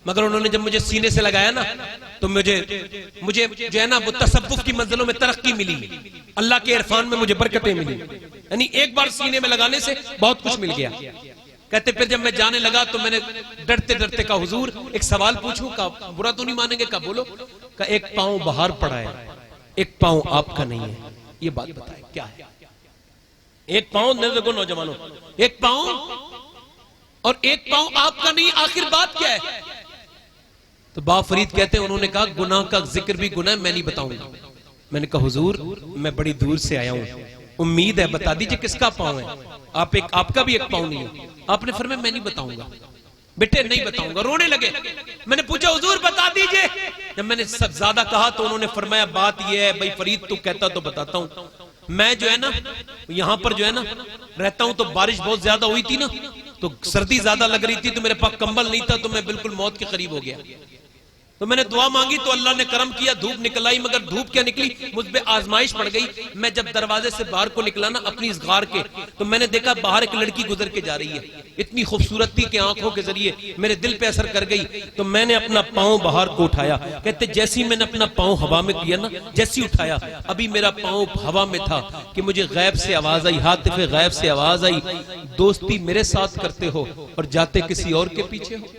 मगर उन्होंने जब मुझे सीने से लगाया ना तो मुझे जो है ना वो तसव्वुफ की मंजिलों में तरक्की मिली, अल्लाह के इरफान में मुझे बरकतें मिली। यानी एक बार सीने में लगाने से बहुत कुछ मिल गया। कहते फिर जब मैं जाने लगा तो मैंने डरते डरते कहा हुजूर एक सवाल पूछूं? का बुरा तो नहीं मानेंगे? का बोलो? का एक पांव बाहर पड़ा है, एक पांव आपका नहीं है, ये बात बताए क्या है? एक पांव, देखो नौजवानों, एक पांव और एक पांव आपका नहीं, आखिर बात क्या है? तो बाबा फरीद कहते हैं उन्होंने कहा गुनाह का जिक्र भी गुनाह है, मैं नहीं बताऊंगा। मैंने कहा हुजूर मैं बड़ी दूर से आया हूं, उम्मीद है बता दीजिए किसका पांव है, आपका भी एक पांव नहीं है। आपने फरमाया मैं नहीं बताऊंगा। बेटे नहीं बताऊंगा, रोने लगे। मैंने पूछा हुजूर बता दीजिए। जब मैंने सब ज्यादा कहा तो उन्होंने फरमाया बात यह है भाई फरीद तू कहता तो बताता हूं, मैं जो है ना यहां पर जो है ना रहता हूं तो बारिश बहुत ज्यादा हुई थी ना, तो सर्दी ज्यादा लग रही थी, तो मेरे पास कंबल नहीं था, तो मैं बिल्कुल मौत के करीब हो गया। तो मैंने दुआ मांगी तो अल्लाह ने करम किया, धूप निकल आई, मगर धूप क्या निकली, मुझ पे आजमाइश पड़ गई। मैं जब दरवाजे से बाहर को निकला ना अपनी इस गार के, तो मैंने देखा बाहर एक लड़की गुजर के जा रही है, इतनी खूबसूरत थी कि आंखों के जरिए मेरे दिल पे असर कर गई। तो मैंने अपना पांव बाहर को उठाया, कहते जैसी मैंने अपना पांव हवा में किया ना, जैसी उठाया अभी मेरा पांव हवा में था कि मुझे गैब से आवाज आई, हाथ पे गैब से आवाज आई, दोस्ती मेरे साथ करते हो और जाते किसी और के पीछे हो।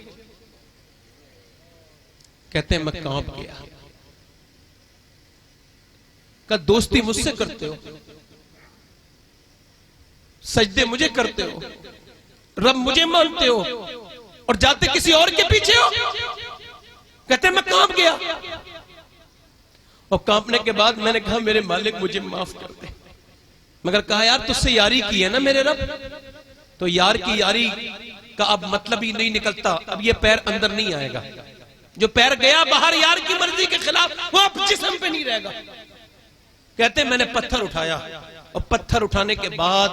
कहते हैं मैं कांप गया, का दोस्ती मुझसे करते हो, सजदे मुझे करते हो, रब मुझे मानते हो और जाते किसी और के पीछे हो। कहते हैं मैं कांप गया और कांपने के बाद मैंने कहा मेरे मालिक मुझे माफ कर दे, मगर कहा यार तुझसे यारी की है ना मेरे रब, तो यार की यारी का अब मतलब ही नहीं निकलता, अब ये पैर अंदर नहीं आएगा, जो पैर गया बाहर यार की मर्जी के खिलाफ वो अब जिस्म पे नहीं रहेगा। कहते मैंने पत्थर उठाया और पत्थर उठाने के बाद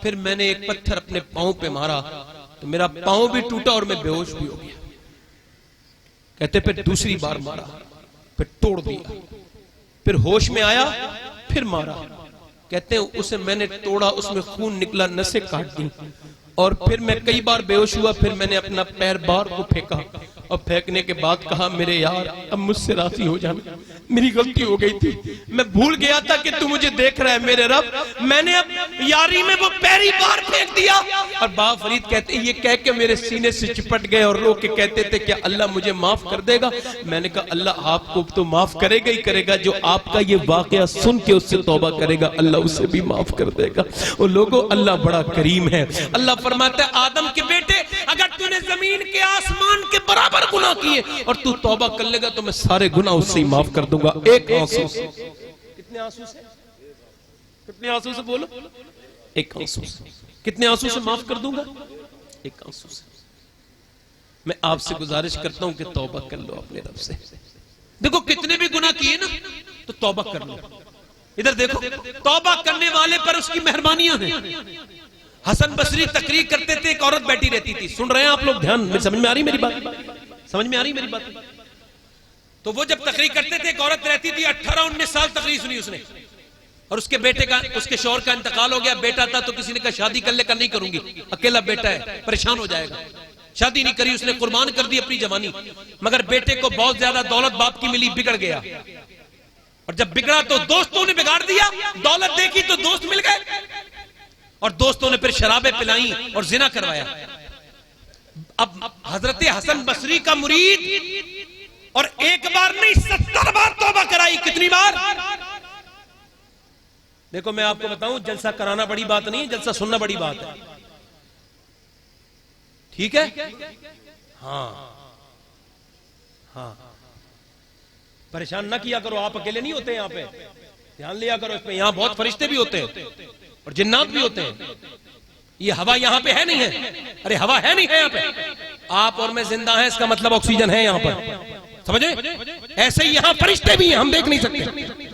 फिर मैंने एक पत्थर अपने पांव पे मारा तो मेरा पांव भी टूटा और मैं बेहोश भी हो गया। कहते फिर दूसरी बार मारा, फिर तोड़ दिया, फिर होश में आया, फिर मारा। कहते हैं उसे मैंने तोड़ा, उसमें खून निकला, नसें काट दी और फिर मैं कई बार बेहोश हुआ। फिर मैंने अपना पैर बाहर को फेंका और फेंकने के बाद कहा मेरे यार अब मुझसे राजी हो जाना, मेरी गलती हो गई थी, मैं भूल गया था कि तू मुझे देख रहा है मेरे रब। मैंने अब यारी में वो पैर ही बाहर फेंक दिया। और बाबा फरीद कहते ये कह के मेरे सीने से चिपट गए और रो के कहते थे क्या अल्लाह मुझे माफ कर देगा? मैंने कहा अल्लाह आपको तो माफ करेगा ही करेगा, जो आपका ये वाकया सुन के उससे तौबा करेगा अल्लाह उसे भी माफ कर देगा। और लोगों अल्लाह बड़ा करीम है। अल्लाह फरमाता है आदम के बेटे अगर तूने जमीन के आसमान के बराबर गुनाह किए और तू तौबा कर लेगा तो मैं सारे गुनाह उससे ही माफ कर दूंगा। एक आंसू से, कितने आंसू से, कितने आंसू से बोलो, एक आंसू से, कितने आंसू से माफ कर दूंगा? एक आंसू से। मैं आपसे गुजारिश करता हूं कि तौबा कर लो अपने रब से। देखो कितने भी गुनाह किए ना तो तौबा कर लो। इधर देखो तौबा करने वाले पर उसकी मेहरबानियां हैं। हसन बसरी तकरीर करते थे, एक औरत बैठी रहती थी। सुन रहे हैं आप लोग? ध्यान में समझ में आ रही मेरी बात? समझ में आ रही मेरी बात? तो वो जब तकरीर करते थे, एक औरत रहती थी, 18-19 साल तकरीर सुनी उसने और उसके बेटे का, उसके शौहर का इंतकाल हो गया। बेटा था तो किसी ने कहा शादी कर ले, कर नहीं करूंगी, अकेला बेटा है परेशान हो जाएगा। शादी नहीं करी उसने, कुर्बान कर दी अपनी जवानी। मगर बेटे को बहुत ज्यादा दौलत बाप की मिली, बिगड़ गया और जब बिगड़ा तो दोस्तों ने बिगाड़ दिया। दौलत देखी तो दोस्त मिल गए और दोस्तों ने फिर शराबें पिलाई और जिना करवाया। अब हजरत हसन बसरी का मुरीद और एक बार नहीं 70 बार तौबा कराई। कितनी बार? देखो मैं आपको बताऊं, जलसा कराना बड़ी बात नहीं है, जलसा सुनना बड़ी बात है। ठीक है? हाँ हाँ, परेशान ना किया करो, आप अकेले नहीं होते यहाँ पे, ध्यान लिया करो इसमें। यहाँ बहुत फरिश्ते भी होते हैं और जिन्नात भी होते हैं। ये हवा यहाँ पे है नहीं है? अरे हवा है नहीं है यहाँ पे? आप और मैं जिंदा हैं, इसका मतलब ऑक्सीजन है यहाँ पर, समझे? ऐसे ही यहाँ फरिश्ते भी हैं, हम देख नहीं सकते।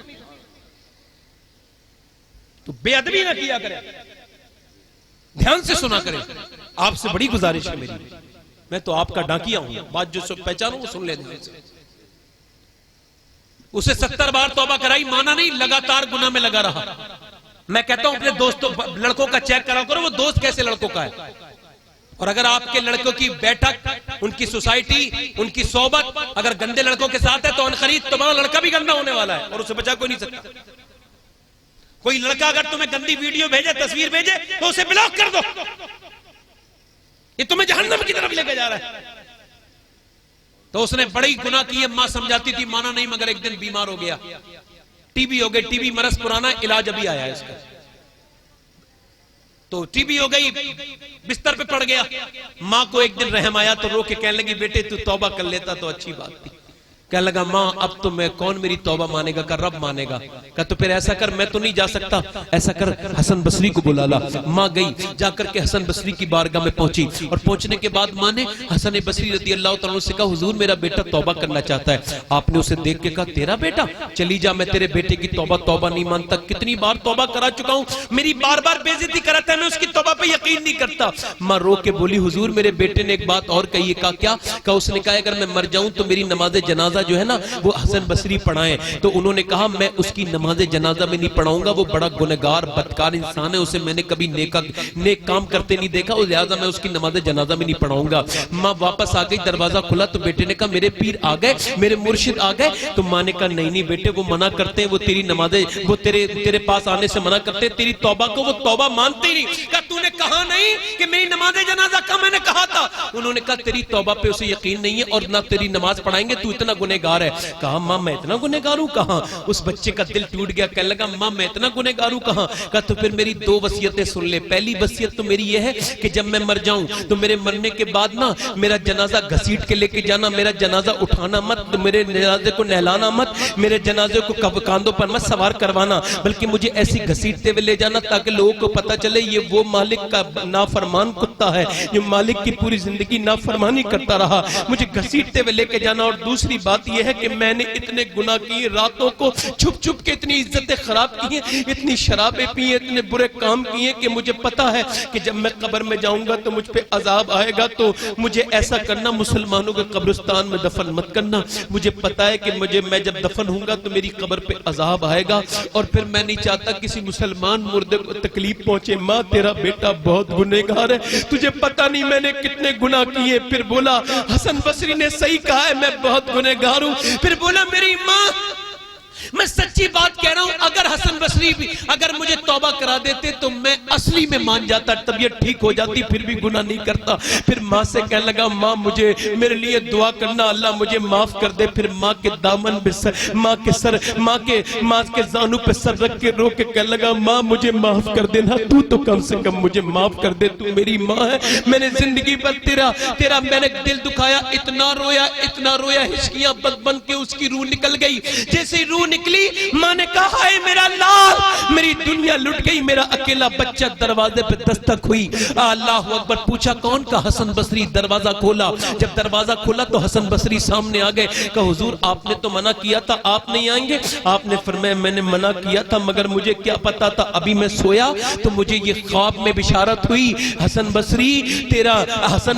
तो बेअदबी ना किया करें, ध्यान से सुना करें। आपसे बड़ी गुजारिश है मेरी, मैं तो आपका डाकिया हूं, बात जो पहचानू वो सुन लेने से। उसे 70 बार तौबा कराई, माना नहीं, लगातार गुनाह में लगा रहा। मैं कहता हूं अपने दोस्तों लड़कों का चेक करा करो वो दोस्त कैसे लड़कों का है। और अगर आपके लड़कों की बैठक, उनकी सोसाइटी, उनकी सोबत अगर गंदे लड़कों के साथ है तो अनखरीद तुम्हारा लड़का भी गंदा होने वाला है और उसे बचा कोई नहीं सकता। कोई लड़का अगर तुम्हें गंदी वीडियो भेजे, तस्वीर भेजे तो उसे ब्लॉक कर दो, ये तुम्हें जहन्नम की तरफ लेके जा रहा है। तो उसने बड़ी गुनाह की, मां समझाती थी, माना नहीं, मगर एक दिन बीमार हो गया, टीबी हो गई। टीबी मरज पुराना, इलाज अभी आया है इसका। तो टीबी हो गई, बिस्तर पे पड़ गया। मां को एक दिन रहम आया तो रो के कहने लगी बेटे तू तौबा कर लेता तो अच्छी बात थी। कहने लगा मां अब तो मैं, कौन मेरी तौबा मानेगा? का रब मानेगा। कहा तो फिर ऐसा कर, मैं तो नहीं जा सकता, ऐसा कर हसन बसरी को बुला ला। मां गई, जाकर के हसन बसरी की बारगाह में पहुंची और पहुंचने के बाद मां ने हसन बसरी रज़ी अल्लाह तआला से कहा हुजूर मेरा बेटा तौबा करना चाहता है। आपने उसे देख के कहा तेरा बेटा, चली जा, मैं तेरे बेटे की तौबा नहीं मानता, कितनी बार तौबा करा चुका हूं, मेरी बार बार बेइज्जती कराता है, मैं उसकी तौबा पे यकीन नहीं करता। मां रो के बोली हुजूर मेरे बेटे ने एक बात और कही है। कहा क्या? कहा उसने कहा अगर मैं मर जाऊं तो मेरी नमाज जनाजा जो है ना वो हसन बसरी पढ़ाएं। तो उन्होंने कहा मैं उसकी नमाज जनाजा में नहीं पढ़ाऊंगा, वो बड़ा गुनहगार बदकार इंसान है, उसे मैंने कभी नेक काम करते नहीं देखा, लिहाजा मैं उसकी नमाज जनाजा में नहीं पढ़ाऊंगा। माँ वापस आ गई, दरवाजा खुला तो बेटे ने कहा मेरे पीर आ गए, मेरे मुर्शिद आ गए। तो माँ ने कहा नहीं नहीं बेटे वो मना करते हैं, वो तेरी नमाजे, वो तेरे पास आने से मना करते हैं, तेरी तौबा को वो तौबा मानते ही नहीं। कहा तूने कहा नहीं कि मेरी नमाज जनाजा का? मैंने कहा था। उन्होंने कहा तेरी तौबा पे उसे यकीन नहीं है और ना तेरी नमाज पढ़ाएंगे, तू इतना गुनहगार है। कहा मां मैं इतना गुनहगार हूं? कहां? उस बच्चे का दिल टूट गया, कहने लगा मां मैं इतना गुनहगार हूं? कहां? कहा तो फिर मेरी 2 वसीयतें सुन ले। पहली वसीयत तो मेरी यह है कि जब मैं मर जाऊं तो मेरे मरने के बाद ना मेरा जनाजा घसीट के लेके जाना, मेरा जनाजा उठाना मत, मेरे जनाजे को नहलाना मत, मेरे जनाजे को कांधों पर मत सवार करवाना, बल्कि मुझे ऐसी घसीटते हुए ले जाना ताकि लोगों को पता चले ये वो मालिक मालिक का नाफरमान कुत्ता है, जो मालिक की पूरी जिंदगी नाफरमानी करता रहा, मुझे घसीटते हुए लेके जाना। और दूसरी बात यह है कि मैंने इतने गुनाह किए, रातों को छुप छुप के इतनी इज्जतें खराब की हैं, इतनी शराबें पी हैं, इतने बुरे काम किए कि मुझे पता है कि जब मैं कब्र में जाऊंगा तो मुझ पे अजाब आएगा। तो मुझे ऐसा करना, मुसलमानों के कब्रिस्तान में दफन मत करना। मुझे पता है कि मैं जब दफन होऊंगा तो मेरी कब्र पे अजाब आएगा, और फिर मैं नहीं चाहता किसी मुसलमान मुर्दे को तकलीफ पहुंचे। माँ तेरा बेटा बहुत गुनहगार है, तुझे पता नहीं मैंने कितने गुनाह किए। फिर बोला हसन बसरी ने सही कहा है, मैं बहुत गुनहगार हूं। फिर बोला मेरी माँ, मैं सच्ची बात कह रहा हूं, अगर हसन बसरी भी अगर मुझे तौबा करा देते तो मैं असली में मान जाता, तबीयत ठीक हो जाती, फिर भी गुनाह नहीं करता। फिर माँ से कहने लगा, माँ मुझे मेरे लिए दुआ करना, अल्लाह मुझे माफ कर दे। फिर माँ के दामन पे माँ के जानू पे सर रख के रो के कहने लगा, माँ मुझे माफ कर देना, तू तो कम से कम मुझे माफ कर दे, तू मेरी माँ है। मैंने जिंदगी भर तेरा मैंने दिल दुखाया, इतना रोया, हिचकियां बन के उसकी रूह निकल गई। जैसे ही रूह निकली, माँ ने कहा, हाय मेरा लाल, मेरी दुनिया लुट गई। मेरा अकेला बच्चा दरवाजे पे दस्तक हुई, अल्लाह अकबर। पूछा कौन? का हसन बसरी। दरवाजा खोला, जब दरवाजा खोला तो हसन बसरी सामने आ गए। कहा हुजूर आपने तो मना किया था, आप नहीं आएंगे? आपने फरमाया मैंने मना किया था, मगर मुझे क्या पता था, अभी मैं सोया तो मुझे ये ख्वाब में बिशारत हुई, हसन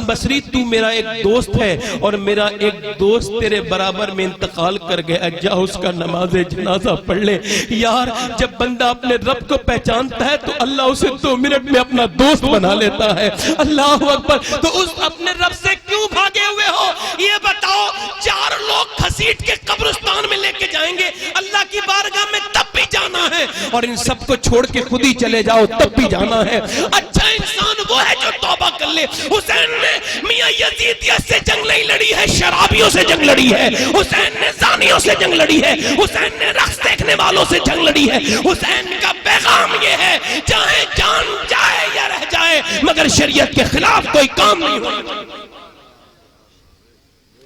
बसरी तू मेरा एक दोस्त है, और मेरा एक दोस्त तेरे बराबर में इंतकाल कर गया, जा उसका नमाज जनाजा पढ़ ले। यार जब बंदा अपने रब को पहचानता है तो अल्लाह उसे 2 मिनट में अपना दोस्त बना लेता है। अल्लाह अकबर। तो उस अपने रब से क्यों भागे हुए हो ये बताओ। 4 लोग घसीट के कब्रिस्तान में लेके जाएंगे, अल्लाह की बारगाह में तब भी जाना है, और इन सबको छोड़ के खुद ही चले जाओ तब भी जाना है। अच्छा इंसान वो है जो तौबा कर ले। हुसैन ने मियां यजीदियत से जंग नहीं लड़ी है, शराबियों से जंग लड़ी है। हुसैन ने जानियों से जंग लड़ी है। हुसैन ने रक्स देखने वालों से जंग लड़ी है। हुसैन का पैगाम ये है, चाहे जान जाए या रह जाए, मगर शरीयत के खिलाफ कोई काम नहीं होना।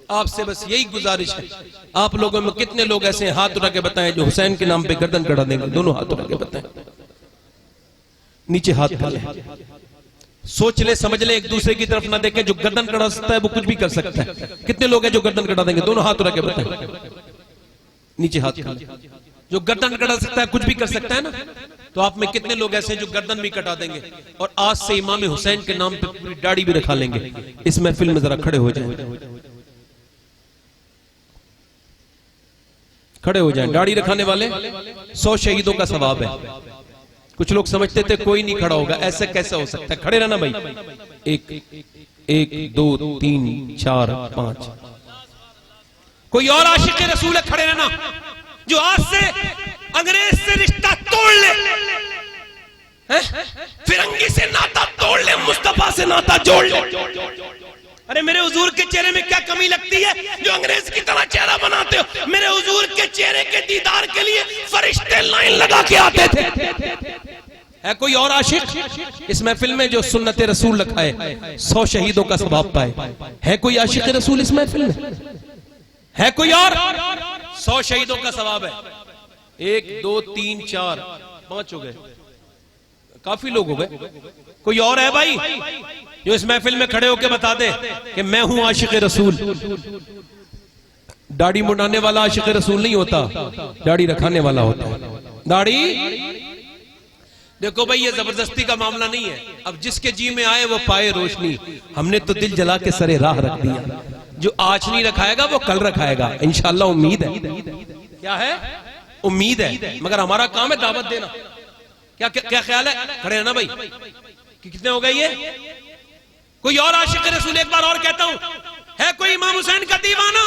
आपसे बस यही गुजारिश है। आप लोगों में कितने लोग ऐसे हैं, हाथ उठा के बताएं, जो हुसैन के नाम पे गर्दन कटा देंगे? दोनों हाथ उठा के बताएं, नीचे हाथ कर ले। सोच ले, समझ ले, एक दूसरे की तरफ ना देखें। जो गर्दन कटा सकता है वो कुछ भी कर सकता है। कितने लोग हैं जो गर्दन कटा देंगे? दोनों हाथ उठा के बताएं, नीचे हाथ कर ले। जो गर्दन कटा सकता है कुछ भी कर सकता है ना, तो आप में कितने लोग ऐसे हैं जो गर्दन भी कटा देंगे, और आज से इमाम हुसैन के नाम पे पूरी दाढ़ी भी रखा लेंगे? इस महफिल में जरा खड़े हो जाएं, खड़े हो जाएं। दाढ़ी रखाने वाले 100 शहीदों का सवाब है। कुछ लोग समझते थे कोई नहीं खड़ा होगा, ऐसे कैसे हो सकता है? खड़े रहना भाई। 1 2 3 4 5। कोई और आशिक रसूल है? खड़े रहना। जो आज से अंग्रेज से रिश्ता तोड़ ले, फिरंगी से नाता तोड़ ले, मुस्तफा से नाता जोड़ ले। अरे मेरे हुजूर के चेहरे में क्या कमी लगती है जो अंग्रेज की तरह चेहरा बनाते हो? मेरे हुजूर के चेहरे के दीदार के लिए फरिश्ते लाइन लगा के आते थे। है कोई और आशिक इस महफिल में जो सुन्नत रसूल रखा है, 100 शहीदों का सवाब पाए? है कोई आशिक रसूल इस महफिल में? है कोई और? 100 शहीदों का सवाब है। 1 2 3 4 5 हो गए, काफी लोग हो गए। कोई और है भाई जो इस महफिल में खड़े होकर बता दे कि मैं हूं आशिक रसूल? दाढ़ी मुंडाने वाला आशिक रसूल नहीं होता, दाढ़ी रखाने वाला होता है। दाढ़ी देखो भाई, ये जबरदस्ती का मामला नहीं है। अब जिसके जी में आए वो पाए रोशनी। हमने तो दिल जला के सरे राह रख दिया। जो आज नहीं रखाएगा वो कल रखाएगा इंशाअल्लाह। उम्मीद है, क्या है? उम्मीद है, मगर हमारा काम है दावत देना। क्या ख्याल है? खड़े हैं ना भाई? कितने हो गए ये? कोई और आशिक रसूल? एक बार और कहता हूं, है कोई इमाम हुसैन का दीवाना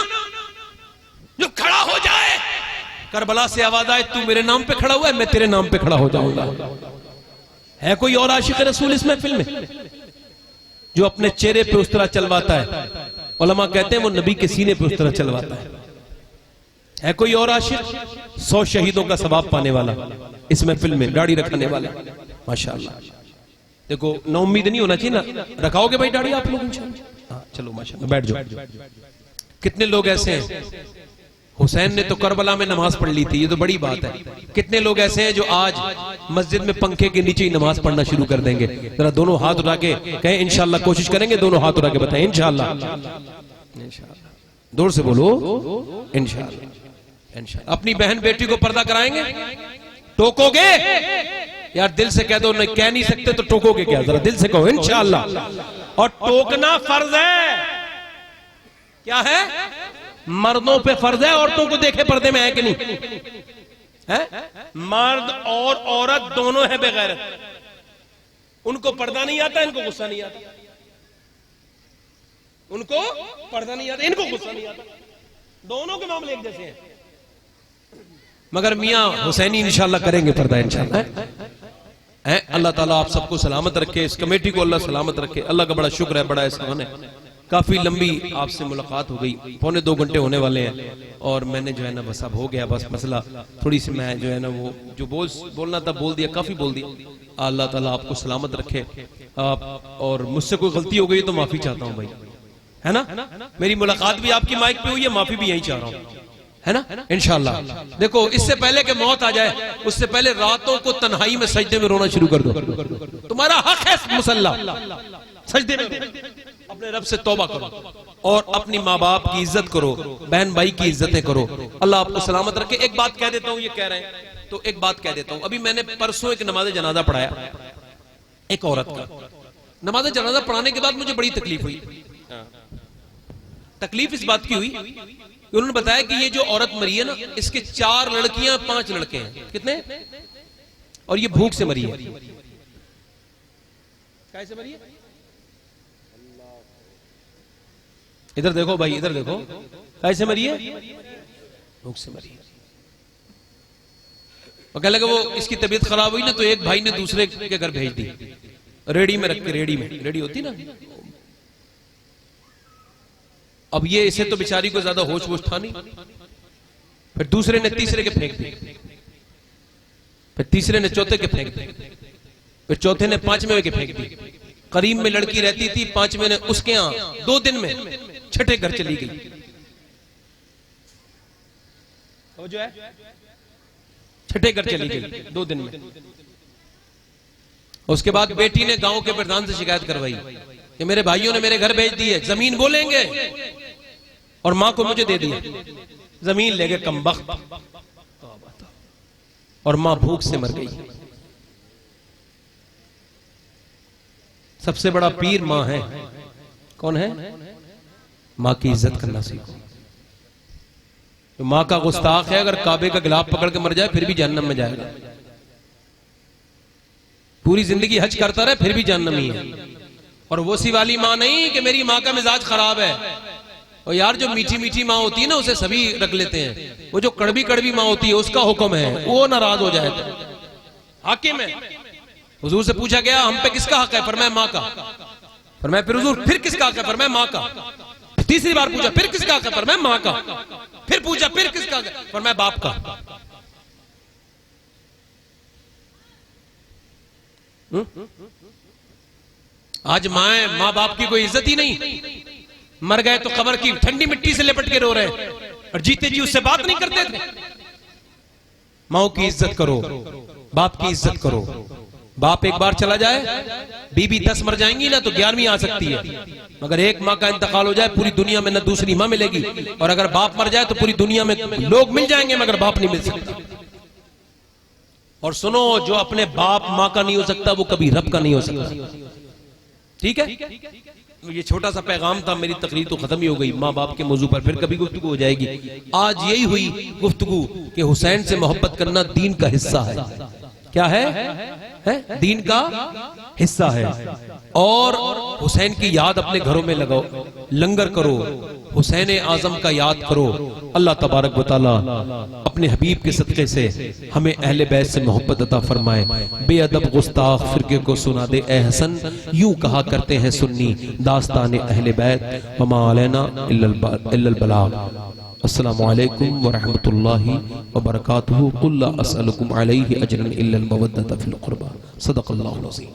जो खड़ा हो जाए? करबला से आवाज आए, तू मेरे नाम पे खड़ा हुआ है, मैं तेरे नाम पे खड़ा हो जाऊंगा। है कोई और आशिक रसूल इस महफिल में जो अपने चेहरे पे उस तरह चलवाता है? उलमा कहते हैं वो नबी के सीने पे उस तरह चलवाता है। है कोई और आशिक? 100 शहीदों का सवाब पाने वाला इस महफिल में, दाढ़ी रखने वाला। माशाअल्लाह। देखो ना, उम्मीद नहीं होना चाहिए ना। रखाओगे भाई दाढ़ी आप लोग इंशाअल्लाह? हाँ चलो माशाअल्लाह, बैठ जाओ। कितने लोग ऐसे हैं हुसैन ने तो करबला में नमाज पढ़ ली थी, ये तो बड़ी बात है। कितने लोग ऐसे हैं जो आज मस्जिद में पंखे के नीचे ही नमाज पढ़ना शुरू कर देंगे? जरा दोनों हाथ उठा के कहें इंशाल्लाह, कोशिश करेंगे, दोनों हाथ उठा के बताएं इंशाल्लाह। दूर से बोलो इंशाल्लाह। इंशाल्लाह। अपनी बहन बेटी को पर्दा कराएंगे? टोकोगे? यार दिल से कह दो, नहीं कह नहीं सकते तो टोकोगे क्या? जरा दिल से कहो इंशाल्लाह। और टोकना फर्ज है। क्या है? मर्दों पे फर्ज है, औरतों को देखे पर्दे में है कि नहीं है? मर्द और औरत दोनों है बेगैरत, उनको पर्दा नहीं आता, इनको गुस्सा नहीं आता। उनको पर्दा नहीं आता, इनको गुस्सा नहीं आता। दोनों के मामले एक जैसे हैं। मगर मियां हुसैनी इंशाल्लाह करेंगे पर्दा इंशाल्लाह। अल्लाह ताला आप सबको सलामत रखे, इस कमेटी को अल्लाह सलामत रखे। अल्लाह का बड़ा शुक्र है, बड़ा एहसान है। काफी लंबी आपसे मुलाकात हो गई, 1.25 घंटे होने वाले हैं, और मैंने जो है ना बस अब हो गया, बस मसला थोड़ी सी मैं जो है ना वो जो बोलना था बोल दिया, काफी बोल दिया। अल्लाह ताला आपको सलामत रखे। आप और मुझसे कोई गलती हो गई तो माफी चाहता हूँ भाई, है ना? मेरी मुलाकात भी आपकी माइक पे हुई है, माफी भी यही चाह रहा हूँ, है ना? इंशाल्लाह। देखो इससे पहले कि मौत आ जाए, उससे पहले रातों को तन्हाई में सजदे में रोना शुरू कर दो। तुम्हारा हक है मुसल्ला, सजदे में अपने रब से तौबा करो और अपनी माँ बाप की इज्जत करो, बहन भाई की इज्जतें करो। अल्लाह आपको सलामत रखे। एक बात कह देता हूँ, ये कह रहे हैं तो एक बात कह देता हूँ। अभी मैंने परसों एक नमाज जनाजा पढ़ाया एक औरत का। नमाज जनाजा पढ़ाने के बाद मुझे बड़ी तकलीफ हुई। तकलीफ इस बात की हुई, उन्होंने बताया कि ये जो औरत मरी है ना, इसके 4 लड़कियां 5 लड़के हैं। कितने? और ये भूख से मरी है। कैसे मरी है? इधर देखो भाई, इधर देखो, कैसे मरी है? भूख से मरी है। और कहने लगा वो इसकी तबीयत खराब हुई ना, तो एक भाई ने दूसरे के घर भेज दी, रेडी में रख के। रेडी होती ना। अब ये इसे तो बेचारी को ज्यादा होश वोश था नहीं। फिर दूसरे ने तीसरे के फेंक दी, फिर तीसरे ने चौथे के फेंक दी, फिर चौथे ने 5वें के फेंक दी। करीब में लड़की रहती थी, 5वें ने उसके यहां 2 दिन में छठे घर चली गई। वो जो है छठे घर चली गई 2 दिन में। उसके बाद बेटी ने गांव के प्रधान से शिकायत करवाई कि मेरे भाइयों ने मेरे घर भेज दी है, जमीन बोलेंगे, और मां को मुझे दे दिया। जमीन ले गए कमबख्त, और मां भूख से मर गई। सबसे बड़ा पीर मां है। कौन है? मां की इज्जत करना सीखो। तो मां का गुस्ताख है, अगर काबे का गिलाफ पकड़ के मर जाए फिर भी जहन्नम में जाएगा। पूरी जिंदगी हज करता रहे फिर भी जहन्नमी है। और वो सी वाली मां नहीं कि मेरी मां का मिजाज खराब है। और यार जो मीठी मीठी माँ होती है ना, उसे सभी रख लेते हैं। वो जो कड़वी कड़वी माँ होती है उसका हुक्म है, वो नाराज हो जाए तो हाकिम है। हुजूर से पूछा गया हम पे किसका हक है? फरमाया माँ का। फरमाया फिर हुजूर फिर किसका हक है? फरमाया माँ का। तीसरी बार पूछा फिर किसका हक है? फरमाया माँ का। फिर पूछा फिर किसका हक है? फरमाया बाप का। आज माँ बाप की कोई इज्जत ही नहीं। मर गए तो कब्र की ठंडी मिट्टी से लिपट के रो रहे, और जीते जी उससे बात नहीं करते थे। माओ की इज्जत करो, बाप की इज्जत करो। बाप एक बार चला जाए, बीबी 10 मर जाएंगी ना तो 11वीं आ सकती है, मगर एक माँ का इंतकाल हो जाए पूरी दुनिया में न दूसरी माँ मिलेगी। और अगर बाप मर जाए तो पूरी दुनिया में लोग मिल जाएंगे मगर बाप नहीं मिल सकता। और सुनो, जो अपने बाप माँ का नहीं हो सकता वो कभी रब का नहीं हो सकता। ठीक है, ये छोटा सा पैगाम था। मेरी तकरीर तो खत्म ही हो गई। माँ बाप के मौजू पर फिर कभी गुफ्तगू हो जाएगी। आज यही हुई गुफ्तगू कि हुसैन से मोहब्बत करना दीन का हिस्सा है। क्या है? दीन का हिस्सा है। और हुसैन की याद अपने घरों में लगाओ, लंगर करो, हुसैन आजम का याद करो। अल्लाह तबारक व तआला अपने हबीब के सदक़े से हमें अहले बैत से मोहब्बत अता फरमाए। बेअदब गुस्ताख फिरके को सुना दे ए हसन, यूं कहा करते हैं सुन्नी दास्तान अहले बैत, वमा अलैना इल्लल बलाग। अस्सलामु अलैकुम व रहमतुल्लाहि व बरकातुहू। कुल ला असअलुकुम अलैहि अजरन इल्लल मवद्दत फिल क़ुरबा। सदक़ल्लाहुल अज़ीम।